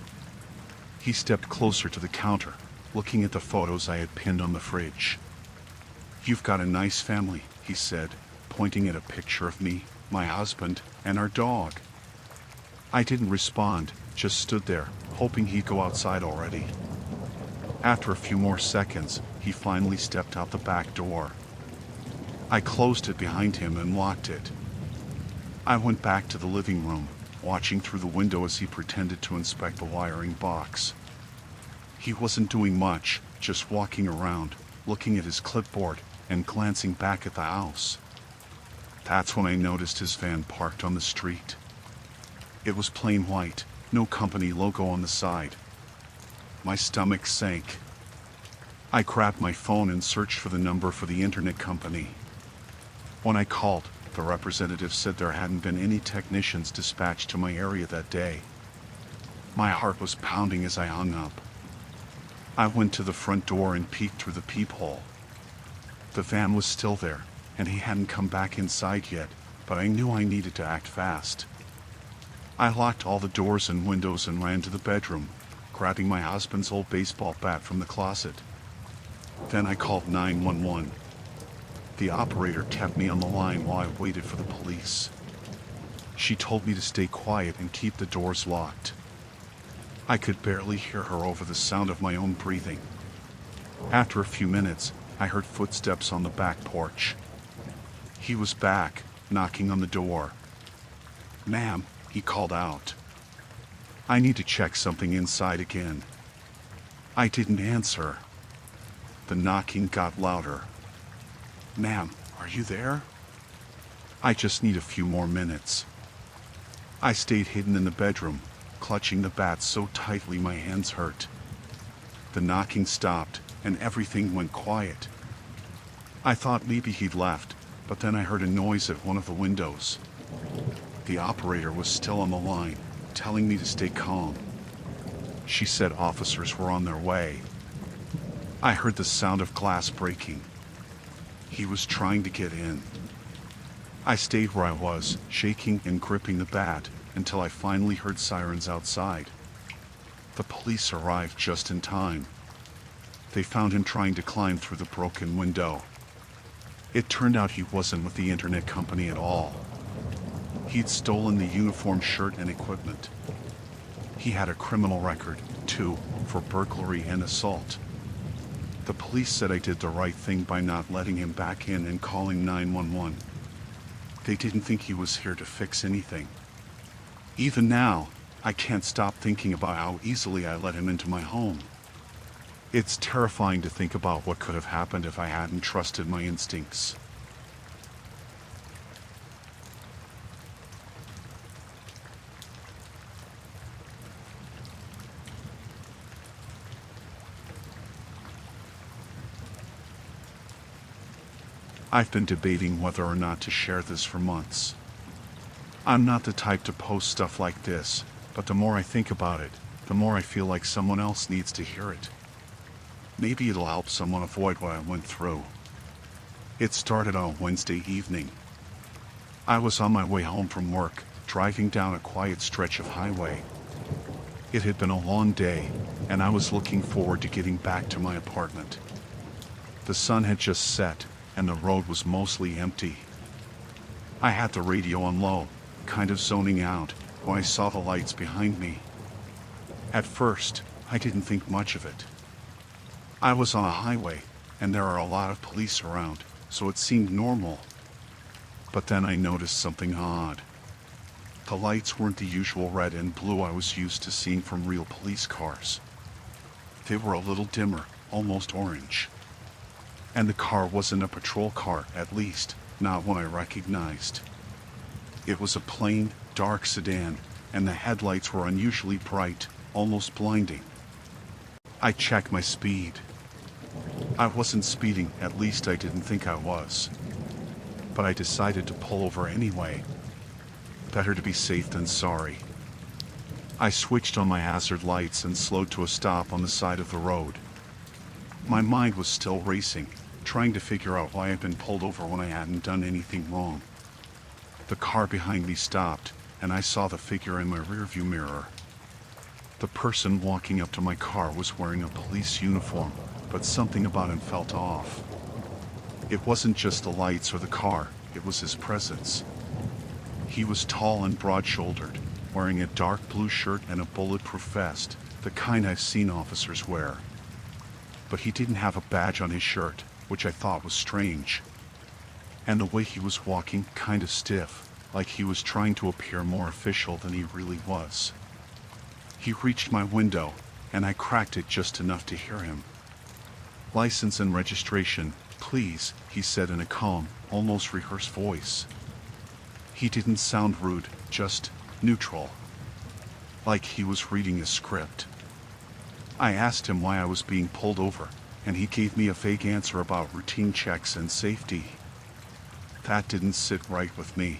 He stepped closer to the counter, looking at the photos I had pinned on the fridge. "You've got a nice family," he said, pointing at a picture of me, my husband, and our dog. I didn't respond, just stood there, hoping he'd go outside already. After a few more seconds, he finally stepped out the back door. I closed it behind him and locked it. I went back to the living room, watching through the window as he pretended to inspect the wiring box. He wasn't doing much, just walking around, looking at his clipboard, and glancing back at the house. That's when I noticed his van parked on the street. It was plain white, no company logo on the side. My stomach sank. I grabbed my phone and searched for the number for the internet company. When I called, the representative said there hadn't been any technicians dispatched to my area that day. My heart was pounding as I hung up. I went to the front door and peeked through the peephole. The van was still there, and he hadn't come back inside yet, but I knew I needed to act fast. I locked all the doors and windows and ran to the bedroom, grabbing my husband's old baseball bat from the closet. Then I called 911. The operator kept me on the line while I waited for the police. She told me to stay quiet and keep the doors locked. I could barely hear her over the sound of my own breathing. After a few minutes, I heard footsteps on the back porch. He was back, knocking on the door. "Ma'am," he called out. "I need to check something inside again." I didn't answer. The knocking got louder. "Ma'am, are you there?" "I just need a few more minutes." I stayed hidden in the bedroom, clutching the bat so tightly my hands hurt. The knocking stopped, and everything went quiet. I thought maybe he'd left, but then I heard a noise at one of the windows. The operator was still on the line, telling me to stay calm. She said officers were on their way. I heard the sound of glass breaking. He was trying to get in. I stayed where I was, shaking and gripping the bat, until I finally heard sirens outside. The police arrived just in time. They found him trying to climb through the broken window. It turned out he wasn't with the internet company at all. He'd stolen the uniform shirt and equipment. He had a criminal record, too, for burglary and assault. The police said I did the right thing by not letting him back in and calling 911. They didn't think he was here to fix anything. Even now, I can't stop thinking about how easily I let him into my home. It's terrifying to think about what could have happened if I hadn't trusted my instincts. I've been debating whether or not to share this for months. I'm not the type to post stuff like this, but the more I think about it, the more I feel like someone else needs to hear it. Maybe it'll help someone avoid what I went through. It started on a Wednesday evening. I was on my way home from work, driving down a quiet stretch of highway. It had been a long day, and I was looking forward to getting back to my apartment. The sun had just set, and the road was mostly empty. I had the radio on low, kind of zoning out, when I saw the lights behind me. At first, I didn't think much of it. I was on a highway, and there are a lot of police around, so it seemed normal. But then I noticed something odd. The lights weren't the usual red and blue I was used to seeing from real police cars. They were a little dimmer, almost orange. And the car wasn't a patrol car, at least, not one I recognized. It was a plain, dark sedan, and the headlights were unusually bright, almost blinding. I checked my speed. I wasn't speeding, at least I didn't think I was. But I decided to pull over anyway. Better to be safe than sorry. I switched on my hazard lights and slowed to a stop on the side of the road. My mind was still racing, trying to figure out why I'd been pulled over when I hadn't done anything wrong. The car behind me stopped, and I saw the figure in my rearview mirror. The person walking up to my car was wearing a police uniform, but something about him felt off. It wasn't just the lights or the car, it was his presence. He was tall and broad-shouldered, wearing a dark blue shirt and a bulletproof vest, the kind I've seen officers wear. But he didn't have a badge on his shirt, which I thought was strange. And the way he was walking, kind of stiff, like he was trying to appear more official than he really was. He reached my window, and I cracked it just enough to hear him. "License and registration, please," he said in a calm, almost rehearsed voice. He didn't sound rude, just neutral. Like he was reading a script. I asked him why I was being pulled over, and he gave me a vague answer about routine checks and safety. That didn't sit right with me.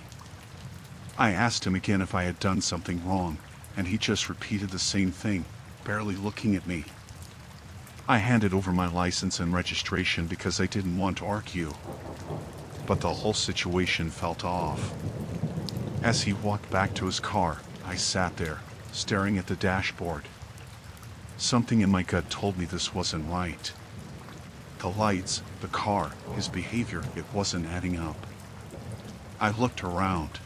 I asked him again if I had done something wrong, and he just repeated the same thing, barely looking at me. I handed over my license and registration because I didn't want to argue. But the whole situation felt off. As he walked back to his car, I sat there, staring at the dashboard. Something in my gut told me this wasn't right. The lights, the car, his behavior, it wasn't adding up. I looked around.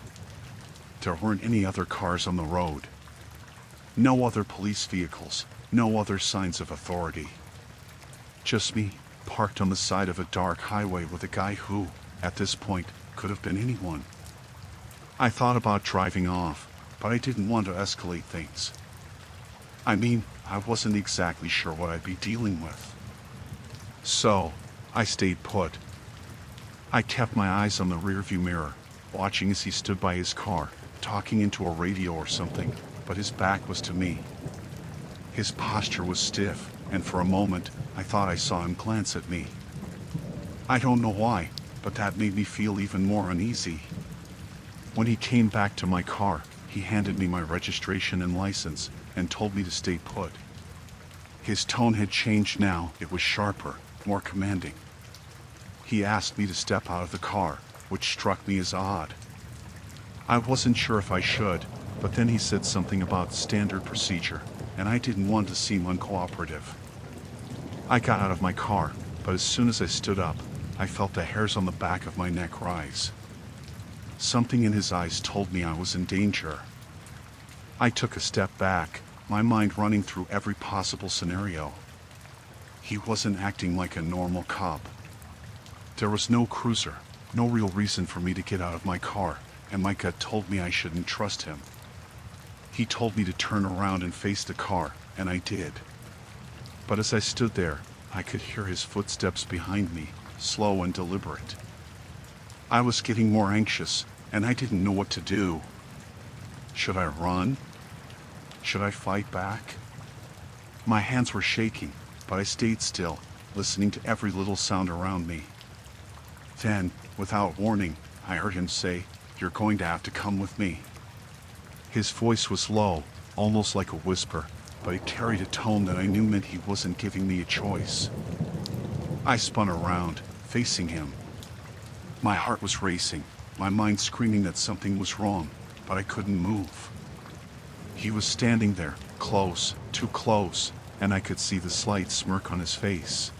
There weren't any other cars on the road. No other police vehicles, no other signs of authority. Just me, parked on the side of a dark highway with a guy who, at this point, could have been anyone. I thought about driving off, but I didn't want to escalate things. I mean, I wasn't exactly sure what I'd be dealing with. So, I stayed put. I kept my eyes on the rearview mirror, watching as he stood by his car, talking into a radio or something, but his back was to me. His posture was stiff, and for a moment, I thought I saw him glance at me. I don't know why, but that made me feel even more uneasy. When he came back to my car, he handed me my registration and license, and told me to stay put. His tone had changed now, it was sharper, more commanding. He asked me to step out of the car, which struck me as odd. I wasn't sure if I should, but then he said something about standard procedure, and I didn't want to seem uncooperative. I got out of my car, but as soon as I stood up, I felt the hairs on the back of my neck rise. Something in his eyes told me I was in danger. I took a step back, my mind running through every possible scenario. He wasn't acting like a normal cop. There was no cruiser, no real reason for me to get out of my car, and my gut told me I shouldn't trust him. He told me to turn around and face the car, and I did. But as I stood there, I could hear his footsteps behind me, slow and deliberate. I was getting more anxious, and I didn't know what to do. Should I run? Should I fight back? My hands were shaking, but I stayed still, listening to every little sound around me. Then, without warning, I heard him say, "You're going to have to come with me." His voice was low, almost like a whisper, but it carried a tone that I knew meant he wasn't giving me a choice. I spun around, facing him. My heart was racing, my mind screaming that something was wrong, but I couldn't move. He was standing there, close, too close, and I could see the slight smirk on his face.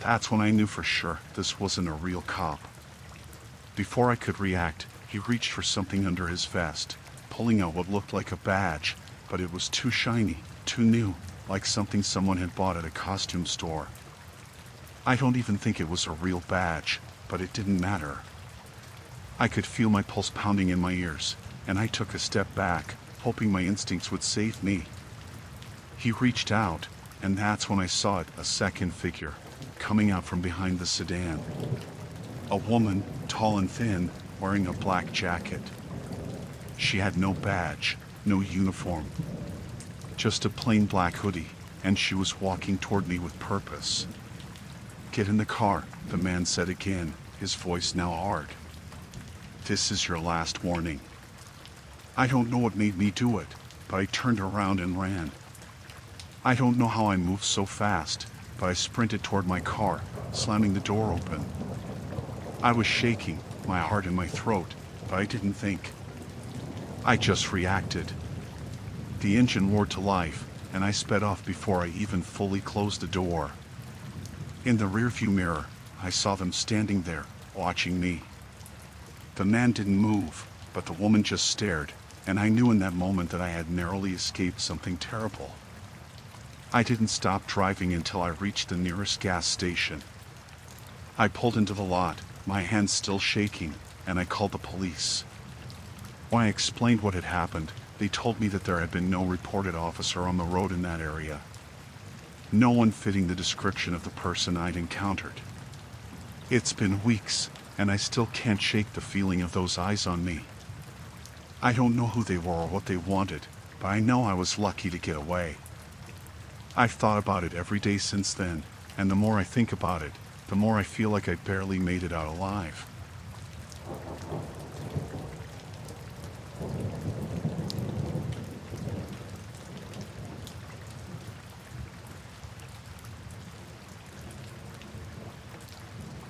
That's when I knew for sure this wasn't a real cop. Before I could react, he reached for something under his vest, pulling out what looked like a badge, but it was too shiny, too new, like something someone had bought at a costume store. I don't even think it was a real badge, but it didn't matter. I could feel my pulse pounding in my ears, and I took a step back, hoping my instincts would save me. He reached out, and that's when I saw it, a second figure, coming out from behind the sedan. A woman, tall and thin, wearing a black jacket. She had no badge, no uniform, just a plain black hoodie, and she was walking toward me with purpose. "Get in the car," the man said again, his voice now hard. "This is your last warning." I don't know what made me do it, but I turned around and ran. I don't know how I moved so fast, but I sprinted toward my car, slamming the door open. I was shaking, my heart in my throat, but I didn't think. I just reacted. The engine roared to life, and I sped off before I even fully closed the door. In the rearview mirror, I saw them standing there, watching me. The man didn't move, but the woman just stared, and I knew in that moment that I had narrowly escaped something terrible. I didn't stop driving until I reached the nearest gas station. I pulled into the lot, my hands still shaking, and I called the police. When I explained what had happened, they told me that there had been no reported officer on the road in that area. No one fitting the description of the person I'd encountered. It's been weeks, and I still can't shake the feeling of those eyes on me. I don't know who they were or what they wanted, but I know I was lucky to get away. I've thought about it every day since then, and the more I think about it, the more I feel like I barely made it out alive.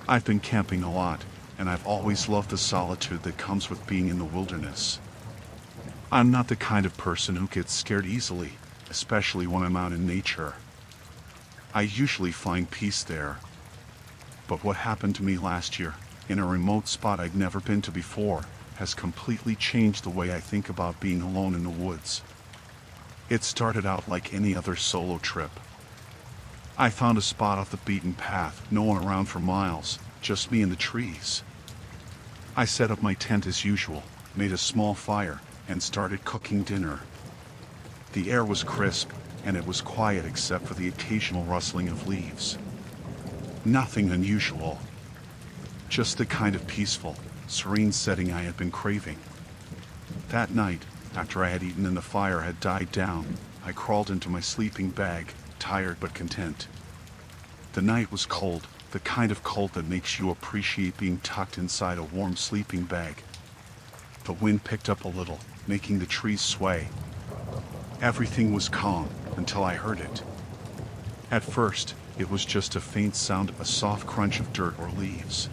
I've been camping a lot, and I've always loved the solitude that comes with being in the wilderness. I'm not the kind of person who gets scared easily, especially when I'm out in nature. I usually find peace there. But what happened to me last year, in a remote spot I'd never been to before, has completely changed the way I think about being alone in the woods. It started out like any other solo trip. I found a spot off the beaten path, no one around for miles, just me and the trees. I set up my tent as usual, made a small fire, and started cooking dinner. The air was crisp, and it was quiet except for the occasional rustling of leaves. Nothing unusual. Just the kind of peaceful, serene setting I had been craving. That night, after I had eaten and the fire had died down, I crawled into my sleeping bag, tired but content. The night was cold, the kind of cold that makes you appreciate being tucked inside a warm sleeping bag. The wind picked up a little, making the trees sway. Everything was calm until I heard it. At first, it was just a faint sound, a soft crunch of dirt or leaves.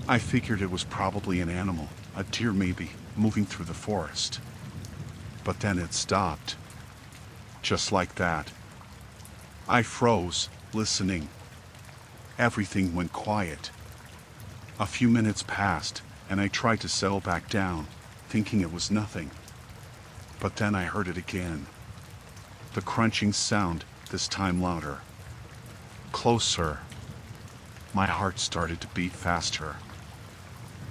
I figured it was probably an animal, a deer maybe, moving through the forest. But then it stopped. Just like that. I froze, listening. Everything went quiet. A few minutes passed, and I tried to settle back down, thinking it was nothing. But then I heard it again. The crunching sound, this time louder. Closer. My heart started to beat faster.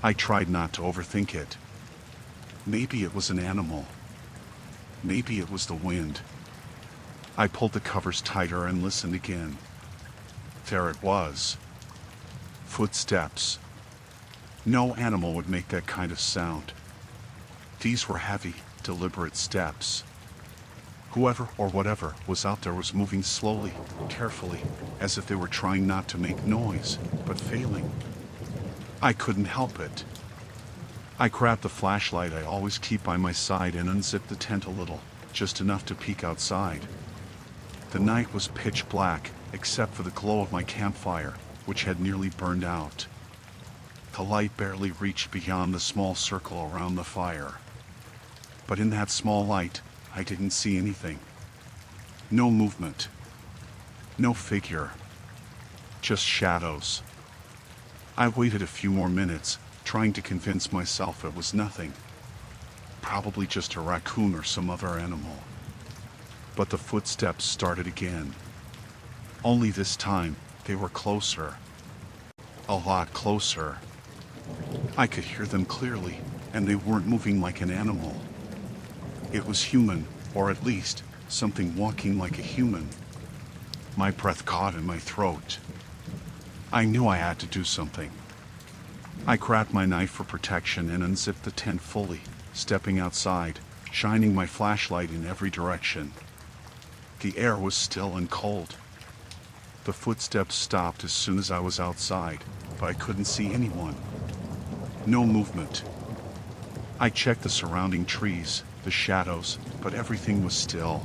I tried not to overthink it. Maybe it was an animal. Maybe it was the wind. I pulled the covers tighter and listened again. There it was. Footsteps. No animal would make that kind of sound. These were heavy, deliberate steps. Whoever or whatever was out there was moving slowly, carefully, as if they were trying not to make noise, but failing. I couldn't help it. I grabbed the flashlight I always keep by my side and unzipped the tent a little, just enough to peek outside. The night was pitch black, except for the glow of my campfire, which had nearly burned out. The light barely reached beyond the small circle around the fire. But in that small light, I didn't see anything. No movement. No figure. Just shadows. I waited a few more minutes, trying to convince myself it was nothing. Probably just a raccoon or some other animal. But the footsteps started again. Only this time, they were closer. A lot closer. I could hear them clearly, and they weren't moving like an animal. It was human, or at least, something walking like a human. My breath caught in my throat. I knew I had to do something. I grabbed my knife for protection and unzipped the tent fully, stepping outside, shining my flashlight in every direction. The air was still and cold. The footsteps stopped as soon as I was outside, but I couldn't see anyone. No movement. I checked the surrounding trees, the shadows, but everything was still.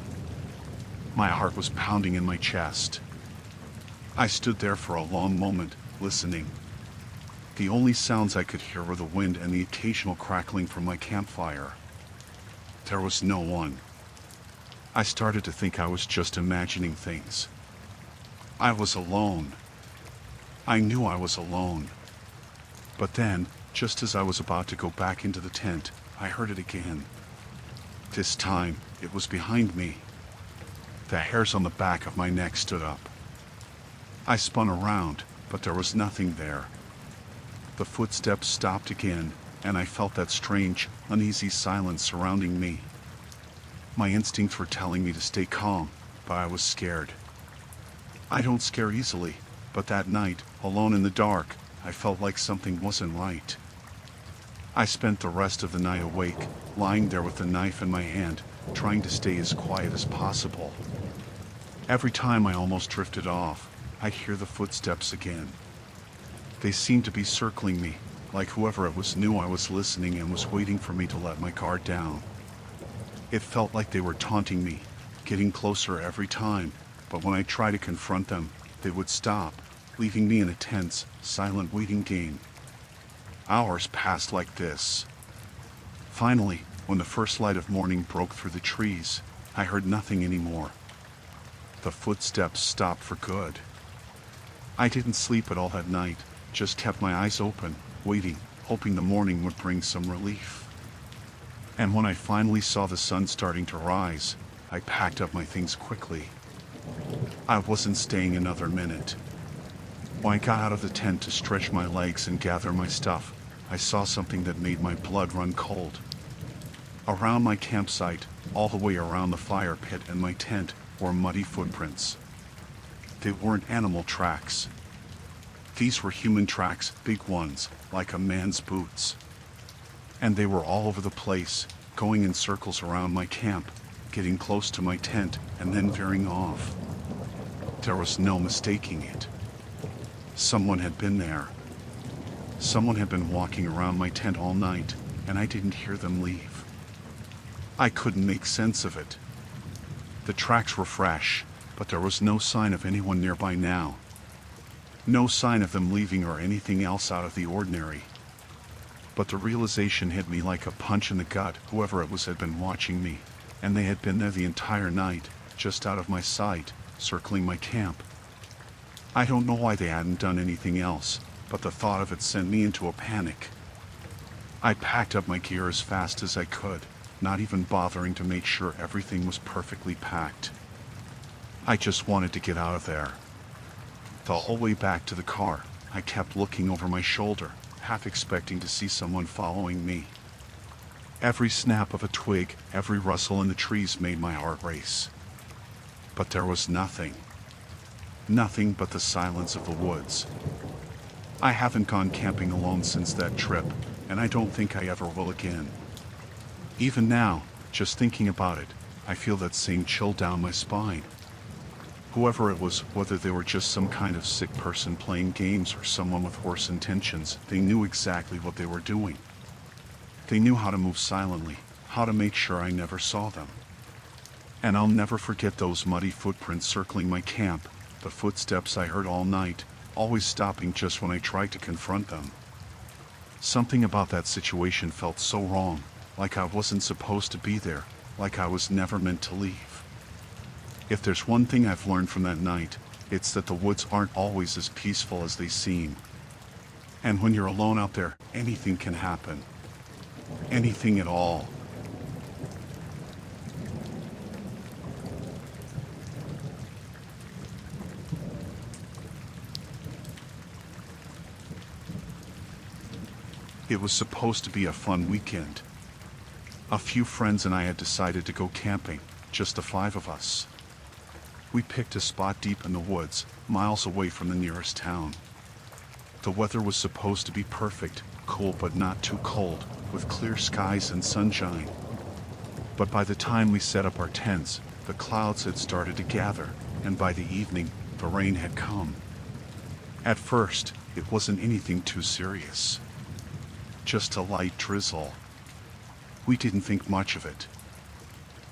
My heart was pounding in my chest. I stood there for a long moment, listening. The only sounds I could hear were the wind and the occasional crackling from my campfire. There was no one. I started to think I was just imagining things. I was alone. I knew I was alone. But then, just as I was about to go back into the tent, I heard it again. This time, it was behind me. The hairs on the back of my neck stood up. I spun around, but there was nothing there. The footsteps stopped again, and I felt that strange, uneasy silence surrounding me. My instincts were telling me to stay calm, but I was scared. I don't scare easily, but that night, alone in the dark, I felt like something wasn't right. I spent the rest of the night awake, lying there with the knife in my hand, trying to stay as quiet as possible. Every time I almost drifted off, I'd hear the footsteps again. They seemed to be circling me, like whoever it was knew I was listening and was waiting for me to let my guard down. It felt like they were taunting me, getting closer every time, but when I tried to confront them, they would stop, leaving me in a tense, silent waiting game. Hours passed like this. Finally, when the first light of morning broke through the trees, I heard nothing anymore. The footsteps stopped for good. I didn't sleep at all that night, just kept my eyes open, waiting, hoping the morning would bring some relief. And when I finally saw the sun starting to rise, I packed up my things quickly. I wasn't staying another minute. When I got out of the tent to stretch my legs and gather my stuff, I saw something that made my blood run cold. Around my campsite, all the way around the fire pit and my tent, were muddy footprints. They weren't animal tracks. These were human tracks, big ones, like a man's boots. And they were all over the place, going in circles around my camp, getting close to my tent, and then veering off. There was no mistaking it. Someone had been there. Someone had been walking around my tent all night, and I didn't hear them leave. I couldn't make sense of it. The tracks were fresh, but there was no sign of anyone nearby now. No sign of them leaving or anything else out of the ordinary. But the realization hit me like a punch in the gut. Whoever it was had been watching me, and they had been there the entire night, just out of my sight, circling my camp. I don't know why they hadn't done anything else, but the thought of it sent me into a panic. I packed up my gear as fast as I could, not even bothering to make sure everything was perfectly packed. I just wanted to get out of there. The whole way back to the car, I kept looking over my shoulder, half expecting to see someone following me. Every snap of a twig, every rustle in the trees made my heart race. But there was nothing. Nothing but the silence of the woods. I haven't gone camping alone since that trip, and I don't think I ever will again. Even now, just thinking about it, I feel that same chill down my spine. Whoever it was, whether they were just some kind of sick person playing games or someone with worse intentions, they knew exactly what they were doing. They knew how to move silently, how to make sure I never saw them. And I'll never forget those muddy footprints circling my camp, the footsteps I heard all night, always stopping just when I tried to confront them. Something about that situation felt so wrong, like I wasn't supposed to be there, like I was never meant to leave. If there's one thing I've learned from that night, it's that the woods aren't always as peaceful as they seem. And when you're alone out there, anything can happen. Anything at all. It was supposed to be a fun weekend. A few friends and I had decided to go camping, just the 5 of us. We picked a spot deep in the woods, miles away from the nearest town. The weather was supposed to be perfect, cool but not too cold, with clear skies and sunshine. But by the time we set up our tents, the clouds had started to gather, and by the evening, the rain had come. At first, it wasn't anything too serious. Just a light drizzle. We didn't think much of it.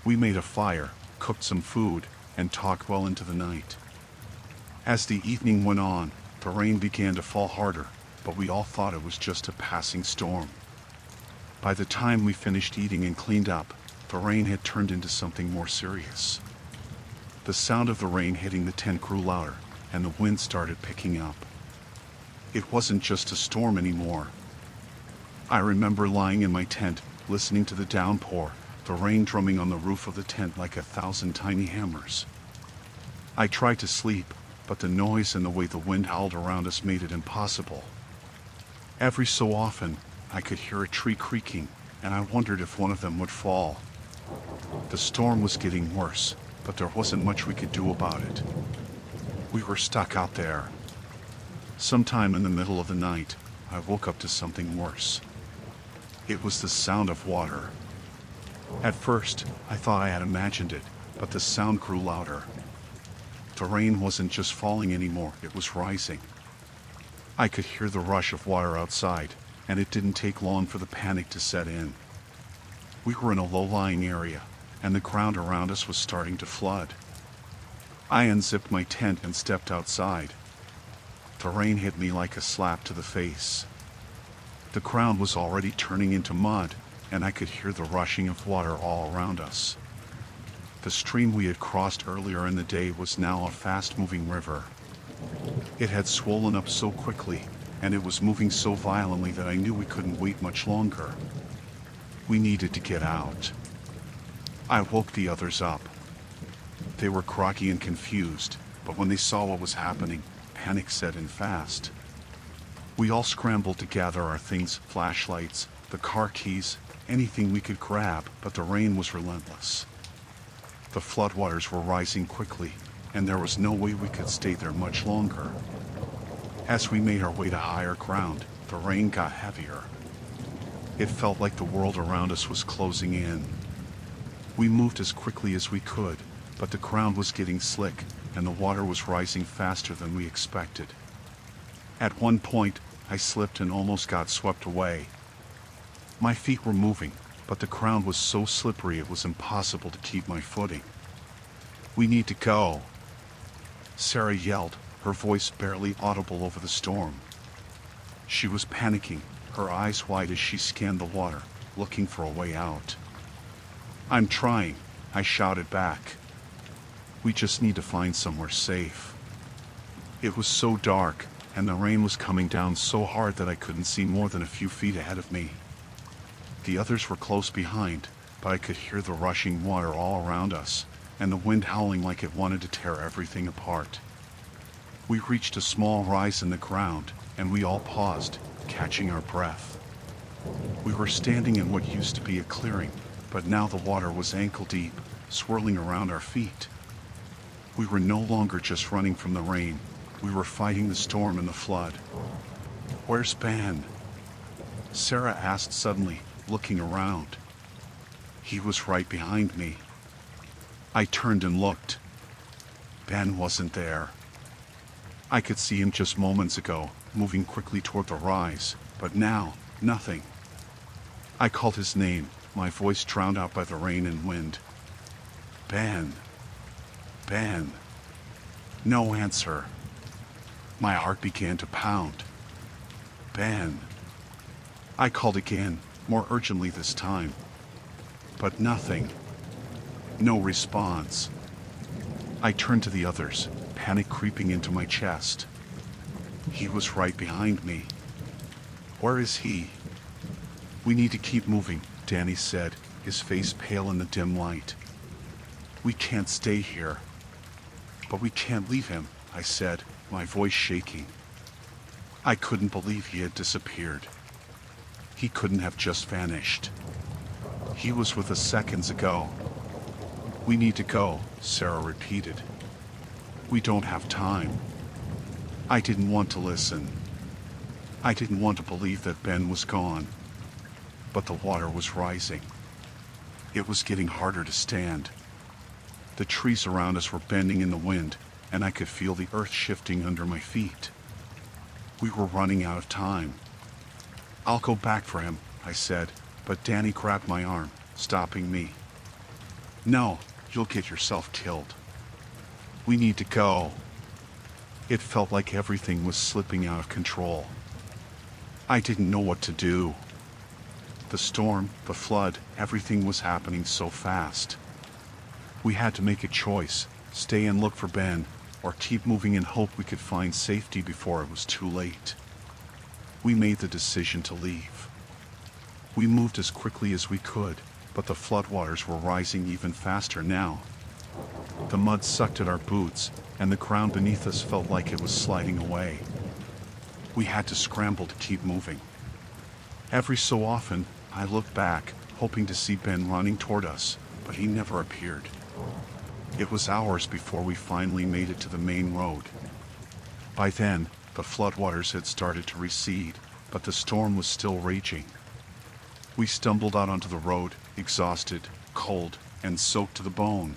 We made a fire, cooked some food, and talked well into the night. As the evening went on, the rain began to fall harder, but we all thought it was just a passing storm. By the time we finished eating and cleaned up, the rain had turned into something more serious. The sound of the rain hitting the tent grew louder, and the wind started picking up. It wasn't just a storm anymore. I remember lying in my tent, listening to the downpour, the rain drumming on the roof of the tent like 1,000 tiny hammers. I tried to sleep, but the noise and the way the wind howled around us made it impossible. Every so often, I could hear a tree creaking, and I wondered if one of them would fall. The storm was getting worse, but there wasn't much we could do about it. We were stuck out there. Sometime in the middle of the night, I woke up to something worse. It was the sound of water. At first, I thought I had imagined it, but the sound grew louder. The rain wasn't just falling anymore, it was rising. I could hear the rush of water outside, and it didn't take long for the panic to set in. We were in a low-lying area, and the ground around us was starting to flood. I unzipped my tent and stepped outside. The rain hit me like a slap to the face. The ground was already turning into mud, and I could hear the rushing of water all around us. The stream we had crossed earlier in the day was now a fast-moving river. It had swollen up so quickly, and it was moving so violently that I knew we couldn't wait much longer. We needed to get out. I woke the others up. They were groggy and confused, but when they saw what was happening, panic set in fast. We all scrambled to gather our things, flashlights, the car keys, anything we could grab, but the rain was relentless. The floodwaters were rising quickly, and there was no way we could stay there much longer. As we made our way to higher ground, the rain got heavier. It felt like the world around us was closing in. We moved as quickly as we could, but the ground was getting slick, and the water was rising faster than we expected. At one point, I slipped and almost got swept away. My feet were moving, but the ground was so slippery it was impossible to keep my footing. "We need to go," Sarah yelled, her voice barely audible over the storm. She was panicking, her eyes wide as she scanned the water, looking for a way out. "I'm trying," I shouted back. "We just need to find somewhere safe." It was so dark, and the rain was coming down so hard that I couldn't see more than a few feet ahead of me. The others were close behind, but I could hear the rushing water all around us, and the wind howling like it wanted to tear everything apart. We reached a small rise in the ground, and we all paused, catching our breath. We were standing in what used to be a clearing, but now the water was ankle deep, swirling around our feet. We were no longer just running from the rain. We were fighting the storm and the flood. "Where's Ben?" Sarah asked suddenly, looking around. He was right behind me. I turned and looked. Ben wasn't there. I could see him just moments ago, moving quickly toward the rise, but now, nothing. I called his name, my voice drowned out by the rain and wind. "Ben. Ben." No answer. My heart began to pound. "Ben." I called again, more urgently this time. But nothing. No response. I turned to the others, panic creeping into my chest. He was right behind me. "Where is he?" "We need to keep moving," Danny said, his face pale in the dim light. "We can't stay here." "But we can't leave him," I said, my voice shaking. I couldn't believe he had disappeared. He couldn't have just vanished. He was with us seconds ago. "We need to go," Sarah repeated. "We don't have time." I didn't want to listen. I didn't want to believe that Ben was gone. But the water was rising. It was getting harder to stand. The trees around us were bending in the wind, and I could feel the earth shifting under my feet. We were running out of time. "I'll go back for him," I said, but Danny grabbed my arm, stopping me. "No, you'll get yourself killed. We need to go." It felt like everything was slipping out of control. I didn't know what to do. The storm, the flood, everything was happening so fast. We had to make a choice, stay and look for Ben, or keep moving and hope we could find safety before it was too late. We made the decision to leave. We moved as quickly as we could, but the floodwaters were rising even faster now. The mud sucked at our boots, and the ground beneath us felt like it was sliding away. We had to scramble to keep moving. Every so often, I looked back, hoping to see Ben running toward us, but he never appeared. It was hours before we finally made it to the main road. By then, the floodwaters had started to recede, but the storm was still raging. We stumbled out onto the road, exhausted, cold, and soaked to the bone.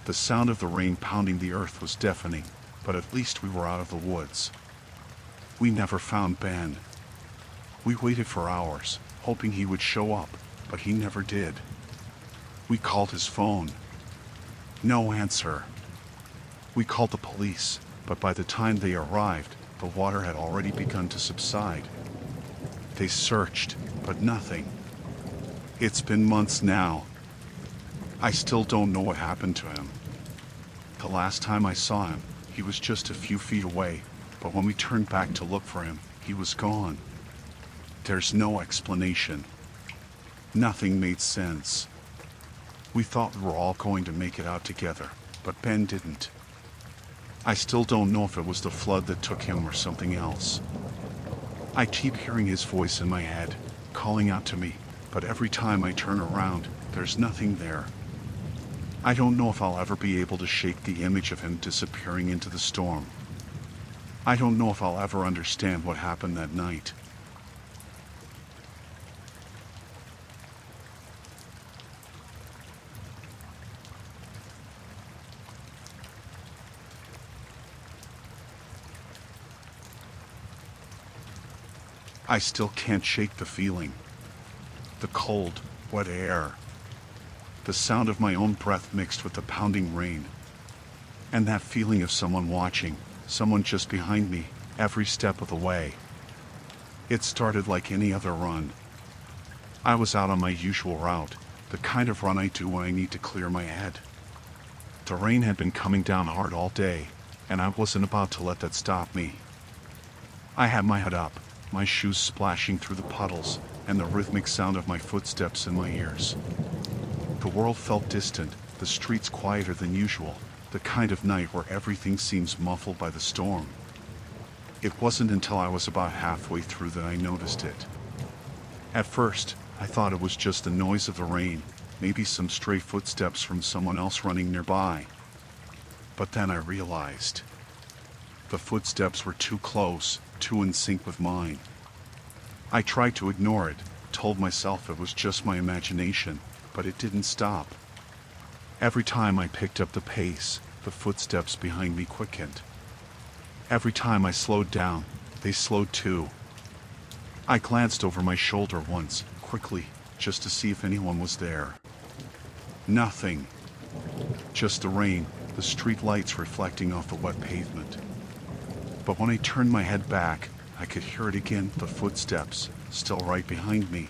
The sound of the rain pounding the earth was deafening, but at least we were out of the woods. We never found Ben. We waited for hours, hoping he would show up, but he never did. We called his phone. No answer. We called the police, but by the time they arrived, the water had already begun to subside. They searched, but nothing. It's been months now. I still don't know what happened to him. The last time I saw him, he was just a few feet away, but when we turned back to look for him, he was gone. There's no explanation. Nothing made sense. We thought we were all going to make it out together, but Ben didn't. I still don't know if it was the flood that took him or something else. I keep hearing his voice in my head, calling out to me, but every time I turn around, there's nothing there. I don't know if I'll ever be able to shake the image of him disappearing into the storm. I don't know if I'll ever understand what happened that night. I still can't shake the feeling. The cold, wet air. The sound of my own breath mixed with the pounding rain. And that feeling of someone watching, someone just behind me, every step of the way. It started like any other run. I was out on my usual route, the kind of run I do when I need to clear my head. The rain had been coming down hard all day, and I wasn't about to let that stop me. I had my head up, my shoes splashing through the puddles, and the rhythmic sound of my footsteps in my ears. The world felt distant, the streets quieter than usual, the kind of night where everything seems muffled by the storm. It wasn't until I was about halfway through that I noticed it. At first, I thought it was just the noise of the rain, maybe some stray footsteps from someone else running nearby. But then I realized the footsteps were too close, too in sync with mine. I tried to ignore it, told myself it was just my imagination, but it didn't stop. Every time I picked up the pace, the footsteps behind me quickened. Every time I slowed down, they slowed too. I glanced over my shoulder once, quickly, just to see if anyone was there. Nothing. Just the rain, the street lights reflecting off the wet pavement. But when I turned my head back, I could hear it again, the footsteps, still right behind me.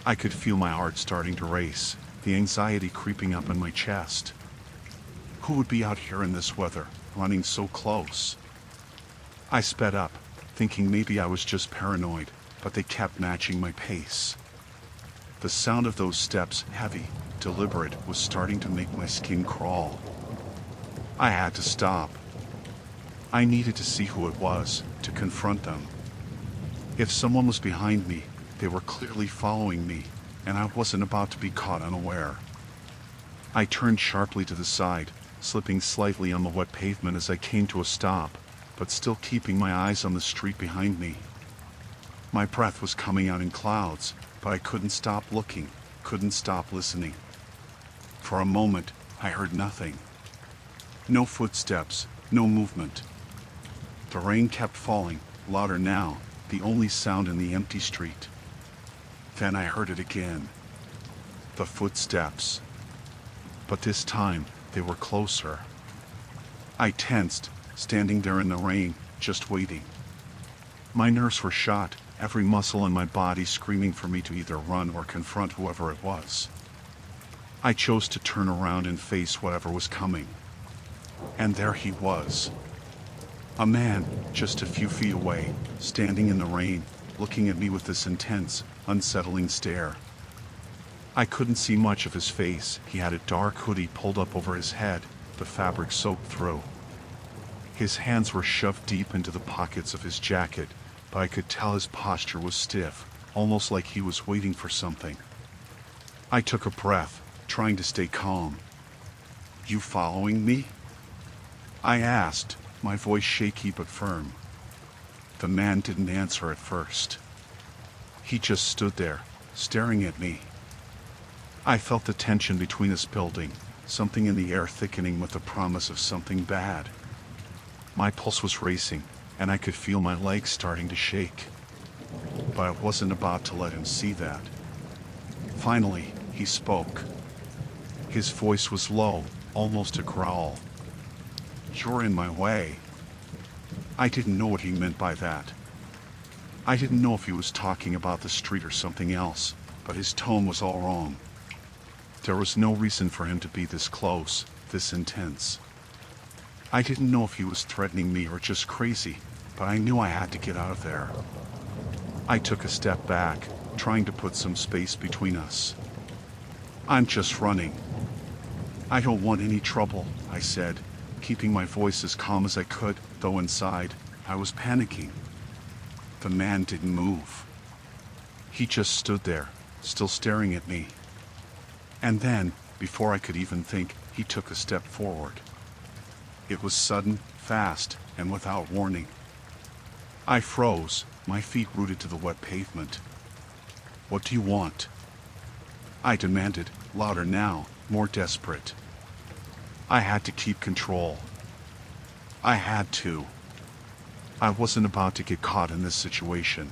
I could feel my heart starting to race, the anxiety creeping up in my chest. Who would be out here in this weather, running so close? I sped up, thinking maybe I was just paranoid, but they kept matching my pace. The sound of those steps, heavy, deliberate, was starting to make my skin crawl. I had to stop. I needed to see who it was, to confront them. If someone was behind me, they were clearly following me, and I wasn't about to be caught unaware. I turned sharply to the side, slipping slightly on the wet pavement as I came to a stop, but still keeping my eyes on the street behind me. My breath was coming out in clouds, but I couldn't stop looking, couldn't stop listening. For a moment, I heard nothing. No footsteps, no movement. The rain kept falling, louder now, the only sound in the empty street. Then I heard it again. The footsteps. But this time, they were closer. I tensed, standing there in the rain, just waiting. My nerves were shot, every muscle in my body screaming for me to either run or confront whoever it was. I chose to turn around and face whatever was coming. And there he was. A man, just a few feet away, standing in the rain, looking at me with this intense, unsettling stare. I couldn't see much of his face. He had a dark hoodie pulled up over his head, the fabric soaked through. His hands were shoved deep into the pockets of his jacket, but I could tell his posture was stiff, almost like he was waiting for something. I took a breath, trying to stay calm. "You following me?" I asked, my voice shaky but firm. The man didn't answer at first. He just stood there, staring at me. I felt the tension between us building, something in the air thickening with the promise of something bad. My pulse was racing, and I could feel my legs starting to shake. But I wasn't about to let him see that. Finally, he spoke. His voice was low, almost a growl. "You're in my way." I didn't know what he meant by that. I didn't know if he was talking about the street or something else, but his tone was all wrong. There was no reason for him to be this close, this intense. I didn't know if he was threatening me or just crazy, but I knew I had to get out of there. I took a step back, trying to put some space between us. "I'm just running." "I don't want any trouble," I said, keeping my voice as calm as I could, though inside, I was panicking. The man didn't move. He just stood there, still staring at me. And then, before I could even think, he took a step forward. It was sudden, fast, and without warning. I froze, my feet rooted to the wet pavement. "What do you want?" I demanded, louder now, more desperate. I had to keep control. I had to. I wasn't about to get caught in this situation.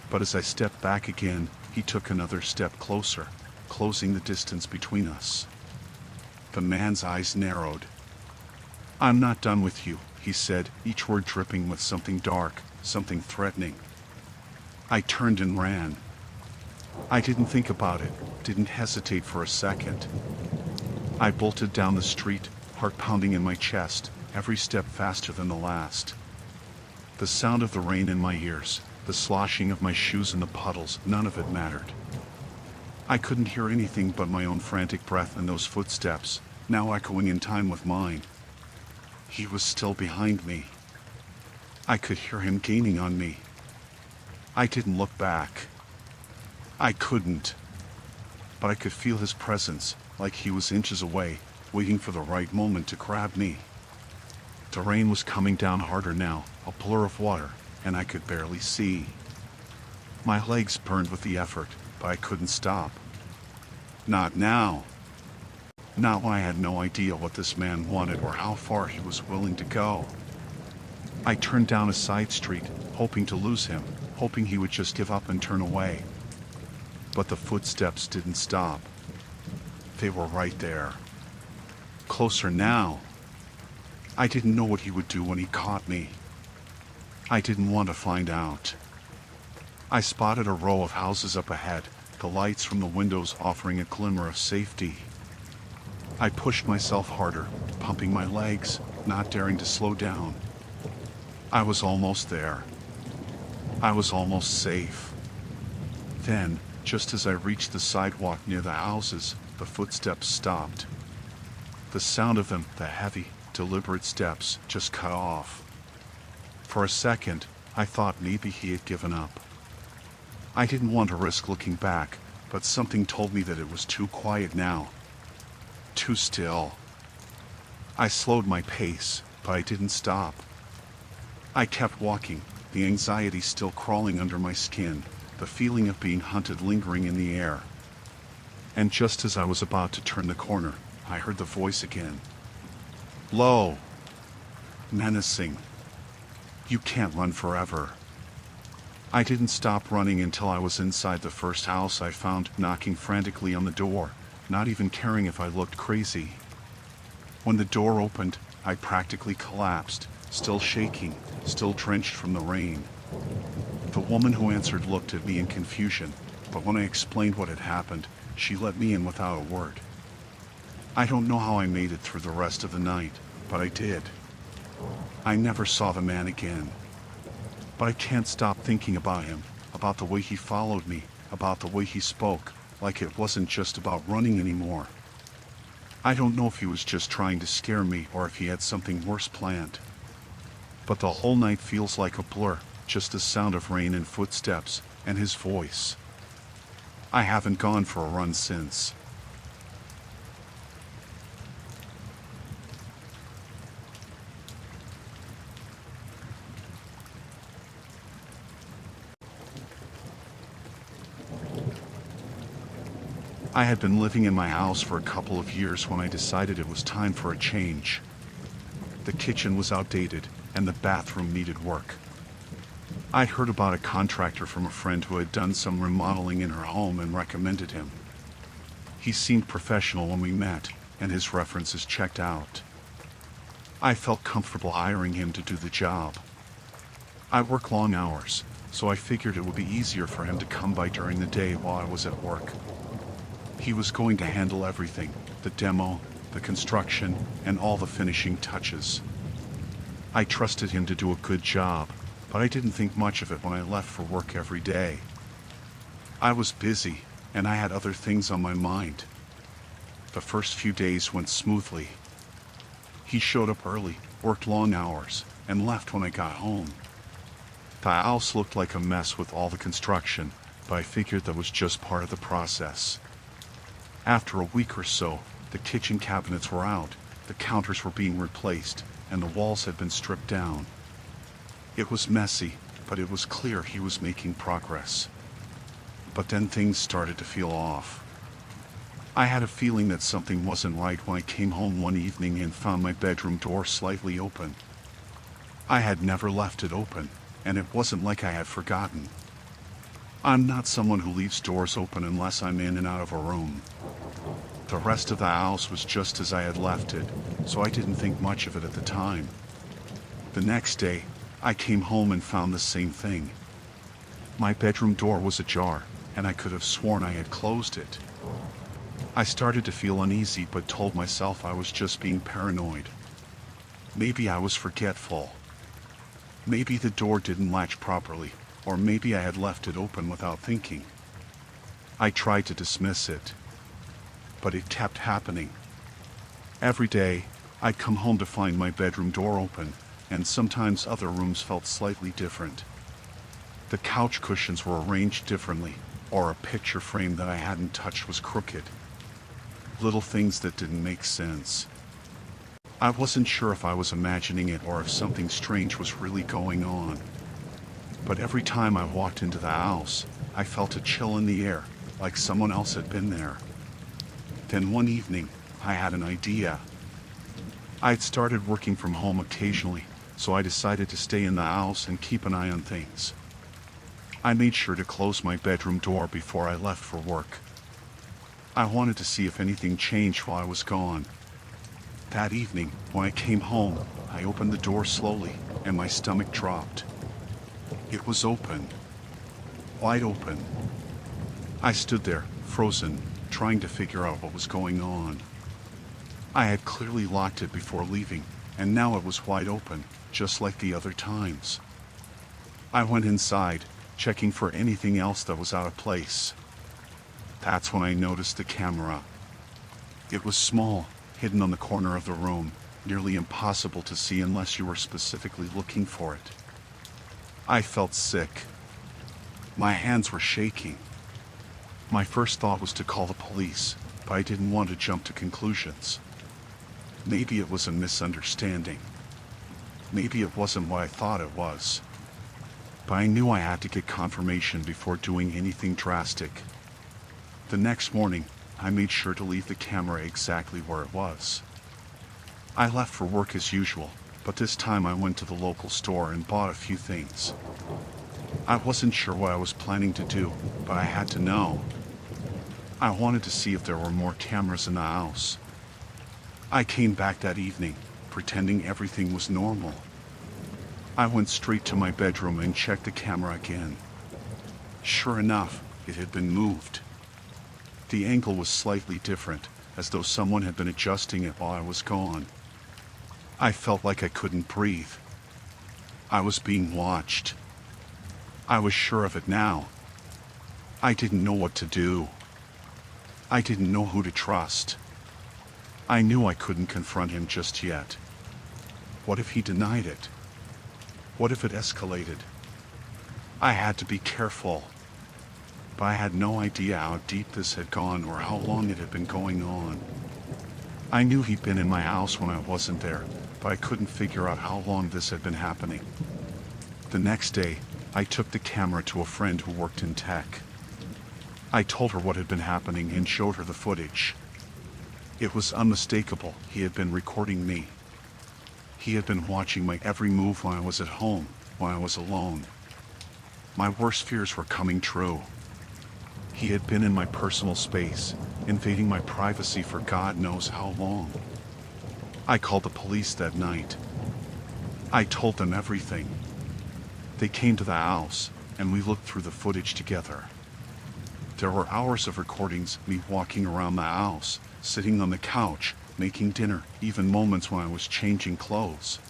But as I stepped back again, he took another step closer, closing the distance between us. The man's eyes narrowed. "I'm not done with you," he said, each word dripping with something dark, something threatening. I turned and ran. I didn't think about it, didn't hesitate for a second. I bolted down the street, heart pounding in my chest, every step faster than the last. The sound of the rain in my ears, the sloshing of my shoes in the puddles, none of it mattered. I couldn't hear anything but my own frantic breath and those footsteps, now echoing in time with mine. He was still behind me. I could hear him gaining on me. I didn't look back. I couldn't. But I could feel his presence, like he was inches away, waiting for the right moment to grab me. The rain was coming down harder now, a blur of water, and I could barely see. My legs burned with the effort, but I couldn't stop. Not now. Not when I had no idea what this man wanted or how far he was willing to go. I turned down a side street, hoping to lose him, hoping he would just give up and turn away. But the footsteps didn't stop. They were right there. Closer now. I didn't know what he would do when he caught me. I didn't want to find out. I spotted a row of houses up ahead, the lights from the windows offering a glimmer of safety. I pushed myself harder, pumping my legs, not daring to slow down. I was almost there. I was almost safe. Then, just as I reached the sidewalk near the houses, the footsteps stopped. The sound of them, the heavy, deliberate steps, just cut off. For a second, I thought maybe he had given up. I didn't want to risk looking back, but something told me that it was too quiet now. Too still. I slowed my pace, but I didn't stop. I kept walking, the anxiety still crawling under my skin, the feeling of being hunted lingering in the air. And just as I was about to turn the corner, I heard the voice again. Low. Menacing. You can't run forever. I didn't stop running until I was inside the first house I found, knocking frantically on the door, not even caring if I looked crazy. When the door opened, I practically collapsed, still shaking, still drenched from the rain. The woman who answered looked at me in confusion, but when I explained what had happened, she let me in without a word. I don't know how I made it through the rest of the night, but I did. I never saw the man again. But I can't stop thinking about him, about the way he followed me, about the way he spoke, like it wasn't just about running anymore. I don't know if he was just trying to scare me or if he had something worse planned. But the whole night feels like a blur, just the sound of rain and footsteps, and his voice. I haven't gone for a run since. I had been living in my house for a couple of years when I decided it was time for a change. The kitchen was outdated, and the bathroom needed work. I'd heard about a contractor from a friend who had done some remodeling in her home and recommended him. He seemed professional when we met, and his references checked out. I felt comfortable hiring him to do the job. I work long hours, so I figured it would be easier for him to come by during the day while I was at work. He was going to handle everything, the demo, the construction, and all the finishing touches. I trusted him to do a good job, but I didn't think much of it when I left for work every day. I was busy, and I had other things on my mind. The first few days went smoothly. He showed up early, worked long hours, and left when I got home. The house looked like a mess with all the construction, but I figured that was just part of the process. After a week or so, the kitchen cabinets were out, the counters were being replaced, and the walls had been stripped down. It was messy, but it was clear he was making progress. But then things started to feel off. I had a feeling that something wasn't right when I came home one evening and found my bedroom door slightly open. I had never left it open, and it wasn't like I had forgotten. I'm not someone who leaves doors open unless I'm in and out of a room. The rest of the house was just as I had left it, so I didn't think much of it at the time. The next day, I came home and found the same thing. My bedroom door was ajar, and I could have sworn I had closed it. I started to feel uneasy but told myself I was just being paranoid. Maybe I was forgetful. Maybe the door didn't latch properly, or maybe I had left it open without thinking. I tried to dismiss it, but it kept happening. Every day, I'd come home to find my bedroom door open, and sometimes other rooms felt slightly different. The couch cushions were arranged differently, or a picture frame that I hadn't touched was crooked. Little things that didn't make sense. I wasn't sure if I was imagining it or if something strange was really going on. But every time I walked into the house, I felt a chill in the air, like someone else had been there. Then one evening, I had an idea. I'd started working from home occasionally, so I decided to stay in the house and keep an eye on things. I made sure to close my bedroom door before I left for work. I wanted to see if anything changed while I was gone. That evening, when I came home, I opened the door slowly, and my stomach dropped. It was open. Wide open. I stood there, frozen, trying to figure out what was going on. I had clearly locked it before leaving, and now it was wide open, just like the other times. I went inside, checking for anything else that was out of place. That's when I noticed the camera. It was small, hidden on the corner of the room, nearly impossible to see unless you were specifically looking for it. I felt sick. My hands were shaking. My first thought was to call the police, but I didn't want to jump to conclusions. Maybe it was a misunderstanding. Maybe it wasn't what I thought it was. But I knew I had to get confirmation before doing anything drastic. The next morning, I made sure to leave the camera exactly where it was. I left for work as usual, but this time I went to the local store and bought a few things. I wasn't sure what I was planning to do, but I had to know. I wanted to see if there were more cameras in the house. I came back that evening, pretending everything was normal. I went straight to my bedroom and checked the camera again. Sure enough, it had been moved. The angle was slightly different, as though someone had been adjusting it while I was gone. I felt like I couldn't breathe. I was being watched. I was sure of it now. I didn't know what to do. I didn't know who to trust. I knew I couldn't confront him just yet. What if he denied it? What if it escalated? I had to be careful. But I had no idea how deep this had gone or how long it had been going on. I knew he'd been in my house when I wasn't there, but I couldn't figure out how long this had been happening. The next day, I took the camera to a friend who worked in tech. I told her what had been happening and showed her the footage. It was unmistakable. He had been recording me. He had been watching my every move when I was at home, when I was alone. My worst fears were coming true. He had been in my personal space, invading my privacy for God knows how long. I called the police that night. I told them everything. They came to the house, and we looked through the footage together. There were hours of recordings, me walking around the house, sitting on the couch, making dinner, even moments when I was changing clothes.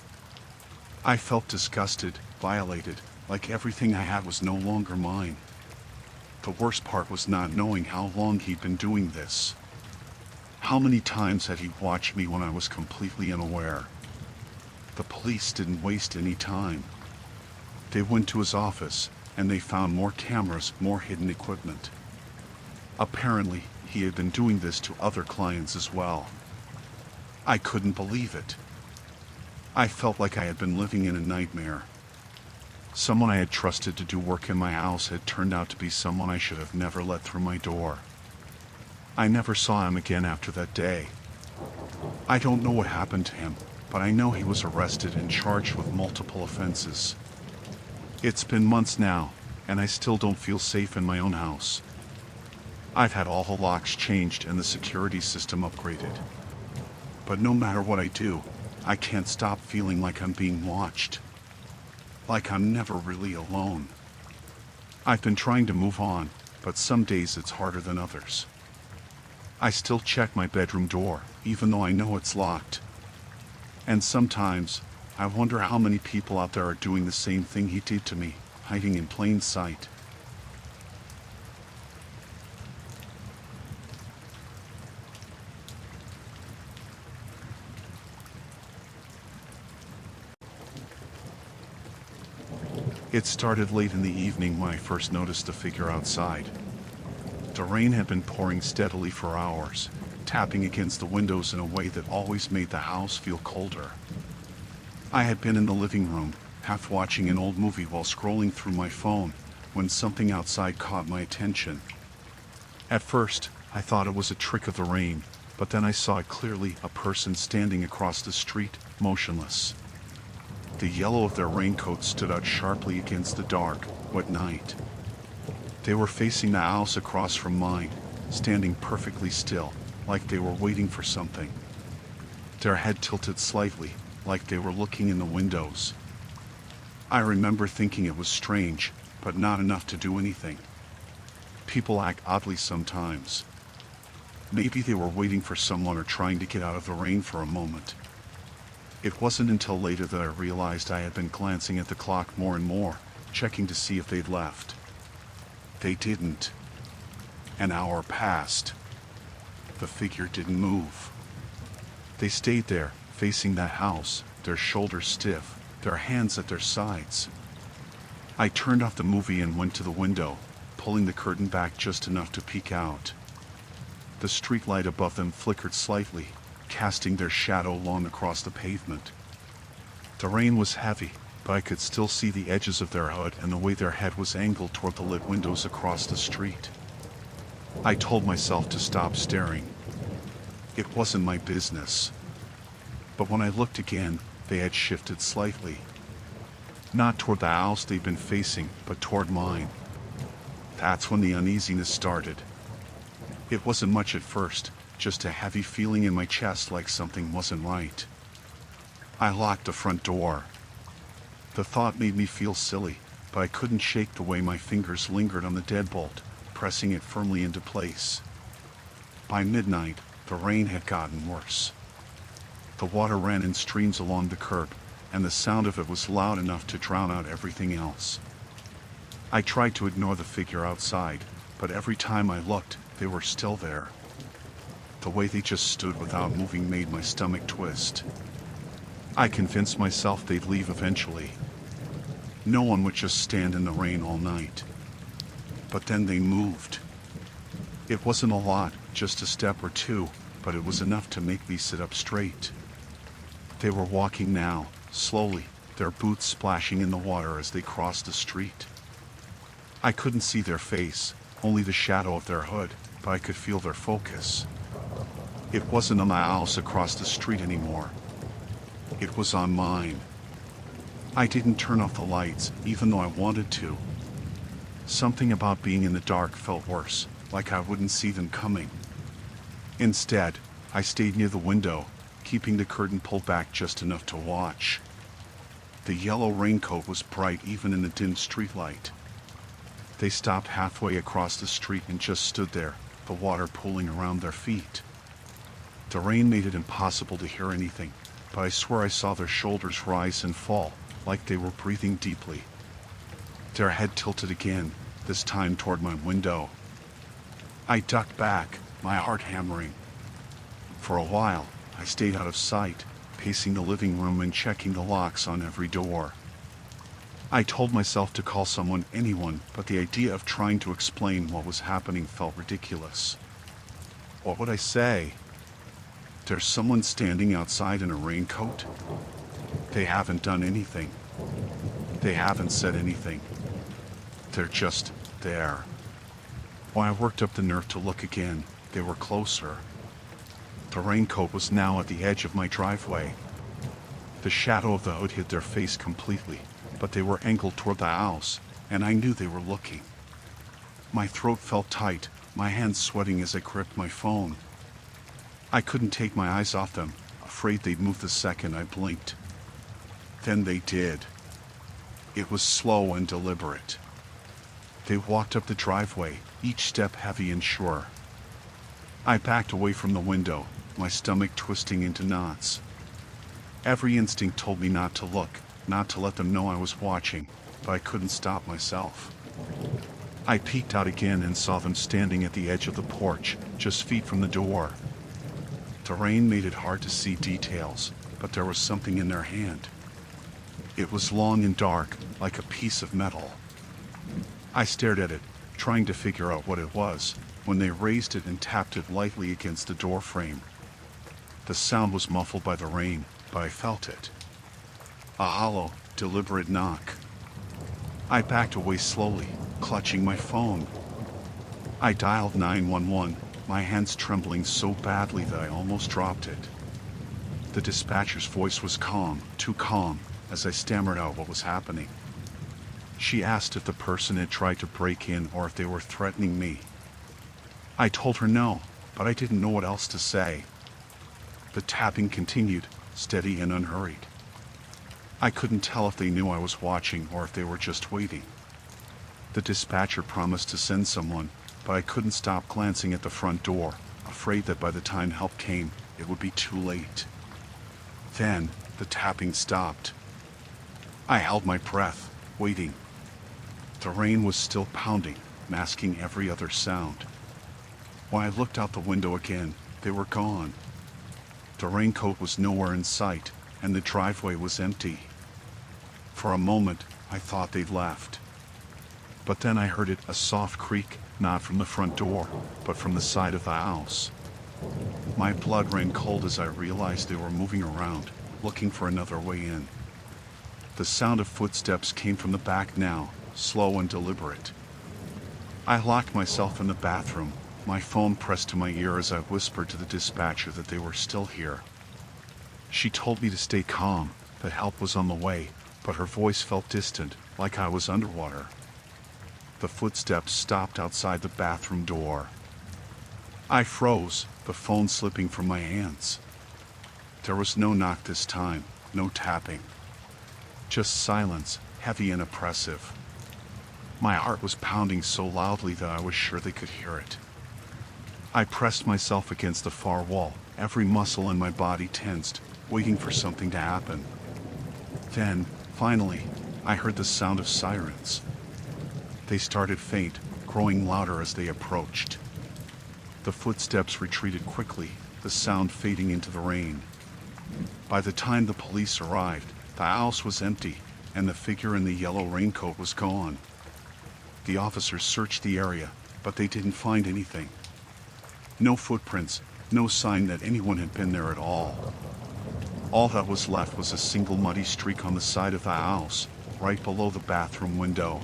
I felt disgusted, violated, like everything I had was no longer mine. The worst part was not knowing how long he'd been doing this. How many times had he watched me when I was completely unaware? The police didn't waste any time. They went to his office, and they found more cameras, more hidden equipment. Apparently, he had been doing this to other clients as well. I couldn't believe it. I felt like I had been living in a nightmare. Someone I had trusted to do work in my house had turned out to be someone I should have never let through my door. I never saw him again after that day. I don't know what happened to him, but I know he was arrested and charged with multiple offenses. It's been months now, and I still don't feel safe in my own house. I've had all the locks changed and the security system upgraded. But no matter what I do, I can't stop feeling like I'm being watched. Like I'm never really alone. I've been trying to move on, but some days it's harder than others. I still check my bedroom door, even though I know it's locked. And sometimes, I wonder how many people out there are doing the same thing he did to me, hiding in plain sight. It started late in the evening when I first noticed the figure outside. The rain had been pouring steadily for hours, tapping against the windows in a way that always made the house feel colder. I had been in the living room, half watching an old movie while scrolling through my phone, when something outside caught my attention. At first, I thought it was a trick of the rain, but then I saw it clearly, a person standing across the street, motionless. The yellow of their raincoat stood out sharply against the dark, wet night. They were facing the house across from mine, standing perfectly still, like they were waiting for something. Their head tilted slightly, like they were looking in the windows. I remember thinking it was strange, but not enough to do anything. People act oddly sometimes. Maybe they were waiting for someone or trying to get out of the rain for a moment. It wasn't until later that I realized I had been glancing at the clock more and more, checking to see if they'd left. They didn't. An hour passed. The figure didn't move. They stayed there, facing that house, their shoulders stiff, their hands at their sides. I turned off the movie and went to the window, pulling the curtain back just enough to peek out. The street light above them flickered slightly, casting their shadow long across the pavement. The rain was heavy, but I could still see the edges of their hood and the way their head was angled toward the lit windows across the street. I told myself to stop staring. It wasn't my business. But when I looked again, they had shifted slightly. Not toward the house they'd been facing, but toward mine. That's when the uneasiness started. It wasn't much at first, just a heavy feeling in my chest like something wasn't right. I locked the front door. The thought made me feel silly, but I couldn't shake the way my fingers lingered on the deadbolt, pressing it firmly into place. By midnight, the rain had gotten worse. The water ran in streams along the curb, and the sound of it was loud enough to drown out everything else. I tried to ignore the figure outside, but every time I looked, they were still there. The way they just stood without moving made my stomach twist. I convinced myself they'd leave eventually. No one would just stand in the rain all night. But then they moved. It wasn't a lot, just a step or two, but it was enough to make me sit up straight. They were walking now, slowly, their boots splashing in the water as they crossed the street. I couldn't see their face, only the shadow of their hood, but I could feel their focus. It wasn't on the house across the street anymore. It was on mine. I didn't turn off the lights, even though I wanted to. Something about being in the dark felt worse, like I wouldn't see them coming. Instead, I stayed near the window, keeping the curtain pulled back just enough to watch. The yellow raincoat was bright even in the dim streetlight. They stopped halfway across the street and just stood there, the water pooling around their feet. The rain made it impossible to hear anything, but I swear I saw their shoulders rise and fall, like they were breathing deeply. Their head tilted again, this time toward my window. I ducked back, my heart hammering. For a while, I stayed out of sight, pacing the living room and checking the locks on every door. I told myself to call someone, anyone, but the idea of trying to explain what was happening felt ridiculous. What would I say? There's someone standing outside in a raincoat? They haven't done anything. They haven't said anything. They're just there. When I worked up the nerve to look again, they were closer. The raincoat was now at the edge of my driveway. The shadow of the hood hid their face completely, but they were angled toward the house, and I knew they were looking. My throat felt tight, my hands sweating as I gripped my phone. I couldn't take my eyes off them, afraid they'd move the second I blinked. Then they did. It was slow and deliberate. They walked up the driveway, each step heavy and sure. I backed away from the window, my stomach twisting into knots. Every instinct told me not to look, not to let them know I was watching, but I couldn't stop myself. I peeked out again and saw them standing at the edge of the porch, just feet from the door. The rain made it hard to see details, but there was something in their hand. It was long and dark, like a piece of metal. I stared at it, trying to figure out what it was, when they raised it and tapped it lightly against the door frame. The sound was muffled by the rain, but I felt it. A hollow, deliberate knock. I backed away slowly, clutching my phone. I dialed 911, my hands trembling so badly that I almost dropped it. The dispatcher's voice was calm, too calm, as I stammered out what was happening. She asked if the person had tried to break in or if they were threatening me. I told her no, but I didn't know what else to say. The tapping continued, steady and unhurried. I couldn't tell if they knew I was watching or if they were just waiting. The dispatcher promised to send someone, but I couldn't stop glancing at the front door, afraid that by the time help came, it would be too late. Then, the tapping stopped. I held my breath, waiting. The rain was still pounding, masking every other sound. When I looked out the window again, they were gone. The raincoat was nowhere in sight, and the driveway was empty. For a moment, I thought they'd left. But then I heard a soft creak, not from the front door, but from the side of the house. My blood ran cold as I realized they were moving around, looking for another way in. The sound of footsteps came from the back now, slow and deliberate. I locked myself in the bathroom, my phone pressed to my ear as I whispered to the dispatcher that they were still here. She told me to stay calm, that help was on the way, but her voice felt distant, like I was underwater. The footsteps stopped outside the bathroom door. I froze, the phone slipping from my hands. There was no knock this time, no tapping. Just silence, heavy and oppressive. My heart was pounding so loudly that I was sure they could hear it. I pressed myself against the far wall, every muscle in my body tensed, waiting for something to happen. Then, finally, I heard the sound of sirens. They started faint, growing louder as they approached. The footsteps retreated quickly, the sound fading into the rain. By the time the police arrived, the house was empty, and the figure in the yellow raincoat was gone. The officers searched the area, but they didn't find anything. No footprints, no sign that anyone had been there at all. All that was left was a single muddy streak on the side of the house, right below the bathroom window.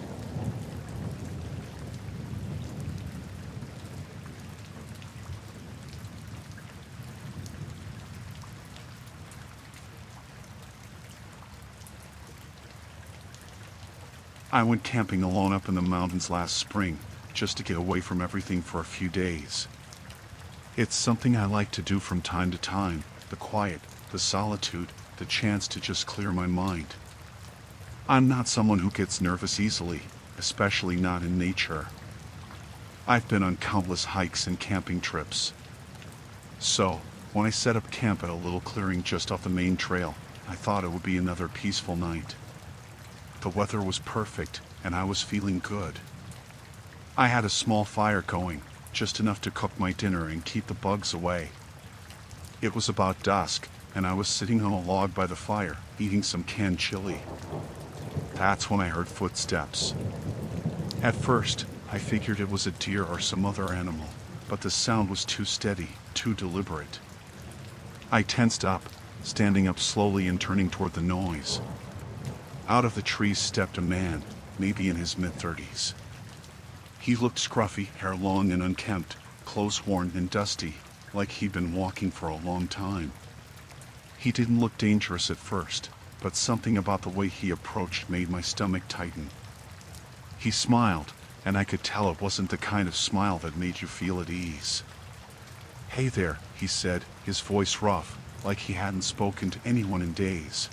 I went camping alone up in the mountains last spring, just to get away from everything for a few days. It's something I like to do from time to time, the quiet, the solitude, the chance to just clear my mind. I'm not someone who gets nervous easily, especially not in nature. I've been on countless hikes and camping trips. So, when I set up camp at a little clearing just off the main trail, I thought it would be another peaceful night. The weather was perfect, and I was feeling good. I had a small fire going, just enough to cook my dinner and keep the bugs away. It was about dusk, and I was sitting on a log by the fire, eating some canned chili. That's when I heard footsteps. At first, I figured it was a deer or some other animal, but the sound was too steady, too deliberate. I tensed up, standing up slowly and turning toward the noise. Out of the trees stepped a man, maybe in his mid-30s. He looked scruffy, hair long and unkempt, clothes worn and dusty, like he'd been walking for a long time. He didn't look dangerous at first, but something about the way he approached made my stomach tighten. He smiled, and I could tell it wasn't the kind of smile that made you feel at ease. "Hey there," he said, his voice rough, like he hadn't spoken to anyone in days.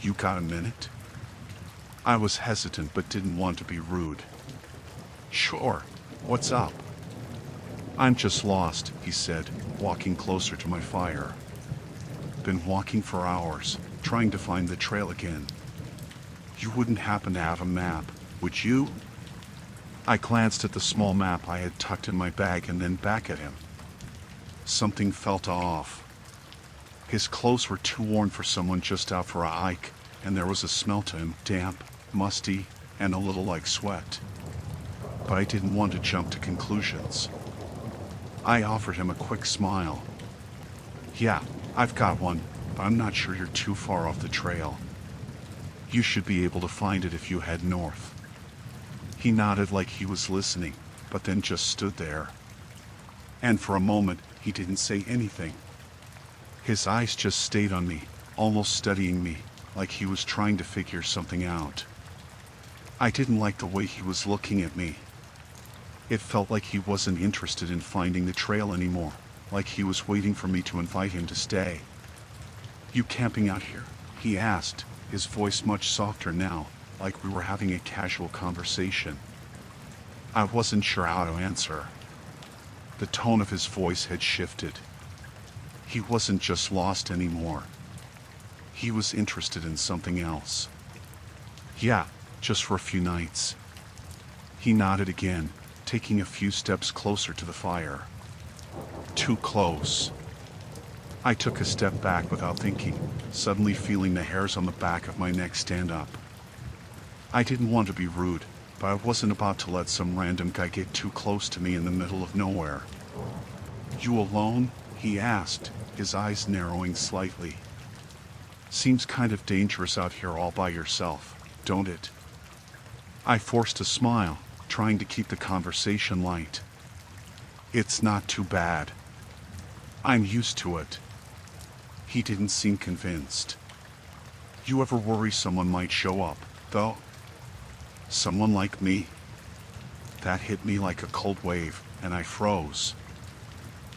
"You got a minute?" I was hesitant but didn't want to be rude. "Sure, what's up?" "I'm just lost," he said, walking closer to my fire. "Been walking for hours, trying to find the trail again. You wouldn't happen to have a map, would you?" I glanced at the small map I had tucked in my bag and then back at him. Something felt off. His clothes were too worn for someone just out for a hike, and there was a smell to him, damp, musty, and a little like sweat. But I didn't want to jump to conclusions. I offered him a quick smile. "Yeah, I've got one, but I'm not sure you're too far off the trail. You should be able to find it if you head north." He nodded like he was listening, but then just stood there. And for a moment, he didn't say anything. His eyes just stayed on me, almost studying me, like he was trying to figure something out. I didn't like the way he was looking at me. It felt like he wasn't interested in finding the trail anymore, like he was waiting for me to invite him to stay. "You camping out here?" he asked, his voice much softer now, like we were having a casual conversation. I wasn't sure how to answer. The tone of his voice had shifted. He wasn't just lost anymore. He was interested in something else. "Yeah, just for a few nights." He nodded again, taking a few steps closer to the fire. Too close. I took a step back without thinking, suddenly feeling the hairs on the back of my neck stand up. I didn't want to be rude, but I wasn't about to let some random guy get too close to me in the middle of nowhere. "You alone?" he asked, his eyes narrowing slightly. "Seems kind of dangerous out here all by yourself, don't it?" I forced a smile, trying to keep the conversation light. "It's not too bad. I'm used to it." He didn't seem convinced. "You ever worry someone might show up, though?" "Someone like me?" That hit me like a cold wave, and I froze.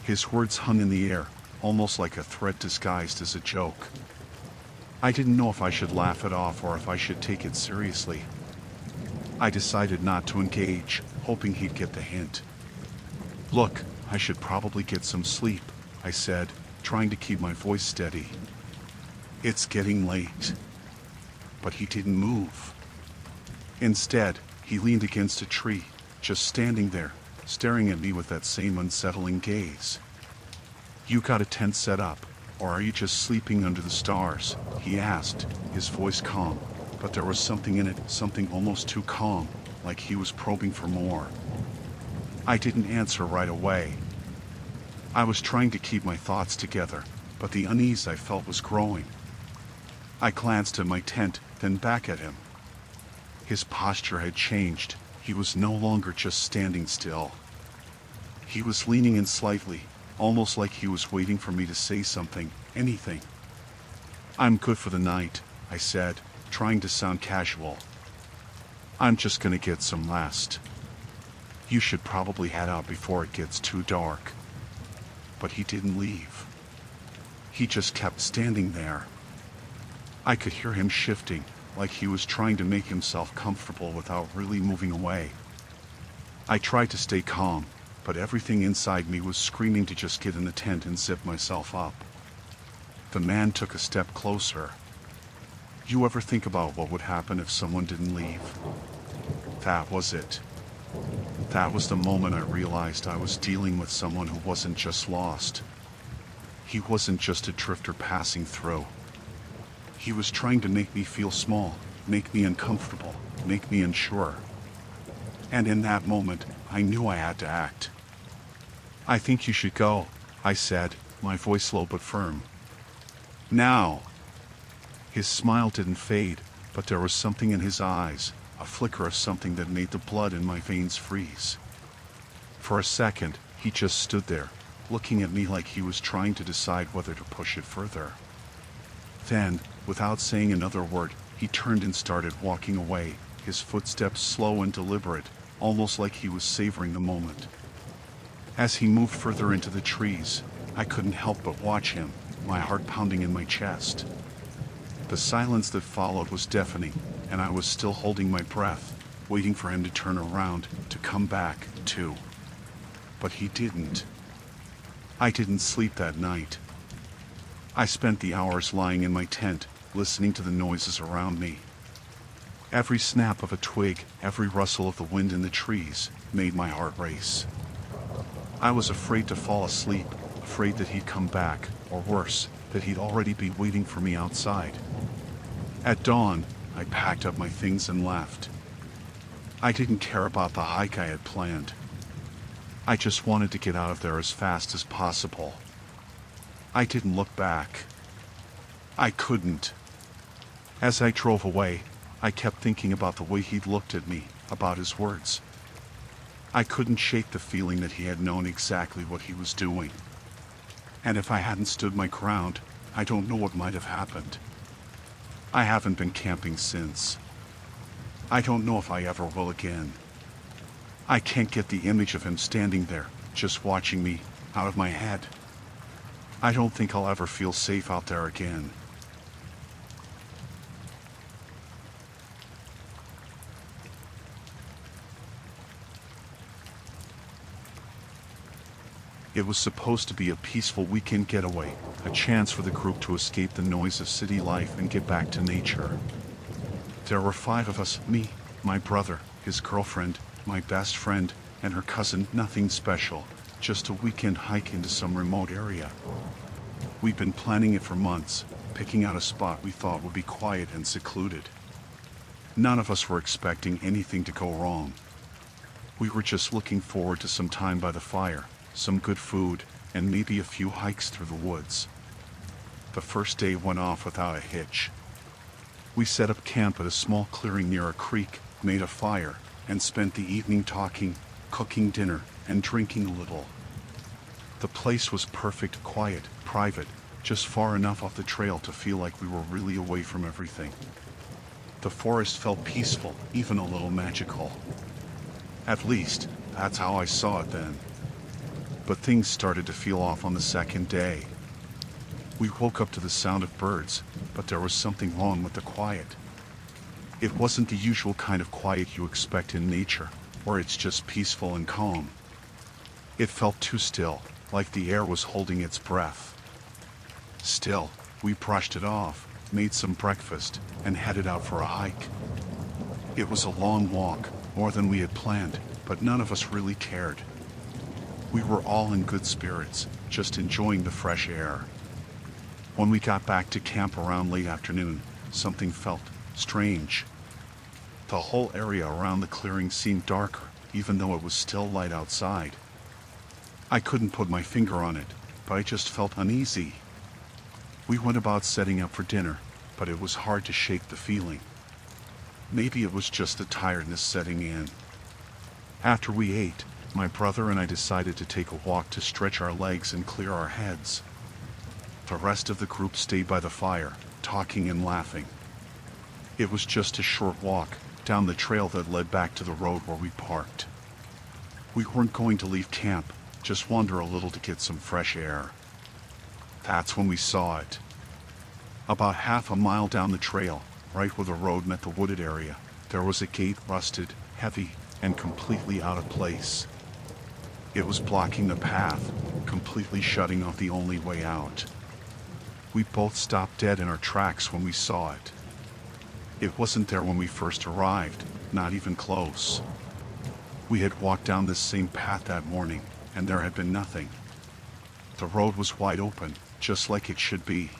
His words hung in the air, almost like a threat disguised as a joke. I didn't know if I should laugh it off or if I should take it seriously. I decided not to engage, hoping he'd get the hint. "Look, I should probably get some sleep," I said, trying to keep my voice steady. "It's getting late." But he didn't move. Instead, he leaned against a tree, just standing there, staring at me with that same unsettling gaze. "You got a tent set up, or are you just sleeping under the stars?" he asked, his voice calm, but there was something in it, something almost too calm, like he was probing for more. I didn't answer right away. I was trying to keep my thoughts together, but the unease I felt was growing. I glanced at my tent, then back at him. His posture had changed. He was no longer just standing still. He was leaning in slightly, almost like he was waiting for me to say something, anything. "I'm good for the night," I said, trying to sound casual. "I'm just gonna get some rest. You should probably head out before it gets too dark." But he didn't leave. He just kept standing there. I could hear him shifting, like he was trying to make himself comfortable without really moving away. I tried to stay calm, but everything inside me was screaming to just get in the tent and zip myself up. The man took a step closer. "You ever think about what would happen if someone didn't leave?" That was it. That was the moment I realized I was dealing with someone who wasn't just lost. He wasn't just a drifter passing through. He was trying to make me feel small, make me uncomfortable, make me unsure. And in that moment, I knew I had to act. "I think you should go," I said, my voice low but firm. "Now." His smile didn't fade, but there was something in his eyes, a flicker of something that made the blood in my veins freeze. For a second, he just stood there, looking at me like he was trying to decide whether to push it further. Then, without saying another word, he turned and started walking away, his footsteps slow and deliberate, almost like he was savoring the moment. As he moved further into the trees, I couldn't help but watch him, my heart pounding in my chest. The silence that followed was deafening, and I was still holding my breath, waiting for him to turn around, to come back, too. But he didn't. I didn't sleep that night. I spent the hours lying in my tent, listening to the noises around me. Every snap of a twig, every rustle of the wind in the trees, made my heart race. I was afraid to fall asleep, afraid that he'd come back, or worse, that he'd already be waiting for me outside. At dawn, I packed up my things and left. I didn't care about the hike I had planned. I just wanted to get out of there as fast as possible. I didn't look back. I couldn't. As I drove away, I kept thinking about the way he'd looked at me, about his words. I couldn't shake the feeling that he had known exactly what he was doing. And if I hadn't stood my ground, I don't know what might have happened. I haven't been camping since. I don't know if I ever will again. I can't get the image of him standing there, just watching me, out of my head. I don't think I'll ever feel safe out there again. It was supposed to be a peaceful weekend getaway, a chance for the group to escape the noise of city life and get back to nature. There were 5 of us, me, my brother, his girlfriend, my best friend, and her cousin. Nothing special, just a weekend hike into some remote area. We'd been planning it for months, picking out a spot we thought would be quiet and secluded. None of us were expecting anything to go wrong. We were just looking forward to some time by the fire, some good food, and maybe a few hikes through the woods. The first day went off without a hitch. We set up camp at a small clearing near a creek, made a fire, and spent the evening talking, cooking dinner, and drinking a little. The place was perfect, quiet, private, just far enough off the trail to feel like we were really away from everything. The forest felt peaceful, even a little magical. At least, that's how I saw it then. But things started to feel off on the second day. We woke up to the sound of birds, but there was something wrong with the quiet. It wasn't the usual kind of quiet you expect in nature, where it's just peaceful and calm. It felt too still, like the air was holding its breath. Still, we brushed it off, made some breakfast, and headed out for a hike. It was a long walk, more than we had planned, but none of us really cared. We were all in good spirits, just enjoying the fresh air. When we got back to camp around late afternoon, something felt strange. The whole area around the clearing seemed darker, even though it was still light outside. I couldn't put my finger on it, but I just felt uneasy. We went about setting up for dinner, but it was hard to shake the feeling. Maybe it was just the tiredness setting in. After we ate, my brother and I decided to take a walk to stretch our legs and clear our heads. The rest of the group stayed by the fire, talking and laughing. It was just a short walk down the trail that led back to the road where we parked. We weren't going to leave camp, just wander a little to get some fresh air. That's when we saw it. About half a mile down the trail, right where the road met the wooded area, there was a gate, rusted, heavy, and completely out of place. It was blocking the path, completely shutting off the only way out. We both stopped dead in our tracks when we saw it. It wasn't there when we first arrived, not even close. We had walked down this same path that morning, and there had been nothing. The road was wide open, just like it should be.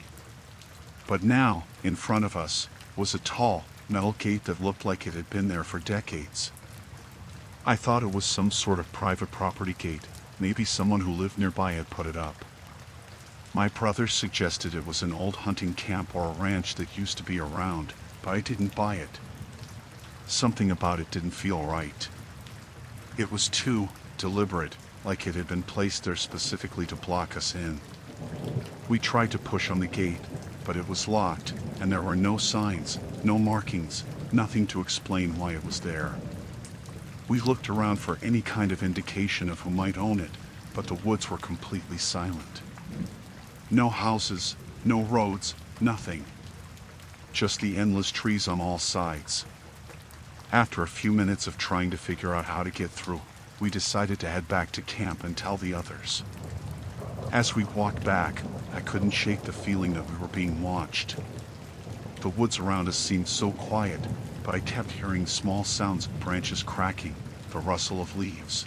But now, in front of us, was a tall, metal gate that looked like it had been there for decades. I thought it was some sort of private property gate, maybe someone who lived nearby had put it up. My brother suggested it was an old hunting camp or a ranch that used to be around, but I didn't buy it. Something about it didn't feel right. It was too deliberate, like it had been placed there specifically to block us in. We tried to push on the gate, but it was locked, and there were no signs, no markings, nothing to explain why it was there. We looked around for any kind of indication of who might own it, but the woods were completely silent. No houses, no roads, nothing. Just the endless trees on all sides. After a few minutes of trying to figure out how to get through, we decided to head back to camp and tell the others. As we walked back, I couldn't shake the feeling that we were being watched. The woods around us seemed so quiet, but I kept hearing small sounds of branches cracking, the rustle of leaves.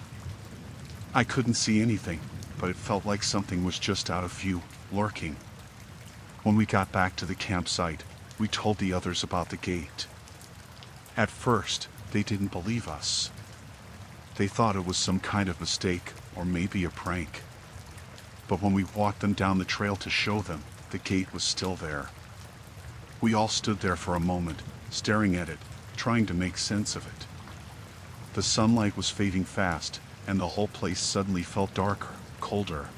I couldn't see anything, but it felt like something was just out of view, lurking. When we got back to the campsite, we told the others about the gate. At first, they didn't believe us. They thought it was some kind of mistake or maybe a prank. But when we walked them down the trail to show them, the gate was still there. We all stood there for a moment, staring at it, trying to make sense of it. The sunlight was fading fast, and the whole place suddenly felt darker, colder.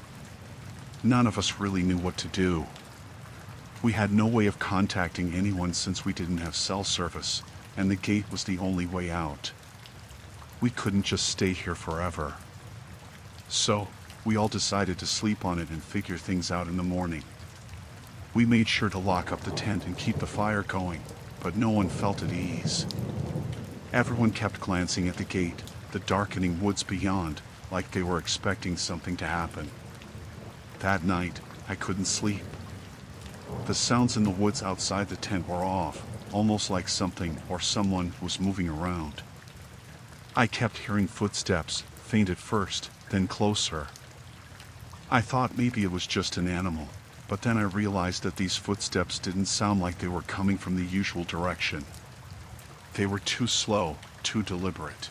None of us really knew what to do. We had no way of contacting anyone since we didn't have cell service, and the gate was the only way out. We couldn't just stay here forever. So, we all decided to sleep on it and figure things out in the morning. We made sure to lock up the tent and keep the fire going, but no one felt at ease. Everyone kept glancing at the gate, the darkening woods beyond, like they were expecting something to happen. That night, I couldn't sleep. The sounds in the woods outside the tent were off, almost like something or someone was moving around. I kept hearing footsteps, faint at first, then closer. I thought maybe it was just an animal, but then I realized that these footsteps didn't sound like they were coming from the usual direction. They were too slow, too deliberate.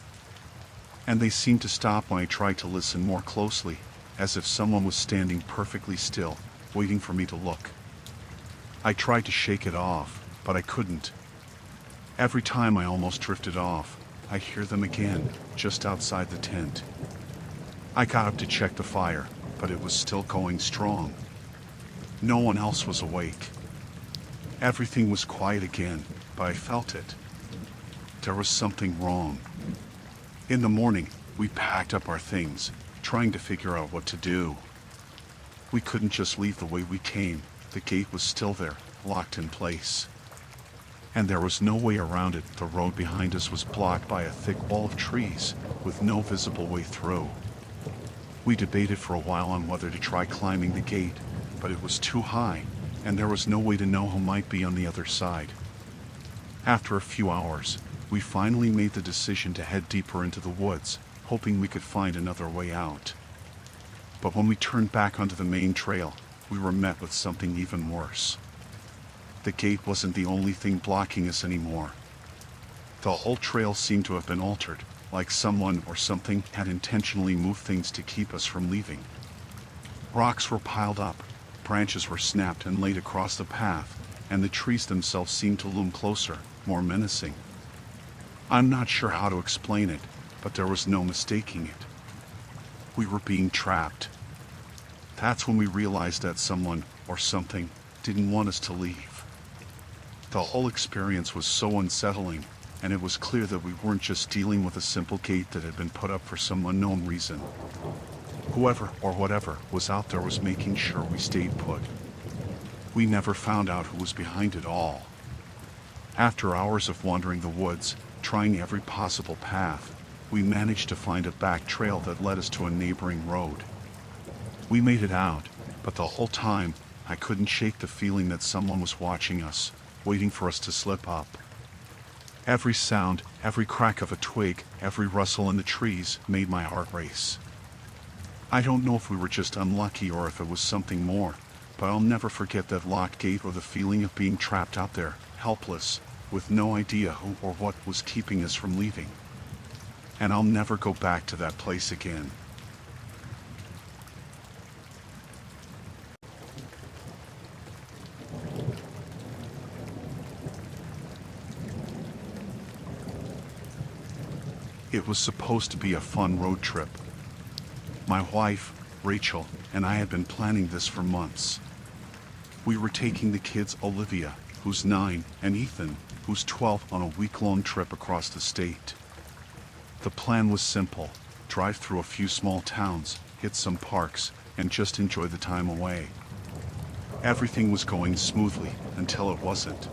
And they seemed to stop when I tried to listen more closely, as if someone was standing perfectly still, waiting for me to look. I tried to shake it off, but I couldn't. Every time I almost drifted off, I'd hear them again, just outside the tent. I got up to check the fire, but it was still going strong. No one else was awake. Everything was quiet again, but I felt it. There was something wrong. In the morning, we packed up our things, trying to figure out what to do. We couldn't just leave the way we came. The gate was still there, locked in place. And there was no way around it. The road behind us was blocked by a thick wall of trees, with no visible way through. We debated for a while on whether to try climbing the gate, but it was too high, and there was no way to know who might be on the other side. After a few hours, we finally made the decision to head deeper into the woods, hoping we could find another way out. But when we turned back onto the main trail, we were met with something even worse. The gate wasn't the only thing blocking us anymore. The whole trail seemed to have been altered, like someone or something had intentionally moved things to keep us from leaving. Rocks were piled up, branches were snapped and laid across the path, and the trees themselves seemed to loom closer, more menacing. I'm not sure how to explain it, but there was no mistaking it. We were being trapped. That's when we realized that someone, or something, didn't want us to leave. The whole experience was so unsettling, and it was clear that we weren't just dealing with a simple gate that had been put up for some unknown reason. Whoever or whatever was out there was making sure we stayed put. We never found out who was behind it all. After hours of wandering the woods, trying every possible path, we managed to find a back trail that led us to a neighboring road. We made it out, but the whole time, I couldn't shake the feeling that someone was watching us, waiting for us to slip up. Every sound, every crack of a twig, every rustle in the trees made my heart race. I don't know if we were just unlucky or if it was something more, but I'll never forget that locked gate or the feeling of being trapped out there, helpless, with no idea who or what was keeping us from leaving. And I'll never go back to that place again. It was supposed to be a fun road trip. My wife, Rachel, and I had been planning this for months. We were taking the kids Olivia, who's 9, and Ethan, who's 12, on a week-long trip across the state. The plan was simple: drive through a few small towns, hit some parks, and just enjoy the time away. Everything was going smoothly until it wasn't.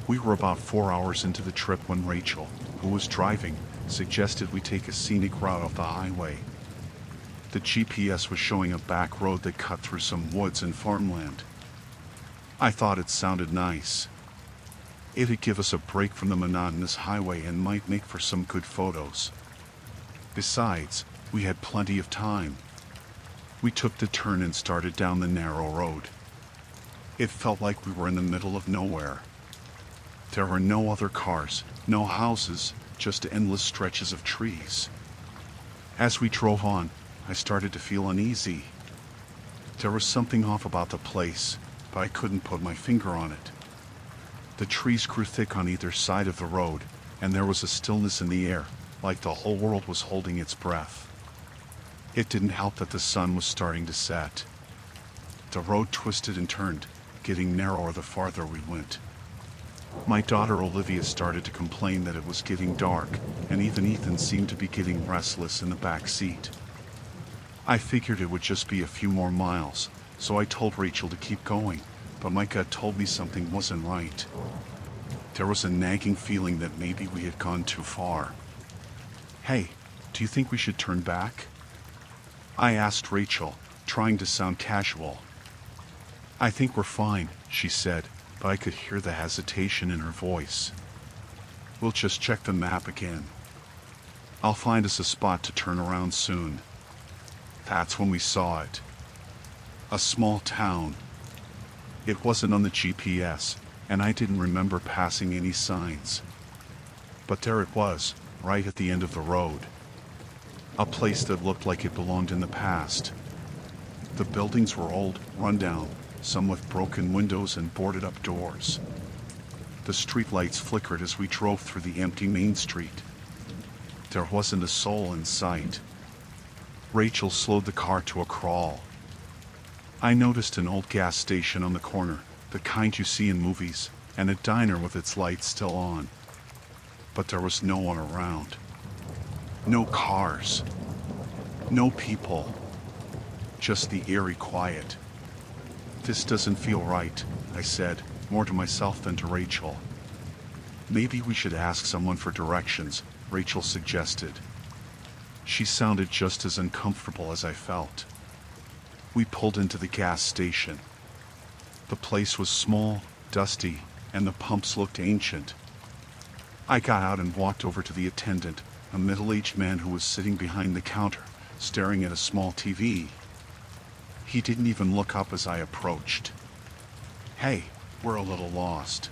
We were about 4 hours into the trip when Rachel, who was driving, suggested we take a scenic route off the highway. The GPS was showing a back road that cut through some woods and farmland. I thought it sounded nice. It'd give us a break from the monotonous highway and might make for some good photos. Besides, we had plenty of time. We took the turn and started down the narrow road. It felt like we were in the middle of nowhere. There were no other cars, No houses, just endless stretches of trees. As we drove on, I started to feel uneasy. There was something off about the place, but I couldn't put my finger on it. The trees grew thick on either side of the road, and there was a stillness in the air, like the whole world was holding its breath. It didn't help that the sun was starting to set. The road twisted and turned, getting narrower the farther we went. My daughter Olivia started to complain that it was getting dark, and even Ethan seemed to be getting restless in the back seat. I figured it would just be a few more miles, so I told Rachel to keep going, but my gut told me something wasn't right. There was a nagging feeling that maybe we had gone too far. "Hey, do you think we should turn back?" I asked Rachel, trying to sound casual. "I think we're fine," she said, but I could hear the hesitation in her voice. "We'll just check the map again. I'll find us a spot to turn around soon." That's when we saw it. A small town. It wasn't on the GPS, and I didn't remember passing any signs. But there it was, right at the end of the road. A place that looked like it belonged in the past. The buildings were old, rundown, some with broken windows and boarded up doors. The streetlights flickered as we drove through the empty main street. There wasn't a soul in sight. Rachel slowed the car to a crawl. I noticed an old gas station on the corner, the kind you see in movies, and a diner with its lights still on. But there was no one around. No cars. No people. Just the eerie quiet. "This doesn't feel right," I said, more to myself than to Rachel. "Maybe we should ask someone for directions," Rachel suggested. She sounded just as uncomfortable as I felt. We pulled into the gas station. The place was small, dusty, and the pumps looked ancient. I got out and walked over to the attendant, a middle-aged man who was sitting behind the counter, staring at a small TV. He didn't even look up as I approached. "Hey, we're a little lost.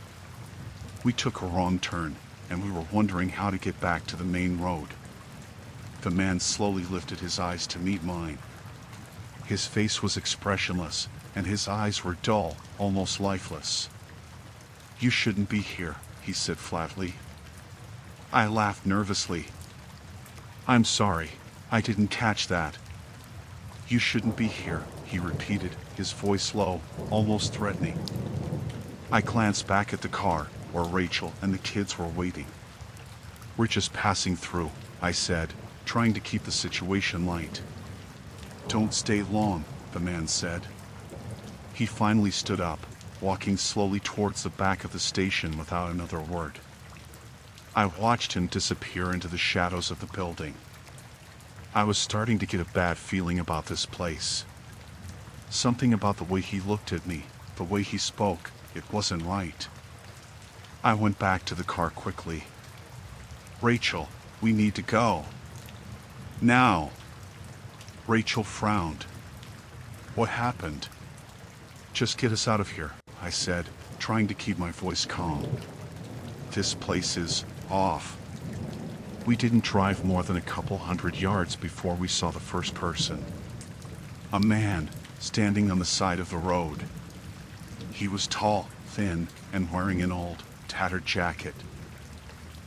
We took a wrong turn, and we were wondering how to get back to the main road." The man slowly lifted his eyes to meet mine. His face was expressionless, and his eyes were dull, almost lifeless. "You shouldn't be here," he said flatly. I laughed nervously. "I'm sorry, I didn't catch that." "You shouldn't be here," he repeated, his voice low, almost threatening. I glanced back at the car, where Rachel and the kids were waiting. "We're just passing through," I said, trying to keep the situation light. "Don't stay long," the man said. He finally stood up, walking slowly towards the back of the station without another word. I watched him disappear into the shadows of the building. I was starting to get a bad feeling about this place. Something about the way he looked at me, the way he spoke, it wasn't right. I went back to the car quickly. "Rachel, we need to go. Now." Rachel frowned. "What happened?" "Just get us out of here," I said, trying to keep my voice calm. "This place is off." We didn't drive more than a couple hundred yards before we saw the first person. A man, standing on the side of the road. He was tall, thin, and wearing an old, tattered jacket.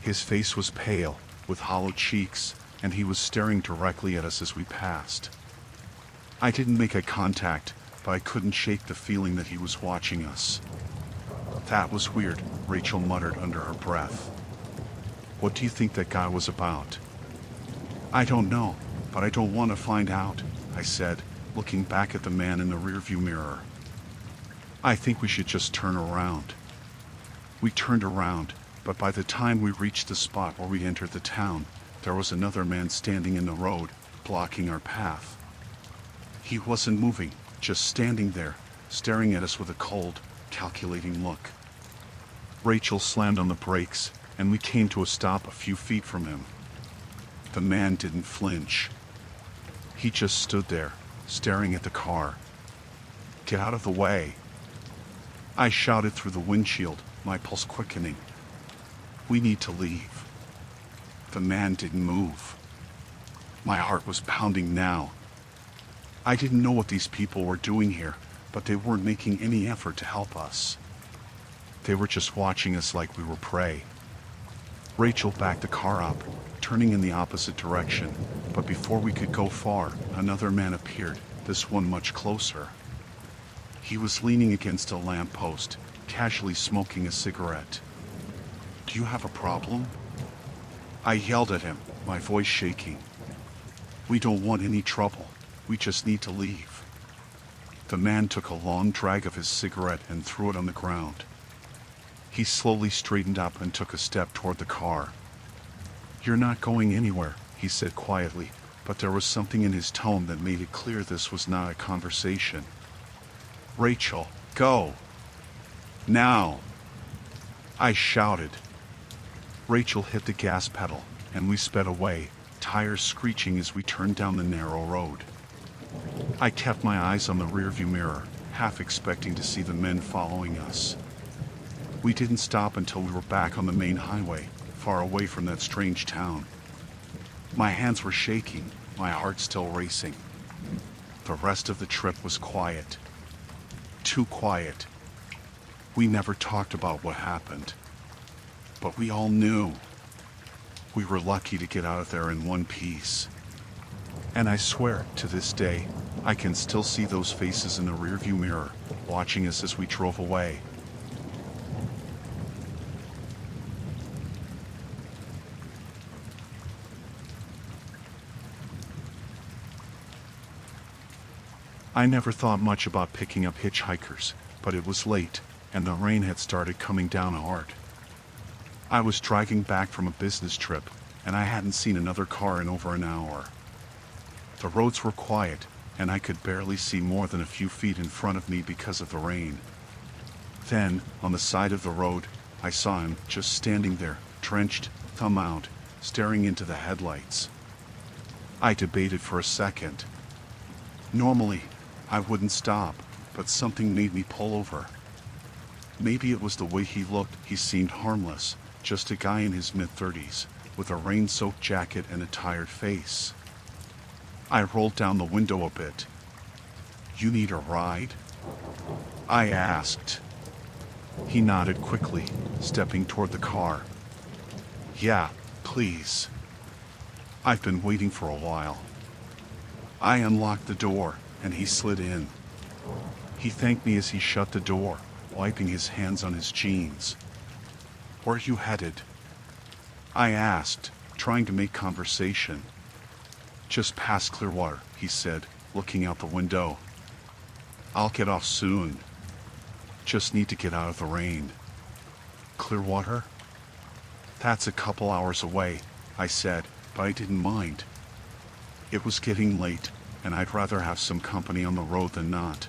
His face was pale, with hollow cheeks, and he was staring directly at us as we passed. I didn't make eye contact, but I couldn't shake the feeling that he was watching us. "That was weird," Rachel muttered under her breath. "What do you think that guy was about?" "I don't know, but I don't want to find out," I said, looking back at the man in the rearview mirror. "I think we should just turn around." We turned around, but by the time we reached the spot where we entered the town, there was another man standing in the road, blocking our path. He wasn't moving, just standing there, staring at us with a cold, calculating look. Rachel slammed on the brakes, and we came to a stop a few feet from him. The man didn't flinch. He just stood there, staring at the car. "Get out of the way!" I shouted through the windshield, my pulse quickening. We need to leave. The man didn't move. My heart was pounding now. I didn't know what these people were doing here, but they weren't making any effort to help us. They were just watching us like we were prey. Rachel backed the car up, turning in the opposite direction, but before we could go far, another man appeared, this one much closer. He was leaning against a lamppost, casually smoking a cigarette. "Do you have a problem?" I yelled at him, my voice shaking. "We don't want any trouble. We just need to leave." The man took a long drag of his cigarette and threw it on the ground. He slowly straightened up and took a step toward the car. "You're not going anywhere," he said quietly, but there was something in his tone that made it clear this was not a conversation. "Rachel, go! Now!" I shouted. Rachel hit the gas pedal, and we sped away, tires screeching as we turned down the narrow road. I kept my eyes on the rearview mirror, half expecting to see the men following us. We didn't stop until we were back on the main highway, far away from that strange town. My hands were shaking, my heart still racing. The rest of the trip was quiet. Too quiet. We never talked about what happened. But we all knew. We were lucky to get out of there in one piece. And I swear, to this day, I can still see those faces in the rearview mirror, watching us as we drove away. I never thought much about picking up hitchhikers, but it was late, and the rain had started coming down hard. I was driving back from a business trip, and I hadn't seen another car in over an hour. The roads were quiet, and I could barely see more than a few feet in front of me because of the rain. Then, on the side of the road, I saw him just standing there, drenched, thumb out, staring into the headlights. I debated for a second. Normally, I wouldn't stop, but something made me pull over. Maybe it was the way he looked. He seemed harmless, just a guy in his mid-30s, with a rain-soaked jacket and a tired face. I rolled down the window a bit. "You need a ride?" I asked. He nodded quickly, stepping toward the car. "Yeah, please. I've been waiting for a while." I unlocked the door, and he slid in. He thanked me as he shut the door, wiping his hands on his jeans. "Where are you headed?" I asked, trying to make conversation. "Just past Clearwater," he said, looking out the window. "I'll get off soon. Just need to get out of the rain." "Clearwater?" "That's a couple hours away," I said, but I didn't mind. It was getting late, and I'd rather have some company on the road than not.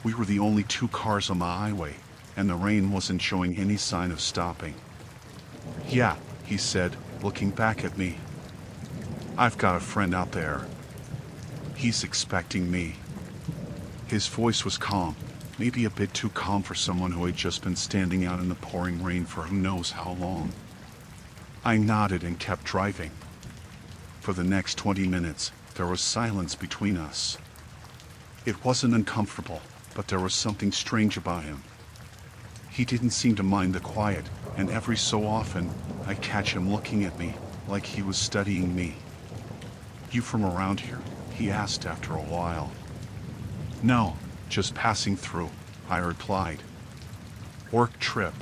We were the only two cars on the highway, and the rain wasn't showing any sign of stopping. "Yeah," he said, looking back at me. "I've got a friend out there. He's expecting me." His voice was calm, maybe a bit too calm for someone who had just been standing out in the pouring rain for who knows how long. I nodded and kept driving. For the next 20 minutes, there was silence between us. It wasn't uncomfortable, but there was something strange about him. He didn't seem to mind the quiet, and every so often, I'd catch him looking at me, like he was studying me. "You from around here?" he asked after a while. "No, just passing through," I replied. "Work trip?"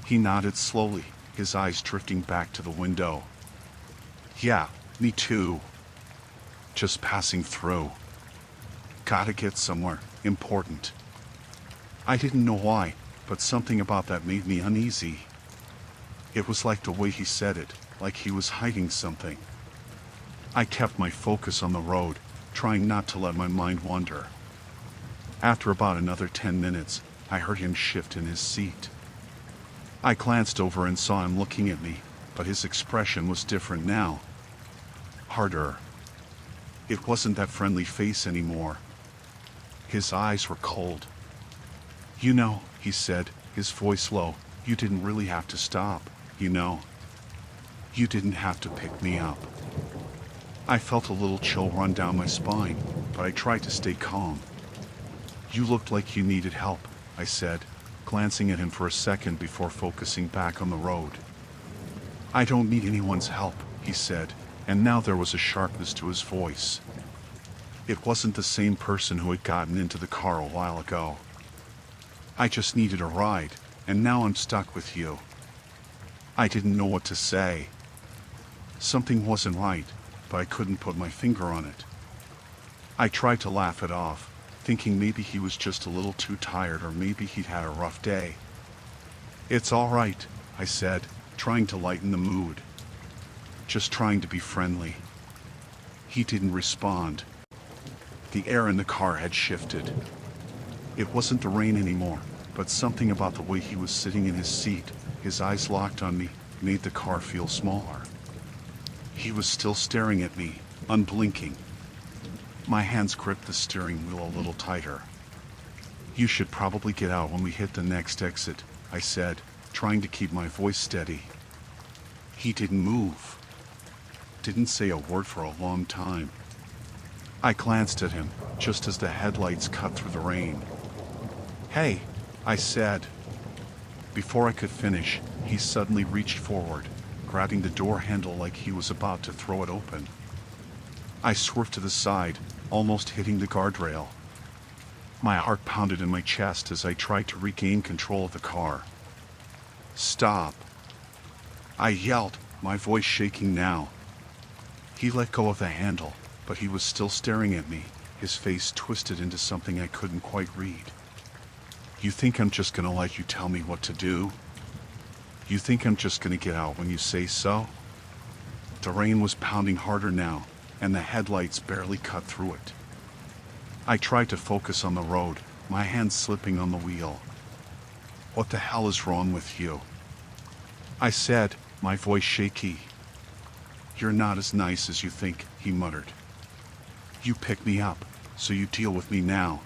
He nodded slowly, his eyes drifting back to the window. "Yeah, me too. Just passing through. Gotta get somewhere important." I didn't know why, but something about that made me uneasy. It was like the way he said it, like he was hiding something. I kept my focus on the road, trying not to let my mind wander. After about another 10 minutes, I heard him shift in his seat. I glanced over and saw him looking at me, but his expression was different now. Harder. It wasn't that friendly face anymore. His eyes were cold. "You know," he said, his voice low, You didn't really have to stop, you know. You didn't have to pick me up. I felt a little chill run down my spine, but I tried to stay calm. You looked like you needed help, I said, glancing at him for a second before focusing back on the road. I don't need anyone's help, he said, and now there was a sharpness to his voice. It wasn't the same person who had gotten into the car a while ago. I just needed a ride, and now I'm stuck with you. I didn't know what to say. Something wasn't right, but I couldn't put my finger on it. I tried to laugh it off, thinking maybe he was just a little too tired or maybe he'd had a rough day. It's all right, I said, trying to lighten the mood. Just trying to be friendly. He didn't respond. The air in the car had shifted. It wasn't the rain anymore, but something about the way he was sitting in his seat, his eyes locked on me, made the car feel smaller. He was still staring at me, unblinking. My hands gripped the steering wheel a little tighter. You should probably get out when we hit the next exit, I said, trying to keep my voice steady. He didn't move. Didn't say a word for a long time. I glanced at him, just as the headlights cut through the rain. Hey, I said. Before I could finish, he suddenly reached forward, grabbing the door handle like he was about to throw it open. I swerved to the side, almost hitting the guardrail. My heart pounded in my chest as I tried to regain control of the car. Stop! I yelled, my voice shaking now. He let go of the handle, but he was still staring at me, his face twisted into something I couldn't quite read. You think I'm just gonna let you tell me what to do? You think I'm just gonna get out when you say so? The rain was pounding harder now, and the headlights barely cut through it. I tried to focus on the road, my hands slipping on the wheel. What the hell is wrong with you? I said, my voice shaky. You're not as nice as you think, he muttered. You pick me up, so you deal with me now.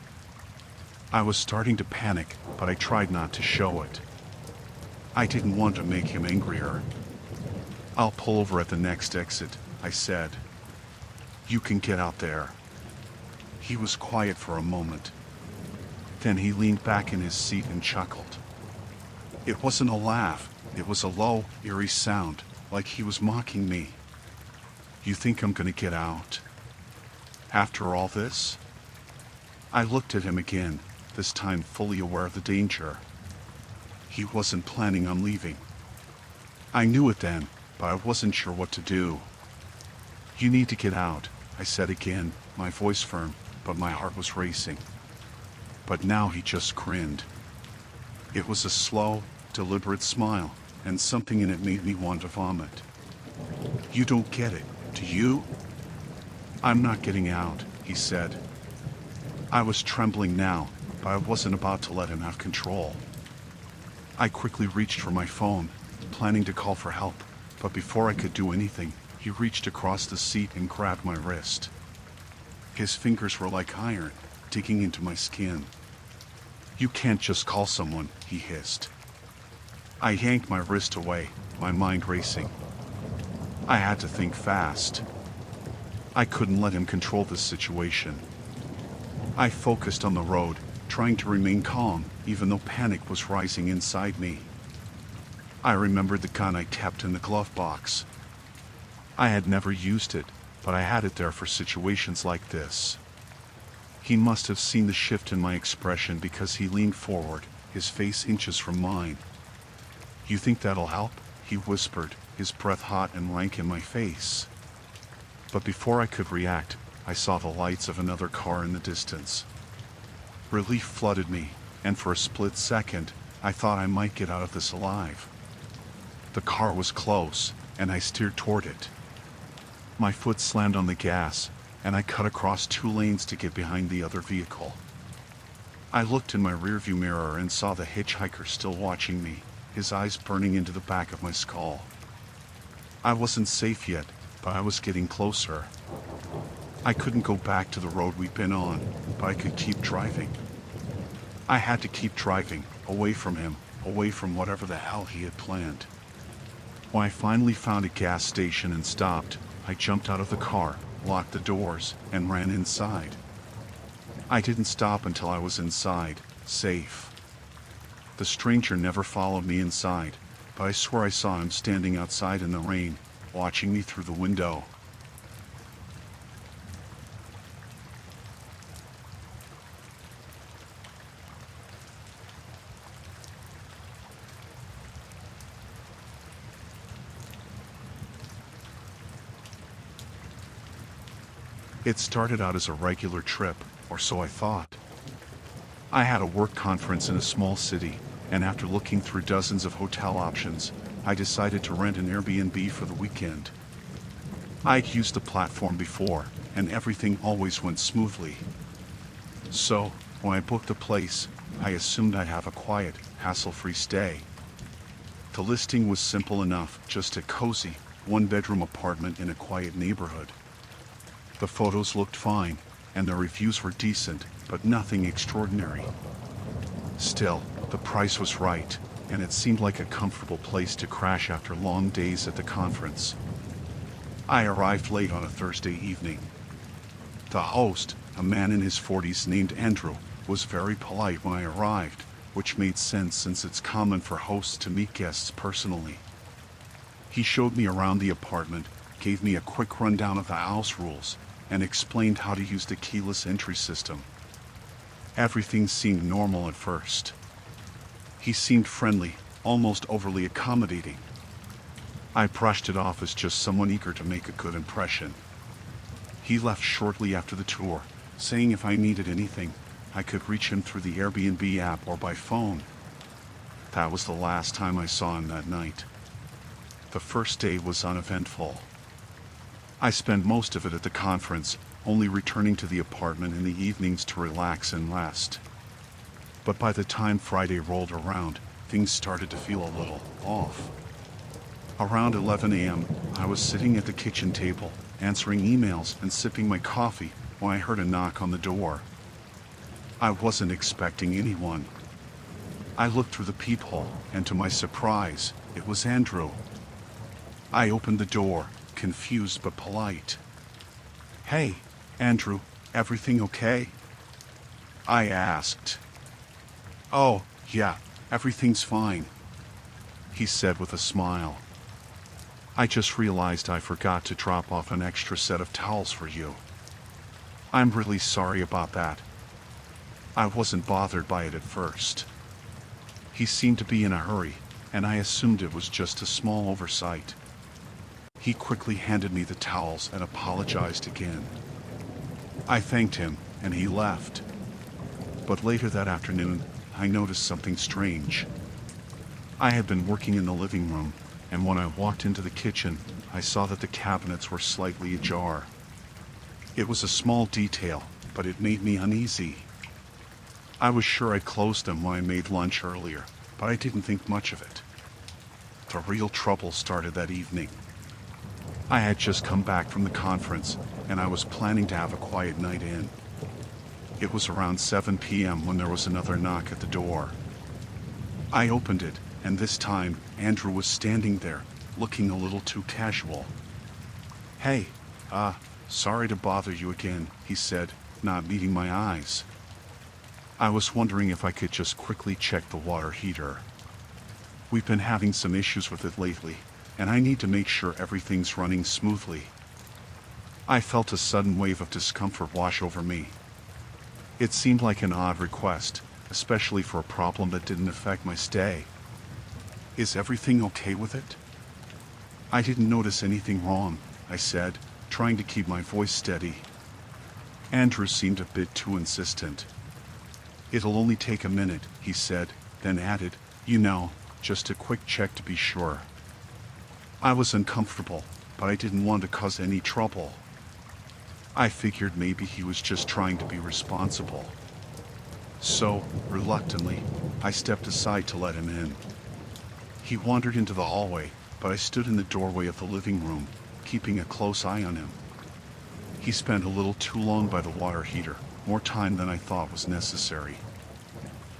I was starting to panic, but I tried not to show it. I didn't want to make him angrier. I'll pull over at the next exit, I said. You can get out there. He was quiet for a moment. Then he leaned back in his seat and chuckled. It wasn't a laugh, it was a low, eerie sound, like he was mocking me. You think I'm gonna get out? After all this? I looked at him again, this time fully aware of the danger. He wasn't planning on leaving. I knew it then, but I wasn't sure what to do. You need to get out, I said again, my voice firm, but my heart was racing. But now he just grinned. It was a slow, deliberate smile, and something in it made me want to vomit. You don't get it, do you? I'm not getting out, he said. I was trembling now, but I wasn't about to let him have control. I quickly reached for my phone, planning to call for help, but before I could do anything, he reached across the seat and grabbed my wrist. His fingers were like iron, digging into my skin. You can't just call someone, he hissed. I yanked my wrist away, my mind racing. I had to think fast. I couldn't let him control this situation. I focused on the road, trying to remain calm, even though panic was rising inside me. I remembered the gun I kept in the glove box. I had never used it, but I had it there for situations like this. He must have seen the shift in my expression because he leaned forward, his face inches from mine. You think that'll help? He whispered, his breath hot and rank in my face. But before I could react, I saw the lights of another car in the distance. Relief flooded me, and for a split second, I thought I might get out of this alive. The car was close, and I steered toward it. My foot slammed on the gas, and I cut across 2 lanes to get behind the other vehicle. I looked in my rearview mirror and saw the hitchhiker still watching me, his eyes burning into the back of my skull. I wasn't safe yet, but I was getting closer. I couldn't go back to the road we'd been on, but I could keep driving. I had to keep driving, away from him, away from whatever the hell he had planned. When I finally found a gas station and stopped, I jumped out of the car, locked the doors, and ran inside. I didn't stop until I was inside, safe. The stranger never followed me inside, but I swear I saw him standing outside in the rain, watching me through the window. It started out as a regular trip, or so I thought. I had a work conference in a small city, and after looking through dozens of hotel options, I decided to rent an Airbnb for the weekend. I'd used the platform before, and everything always went smoothly. So, when I booked the place, I assumed I'd have a quiet, hassle-free stay. The listing was simple enough, just a cozy, one-bedroom apartment in a quiet neighborhood. The photos looked fine, and the reviews were decent, but nothing extraordinary. Still, the price was right, and it seemed like a comfortable place to crash after long days at the conference. I arrived late on a Thursday evening. The host, a man in his 40s named Andrew, was very polite when I arrived, which made sense since it's common for hosts to meet guests personally. He showed me around the apartment, gave me a quick rundown of the house rules, and explained how to use the keyless entry system. Everything seemed normal at first. He seemed friendly, almost overly accommodating. I brushed it off as just someone eager to make a good impression. He left shortly after the tour, saying if I needed anything, I could reach him through the Airbnb app or by phone. That was the last time I saw him that night. The first day was uneventful. I spent most of it at the conference, only returning to the apartment in the evenings to relax and rest. But by the time Friday rolled around, things started to feel a little off. Around 11 a.m., I was sitting at the kitchen table, answering emails and sipping my coffee when I heard a knock on the door. I wasn't expecting anyone. I looked through the peephole, and to my surprise, it was Andrew. I opened the door, confused but polite. "Hey, Andrew, everything okay?" I asked. "Oh, yeah, everything's fine," he said with a smile. "I just realized I forgot to drop off an extra set of towels for you. I'm really sorry about that. I wasn't bothered by it at first." He seemed to be in a hurry, and I assumed it was just a small oversight. He quickly handed me the towels and apologized again. I thanked him, and he left. But later that afternoon, I noticed something strange. I had been working in the living room, and when I walked into the kitchen, I saw that the cabinets were slightly ajar. It was a small detail, but it made me uneasy. I was sure I'd closed them when I made lunch earlier, but I didn't think much of it. The real trouble started that evening. I had just come back from the conference, and I was planning to have a quiet night in. It was around 7 p.m. when there was another knock at the door. I opened it, and this time, Andrew was standing there, looking a little too casual. "Hey, sorry to bother you again," he said, not meeting my eyes. I was wondering if I could just quickly check the water heater. We've been having some issues with it lately, and I need to make sure everything's running smoothly. I felt a sudden wave of discomfort wash over me. It seemed like an odd request, especially for a problem that didn't affect my stay. "Is everything okay with it?" "I didn't notice anything wrong," I said, trying to keep my voice steady. Andrew seemed a bit too insistent. "It'll only take a minute," he said, then added, "just a quick check to be sure." I was uncomfortable, but I didn't want to cause any trouble. I figured maybe he was just trying to be responsible. So, reluctantly, I stepped aside to let him in. He wandered into the hallway, but I stood in the doorway of the living room, keeping a close eye on him. He spent a little too long by the water heater, more time than I thought was necessary.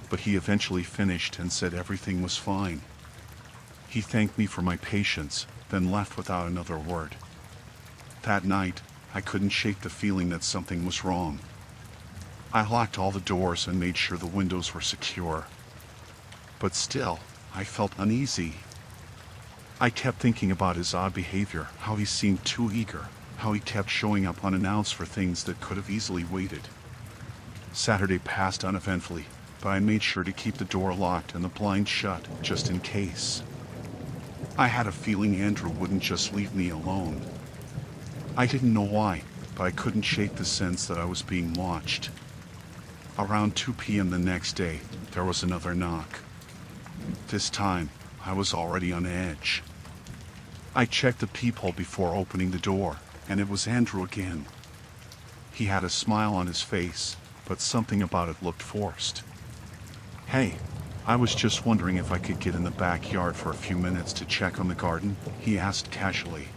but he eventually finished and said everything was fine. He thanked me for my patience, then left without another word. That night, I couldn't shake the feeling that something was wrong. I locked all the doors and made sure the windows were secure. But still, I felt uneasy. I kept thinking about his odd behavior, how he seemed too eager, how he kept showing up unannounced for things that could have easily waited. Saturday passed uneventfully, but I made sure to keep the door locked and the blinds shut, just in case. I had a feeling Andrew wouldn't just leave me alone. I didn't know why, but I couldn't shake the sense that I was being watched. Around 2 p.m. the next day, there was another knock. This time, I was already on edge. I checked the peephole before opening the door, and it was Andrew again. He had a smile on his face, but something about it looked forced. "Hey, I was just wondering if I could get in the backyard for a few minutes to check on the garden," he asked casually.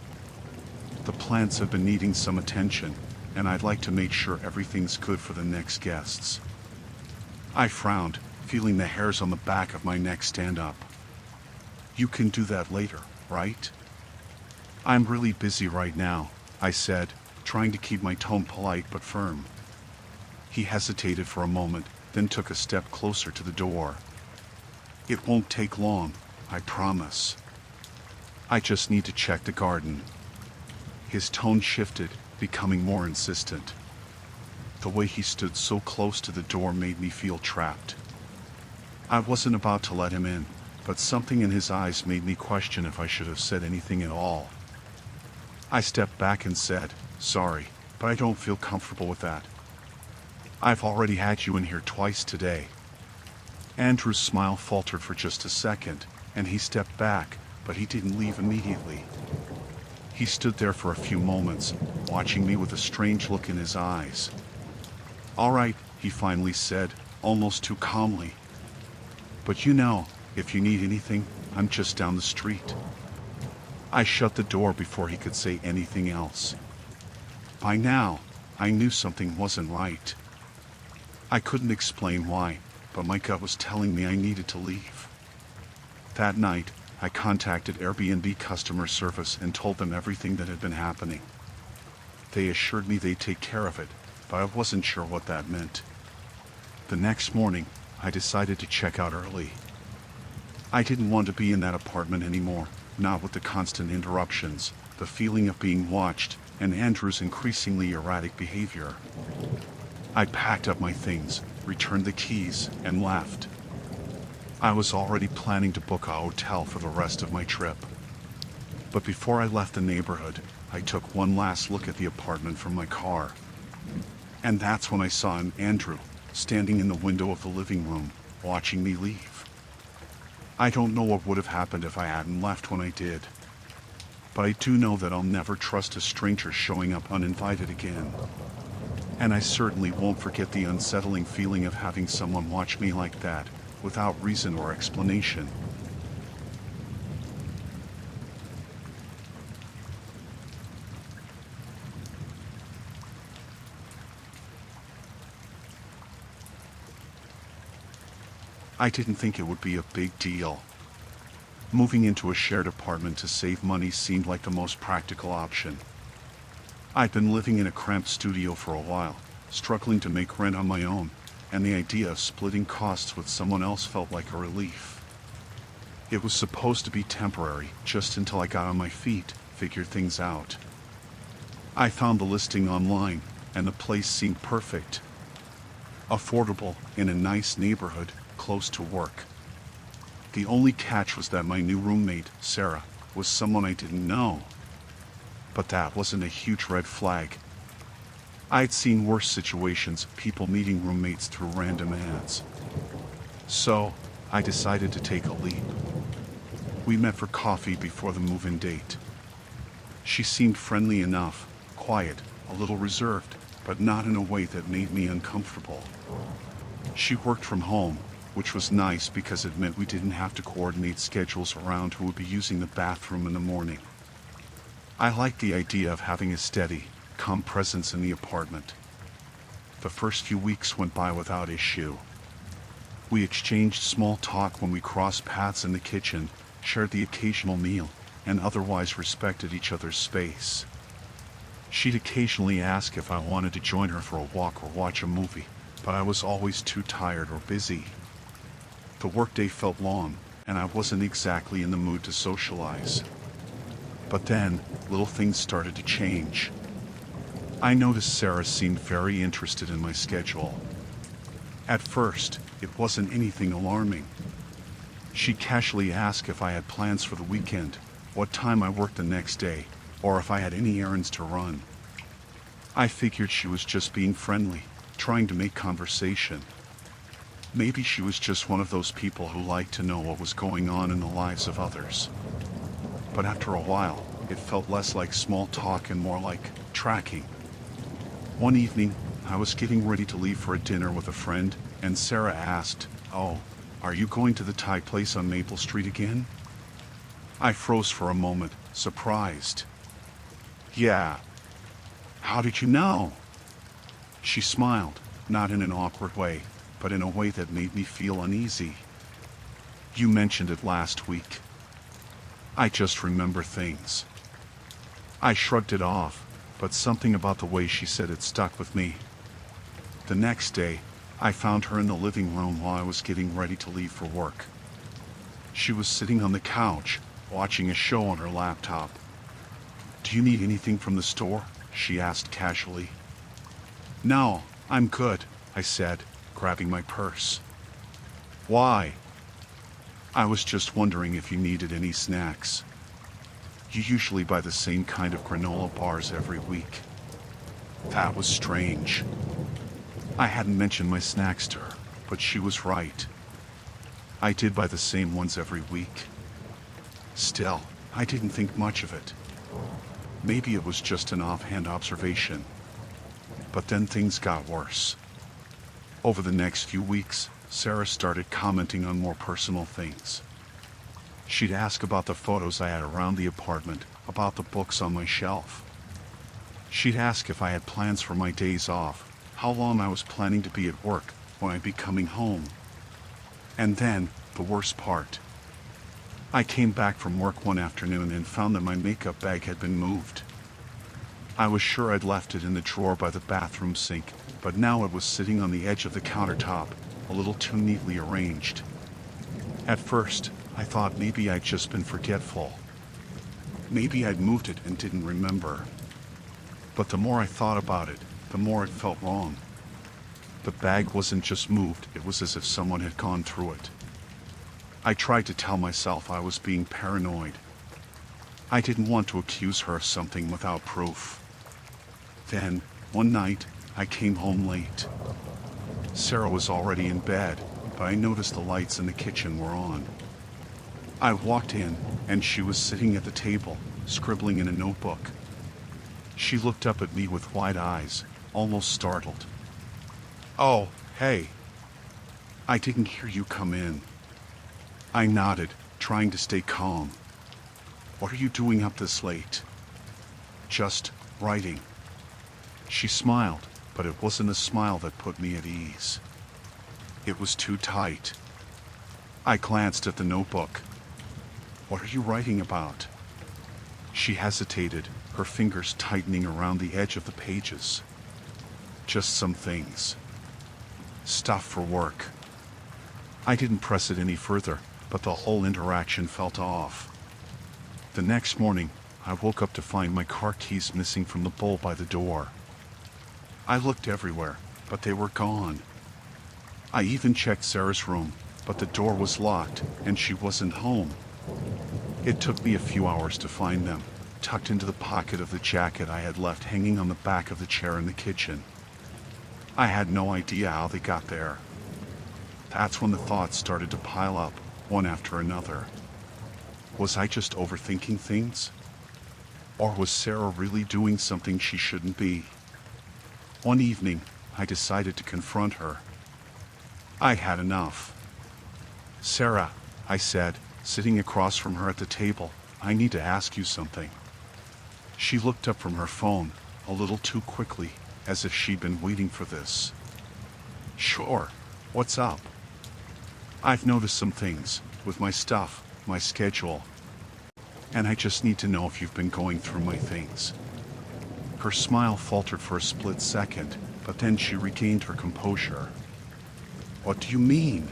"The plants have been needing some attention, and I'd like to make sure everything's good for the next guests." I frowned, feeling the hairs on the back of my neck stand up. "You can do that later, right?" "I'm really busy right now," I said, trying to keep my tone polite but firm. He hesitated for a moment, then took a step closer to the door. "It won't take long, I promise. I just need to check the garden." His tone shifted, becoming more insistent. The way he stood so close to the door made me feel trapped. I wasn't about to let him in, but something in his eyes made me question if I should have said anything at all. I stepped back and said, "Sorry, but I don't feel comfortable with that. I've already had you in here twice today." Andrew's smile faltered for just a second, and he stepped back, but he didn't leave immediately. He stood there for a few moments, watching me with a strange look in his eyes. "All right," he finally said, almost too calmly. "But you know, if you need anything, I'm just down the street." I shut the door before he could say anything else. By now, I knew something wasn't right. I couldn't explain why, but my gut was telling me I needed to leave. That night, I contacted Airbnb customer service and told them everything that had been happening. They assured me they'd take care of it, but I wasn't sure what that meant. The next morning, I decided to check out early. I didn't want to be in that apartment anymore, not with the constant interruptions, the feeling of being watched, and Andrew's increasingly erratic behavior. I packed up my things, returned the keys, and left. I was already planning to book a hotel for the rest of my trip. But before I left the neighborhood, I took one last look at the apartment from my car. And that's when I saw Andrew, standing in the window of the living room, watching me leave. I don't know what would have happened if I hadn't left when I did. But I do know that I'll never trust a stranger showing up uninvited again. And I certainly won't forget the unsettling feeling of having someone watch me like that, without reason or explanation. I didn't think it would be a big deal. Moving into a shared apartment to save money seemed like the most practical option. I'd been living in a cramped studio for a while, struggling to make rent on my own, and the idea of splitting costs with someone else felt like a relief. It was supposed to be temporary, just until I got on my feet, figured things out. I found the listing online, and the place seemed perfect. Affordable, in a nice neighborhood, close to work. The only catch was that my new roommate, Sarah, was someone I didn't know. But that wasn't a huge red flag. I'd seen worse situations, people meeting roommates through random ads. So, I decided to take a leap. We met for coffee before the move-in date. She seemed friendly enough, quiet, a little reserved, but not in a way that made me uncomfortable. She worked from home, which was nice because it meant we didn't have to coordinate schedules around who would be using the bathroom in the morning. I liked the idea of having a steady, calm presence in the apartment. The first few weeks went by without issue. We exchanged small talk when we crossed paths in the kitchen, shared the occasional meal, and otherwise respected each other's space. She'd occasionally ask if I wanted to join her for a walk or watch a movie, but I was always too tired or busy. The workday felt long, and I wasn't exactly in the mood to socialize. But then, little things started to change. I noticed Sarah seemed very interested in my schedule. At first, it wasn't anything alarming. She casually asked if I had plans for the weekend, what time I worked the next day, or if I had any errands to run. I figured she was just being friendly, trying to make conversation. Maybe she was just one of those people who liked to know what was going on in the lives of others. But after a while, it felt less like small talk and more like tracking. One evening, I was getting ready to leave for a dinner with a friend, and Sarah asked, "Oh, are you going to the Thai place on Maple Street again?" I froze for a moment, surprised. "Yeah." "How did you know?" She smiled, not in an awkward way, but in a way that made me feel uneasy. "You mentioned it last week." I just remember things. I shrugged it off, but something about the way she said it stuck with me. The next day, I found her in the living room while I was getting ready to leave for work. She was sitting on the couch, watching a show on her laptop. "Do you need anything from the store?" she asked casually. "No, I'm good," I said, grabbing my purse. "Why?" "I was just wondering if you needed any snacks. You usually buy the same kind of granola bars every week." That was strange. I hadn't mentioned my snacks to her, but she was right. I did buy the same ones every week. Still, I didn't think much of it. Maybe it was just an offhand observation. But then things got worse. Over the next few weeks, Sarah started commenting on more personal things. She'd ask about the photos I had around the apartment, about the books on my shelf. She'd ask if I had plans for my days off, how long I was planning to be at work when I'd be coming home. And then, the worst part. I came back from work one afternoon and found that my makeup bag had been moved. I was sure I'd left it in the drawer by the bathroom sink, but now it was sitting on the edge of the countertop, a little too neatly arranged. At first, I thought maybe I'd just been forgetful. Maybe I'd moved it and didn't remember. But the more I thought about it, the more it felt wrong. The bag wasn't just moved, it was as if someone had gone through it. I tried to tell myself I was being paranoid. I didn't want to accuse her of something without proof. Then, one night, I came home late. Sarah was already in bed, but I noticed the lights in the kitchen were on. I walked in, and she was sitting at the table, scribbling in a notebook. She looked up at me with wide eyes, almost startled. "Oh, hey. I didn't hear you come in." I nodded, trying to stay calm. "What are you doing up this late?" "Just writing." She smiled, but it wasn't a smile that put me at ease. It was too tight. I glanced at the notebook. "What are you writing about?" She hesitated, her fingers tightening around the edge of the pages. "Just some things. Stuff for work." I didn't press it any further, but the whole interaction felt off. The next morning, I woke up to find my car keys missing from the bowl by the door. I looked everywhere, but they were gone. I even checked Sarah's room, but the door was locked, and she wasn't home. It took me a few hours to find them, tucked into the pocket of the jacket I had left hanging on the back of the chair in the kitchen. I had no idea how they got there. That's when the thoughts started to pile up, one after another. Was I just overthinking things? Or was Sarah really doing something she shouldn't be? One evening, I decided to confront her. I had enough. "Sarah," I said, sitting across from her at the table, "I need to ask you something." She looked up from her phone, a little too quickly, as if she'd been waiting for this. "Sure, what's up?" I've noticed some things with my stuff, my schedule, and I just need to know if you've been going through my things. Her smile faltered for a split second, but then she regained her composure. What do you mean?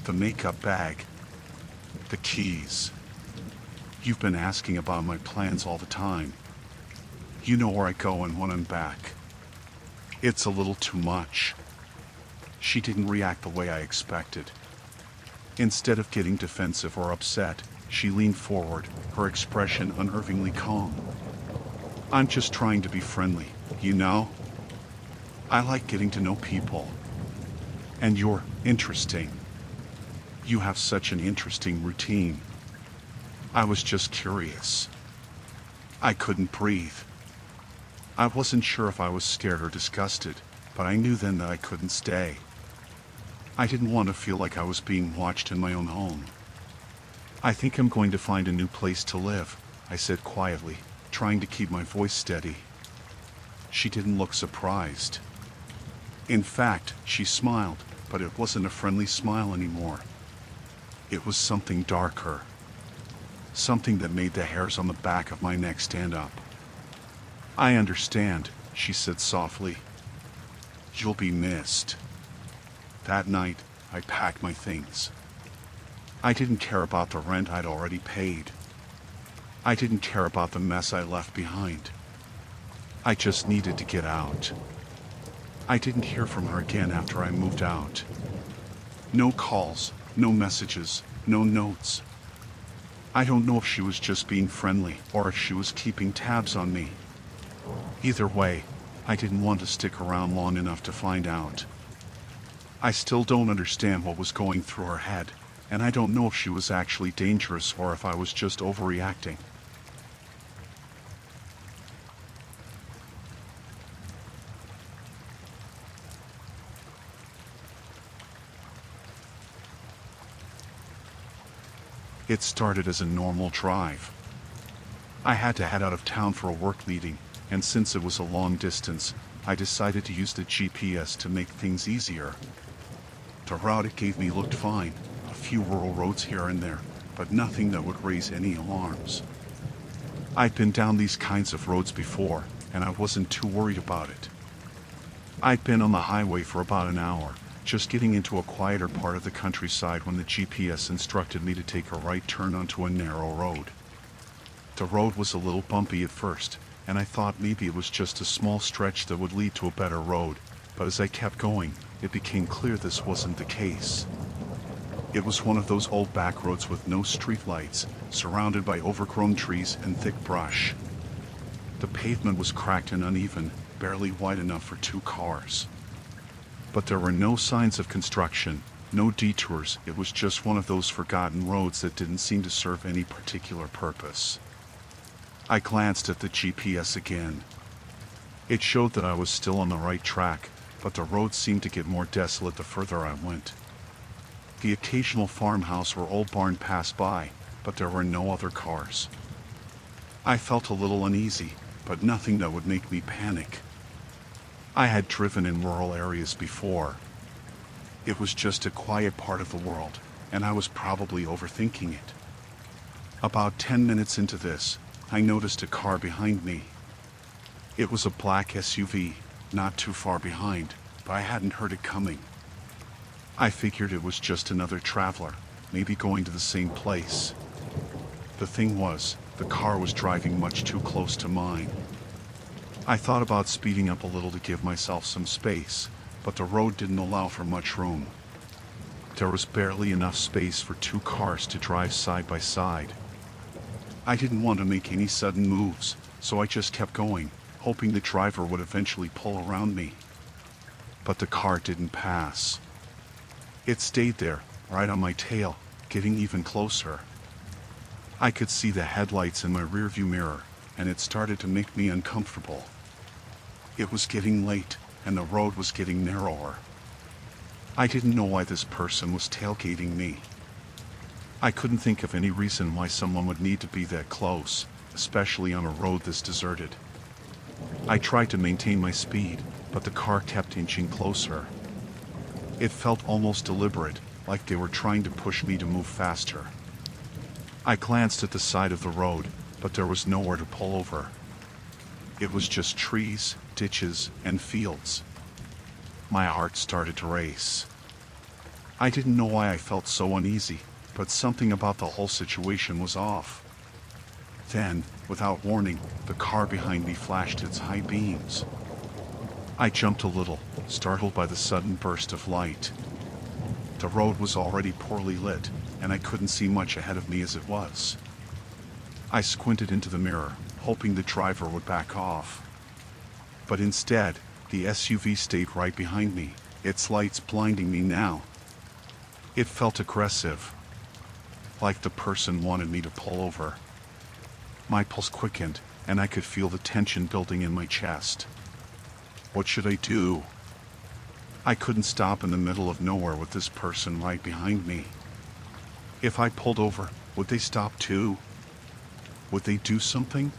The makeup bag. The keys. You've been asking about my plans all the time. You know where I go and when I'm back. It's a little too much. She didn't react the way I expected. Instead of getting defensive or upset, she leaned forward, her expression unnervingly calm. I'm just trying to be friendly, you know? I like getting to know people. And you're interesting. You have such an interesting routine. I was just curious. I couldn't breathe. I wasn't sure if I was scared or disgusted, but I knew then that I couldn't stay. I didn't want to feel like I was being watched in my own home. I think I'm going to find a new place to live, I said quietly, trying to keep my voice steady. She didn't look surprised. In fact, she smiled, but it wasn't a friendly smile anymore. It was something darker. Something that made the hairs on the back of my neck stand up. I understand, she said softly. You'll be missed. That night, I packed my things. I didn't care about the rent I'd already paid. I didn't care about the mess I left behind. I just needed to get out. I didn't hear from her again after I moved out. No calls, no messages, no notes. I don't know if she was just being friendly or if she was keeping tabs on me. Either way, I didn't want to stick around long enough to find out. I still don't understand what was going through her head, and I don't know if she was actually dangerous or if I was just overreacting. It started as a normal drive. I had to head out of town for a work meeting, and since it was a long distance, I decided to use the GPS to make things easier. The route it gave me looked fine, a few rural roads here and there, but nothing that would raise any alarms. I'd been down these kinds of roads before, and I wasn't too worried about it. I'd been on the highway for about an hour, just getting into a quieter part of the countryside when the GPS instructed me to take a right turn onto a narrow road. The road was a little bumpy at first, and I thought maybe it was just a small stretch that would lead to a better road, but as I kept going, it became clear this wasn't the case. It was one of those old back roads with no streetlights, surrounded by overgrown trees and thick brush. The pavement was cracked and uneven, barely wide enough for 2 cars. But there were no signs of construction, no detours. It was just one of those forgotten roads that didn't seem to serve any particular purpose. I glanced at the GPS again. It showed that I was still on the right track, but the road seemed to get more desolate the further I went. The occasional farmhouse or old barn passed by, but there were no other cars. I felt a little uneasy, but nothing that would make me panic. I had driven in rural areas before. It was just a quiet part of the world, and I was probably overthinking it. About 10 minutes into this, I noticed a car behind me. It was a black SUV, not too far behind, but I hadn't heard it coming. I figured it was just another traveler, maybe going to the same place. The thing was, the car was driving much too close to mine. I thought about speeding up a little to give myself some space, but the road didn't allow for much room. There was barely enough space for 2 cars to drive side by side. I didn't want to make any sudden moves, so I just kept going, hoping the driver would eventually pull around me. But the car didn't pass. It stayed there, right on my tail, getting even closer. I could see the headlights in my rearview mirror, and it started to make me uncomfortable. It was getting late, and the road was getting narrower. I didn't know why this person was tailgating me. I couldn't think of any reason why someone would need to be that close, especially on a road this deserted. I tried to maintain my speed, but the car kept inching closer. It felt almost deliberate, like they were trying to push me to move faster. I glanced at the side of the road, but there was nowhere to pull over. It was just trees, ditches, and fields. My heart started to race. I didn't know why I felt so uneasy, but something about the whole situation was off. Then, without warning, the car behind me flashed its high beams. I jumped a little, startled by the sudden burst of light. The road was already poorly lit, and I couldn't see much ahead of me as it was. I squinted into the mirror, hoping the driver would back off. But instead, the SUV stayed right behind me, its lights blinding me now. It felt aggressive, like the person wanted me to pull over. My pulse quickened, and I could feel the tension building in my chest. What should I do? I couldn't stop in the middle of nowhere with this person right behind me. If I pulled over, would they stop too? Would they do something?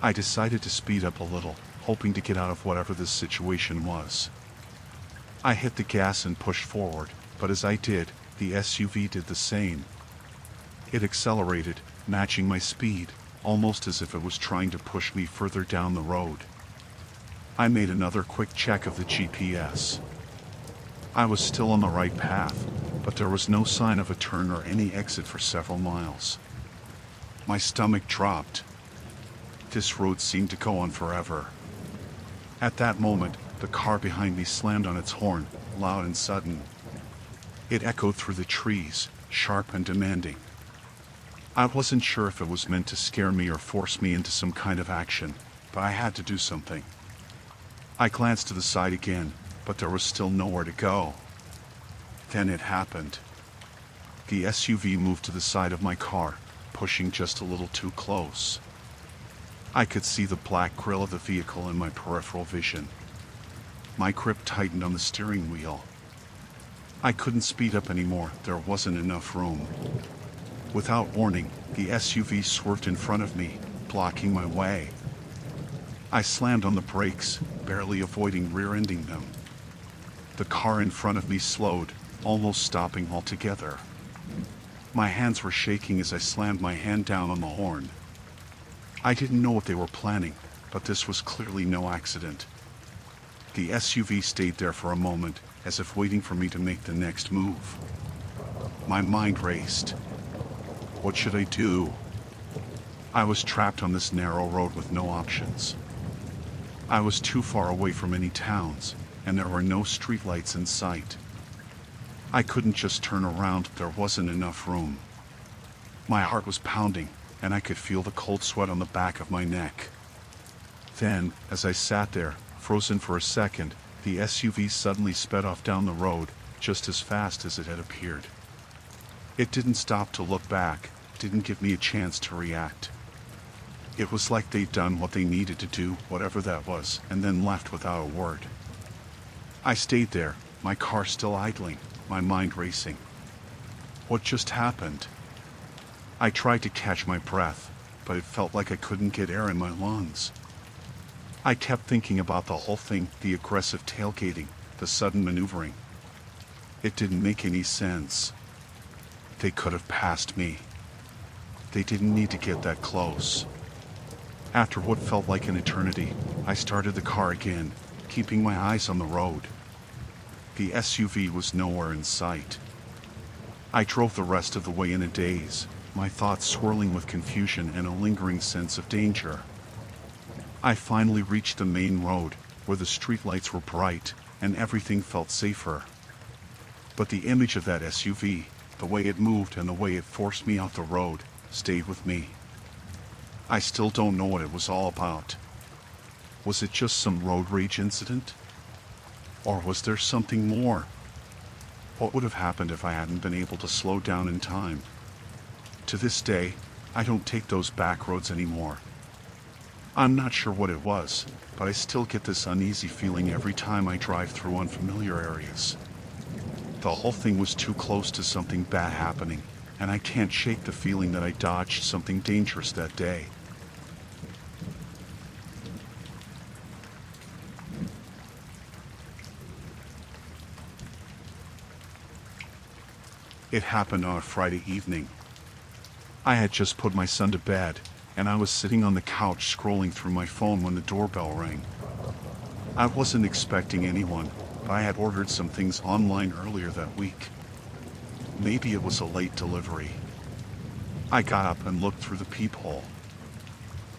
I decided to speed up a little, hoping to get out of whatever this situation was. I hit the gas and pushed forward, but as I did, the SUV did the same. It accelerated, matching my speed, almost as if it was trying to push me further down the road. I made another quick check of the GPS. I was still on the right path, but there was no sign of a turn or any exit for several miles. My stomach dropped. This road seemed to go on forever. At that moment, the car behind me slammed on its horn, loud and sudden. It echoed through the trees, sharp and demanding. I wasn't sure if it was meant to scare me or force me into some kind of action, but I had to do something. I glanced to the side again, but there was still nowhere to go. Then it happened. The SUV moved to the side of my car, pushing just a little too close. I could see the black grille of the vehicle in my peripheral vision. My grip tightened on the steering wheel. I couldn't speed up anymore, there wasn't enough room. Without warning, the SUV swerved in front of me, blocking my way. I slammed on the brakes, barely avoiding rear-ending them. The car in front of me slowed, almost stopping altogether. My hands were shaking as I slammed my hand down on the horn. I didn't know what they were planning, but this was clearly no accident. The SUV stayed there for a moment, as if waiting for me to make the next move. My mind raced. What should I do? I was trapped on this narrow road with no options. I was too far away from any towns, and there were no streetlights in sight. I couldn't just turn around, there wasn't enough room. My heart was pounding, and I could feel the cold sweat on the back of my neck. Then, as I sat there, frozen for a second, the SUV suddenly sped off down the road, just as fast as it had appeared. It didn't stop to look back, didn't give me a chance to react. It was like they'd done what they needed to do, whatever that was, and then left without a word. I stayed there, my car still idling, my mind racing. What just happened? I tried to catch my breath, but it felt like I couldn't get air in my lungs. I kept thinking about the whole thing, the aggressive tailgating, the sudden maneuvering. It didn't make any sense. They could have passed me. They didn't need to get that close. After what felt like an eternity, I started the car again, keeping my eyes on the road. The SUV was nowhere in sight. I drove the rest of the way in a daze, my thoughts swirling with confusion and a lingering sense of danger. I finally reached the main road, where the streetlights were bright, and everything felt safer. But the image of that SUV, the way it moved and the way it forced me off the road, stayed with me. I still don't know what it was all about. Was it just some road rage incident? Or was there something more? What would have happened if I hadn't been able to slow down in time? To this day, I don't take those back roads anymore. I'm not sure what it was, but I still get this uneasy feeling every time I drive through unfamiliar areas. The whole thing was too close to something bad happening, and I can't shake the feeling that I dodged something dangerous that day. It happened on a Friday evening. I had just put my son to bed, and I was sitting on the couch scrolling through my phone when the doorbell rang. I wasn't expecting anyone, but I had ordered some things online earlier that week. Maybe it was a late delivery. I got up and looked through the peephole.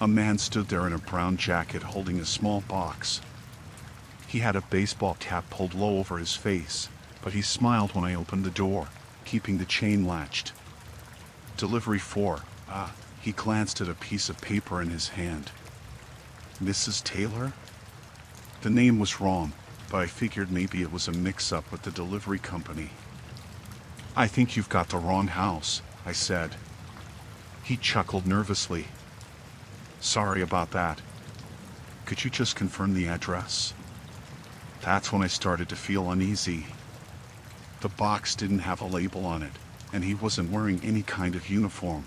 A man stood there in a brown jacket holding a small box. He had a baseball cap pulled low over his face, but he smiled when I opened the door, keeping the chain latched. Delivery 4. He glanced at a piece of paper in his hand. Mrs. Taylor? The name was wrong, but I figured maybe it was a mix-up with the delivery company. I think you've got the wrong house, I said. He chuckled nervously. Sorry about that. Could you just confirm the address? That's when I started to feel uneasy. The box didn't have a label on it, and he wasn't wearing any kind of uniform.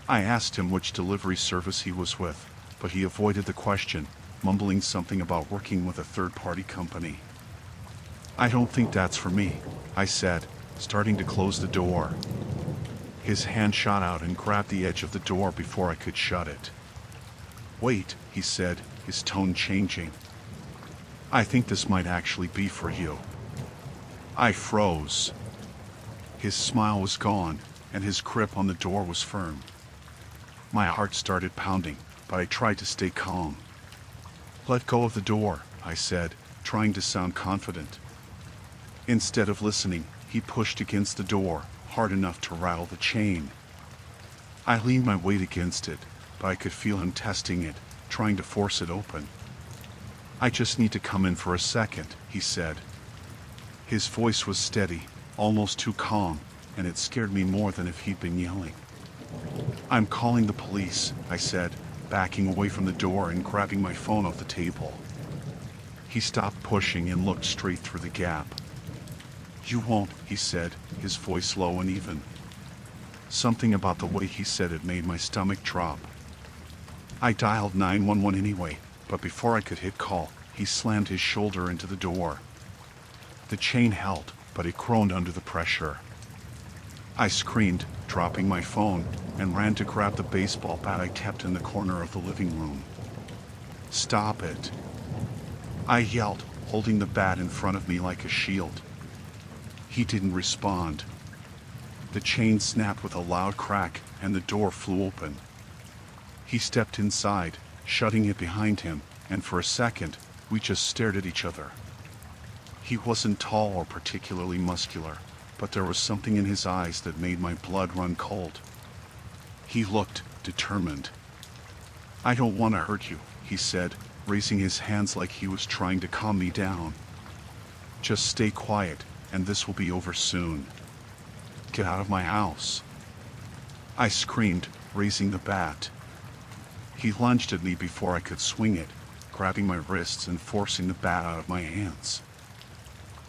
I asked him which delivery service he was with, but he avoided the question, mumbling something about working with a third-party company. I don't think that's for me, I said, starting to close the door. His hand shot out and grabbed the edge of the door before I could shut it. Wait, he said, his tone changing. I think this might actually be for you. I froze. His smile was gone, and his grip on the door was firm. My heart started pounding, but I tried to stay calm. Let go of the door, I said, trying to sound confident. Instead of listening, he pushed against the door, hard enough to rattle the chain. I leaned my weight against it, but I could feel him testing it, trying to force it open. I just need to come in for a second, he said. His voice was steady, almost too calm, and it scared me more than if he'd been yelling. I'm calling the police, I said, backing away from the door and grabbing my phone off the table. He stopped pushing and looked straight through the gap. You won't, he said, his voice low and even. Something about the way he said it made my stomach drop. I dialed 911 anyway, but before I could hit call, he slammed his shoulder into the door. The chain held, but it groaned under the pressure. I screamed, dropping my phone, and ran to grab the baseball bat I kept in the corner of the living room. Stop it! I yelled, holding the bat in front of me like a shield. He didn't respond. The chain snapped with a loud crack, and the door flew open. He stepped inside, shutting it behind him, and for a second, we just stared at each other. He wasn't tall or particularly muscular, but there was something in his eyes that made my blood run cold. He looked determined. I don't want to hurt you, he said, raising his hands like he was trying to calm me down. Just stay quiet, and this will be over soon. Get out of my house. I screamed, raising the bat. He lunged at me before I could swing it, grabbing my wrists and forcing the bat out of my hands.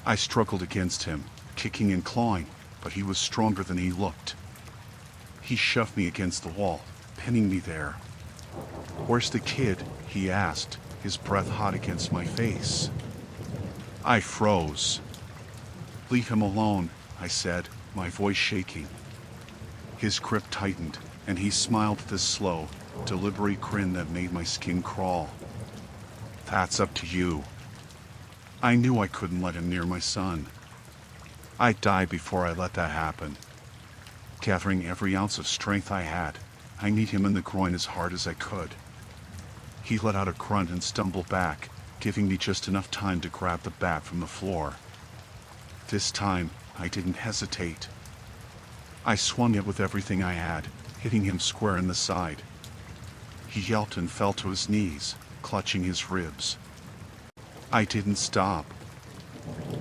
I struggled against him, kicking and clawing, but he was stronger than he looked. He shoved me against the wall, pinning me there. Where's the kid? He asked, his breath hot against my face. I froze. Leave him alone, I said, my voice shaking. His grip tightened, and he smiled with this slow, deliberate grin that made my skin crawl. That's up to you. I knew I couldn't let him near my son. I'd die before I let that happen. Gathering every ounce of strength I had, I kneed him in the groin as hard as I could. He let out a grunt and stumbled back, giving me just enough time to grab the bat from the floor. This time, I didn't hesitate. I swung it with everything I had, hitting him square in the side. He yelped and fell to his knees, clutching his ribs. I didn't stop.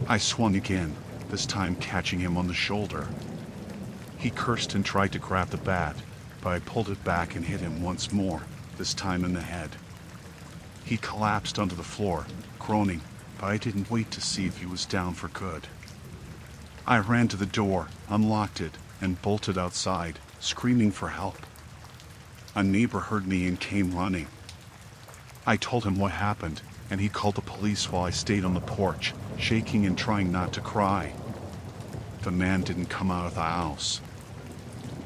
I swung again, this time catching him on the shoulder. He cursed and tried to grab the bat, but I pulled it back and hit him once more, this time in the head. He collapsed onto the floor, groaning, but I didn't wait to see if he was down for good. I ran to the door, unlocked it, and bolted outside, screaming for help. A neighbor heard me and came running. I told him what happened, and he called the police while I stayed on the porch, shaking and trying not to cry. The man didn't come out of the house.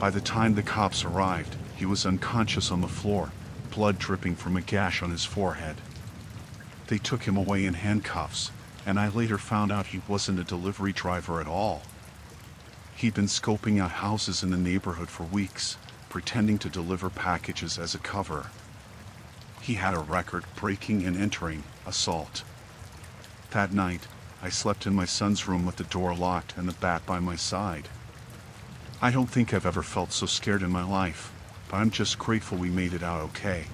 By the time the cops arrived, he was unconscious on the floor, blood dripping from a gash on his forehead. They took him away in handcuffs, and I later found out he wasn't a delivery driver at all. He'd been scoping out houses in the neighborhood for weeks, pretending to deliver packages as a cover. He had a record breaking and entering assault. That night, I slept in my son's room with the door locked and the bat by my side. I don't think I've ever felt so scared in my life, but I'm just grateful we made it out okay.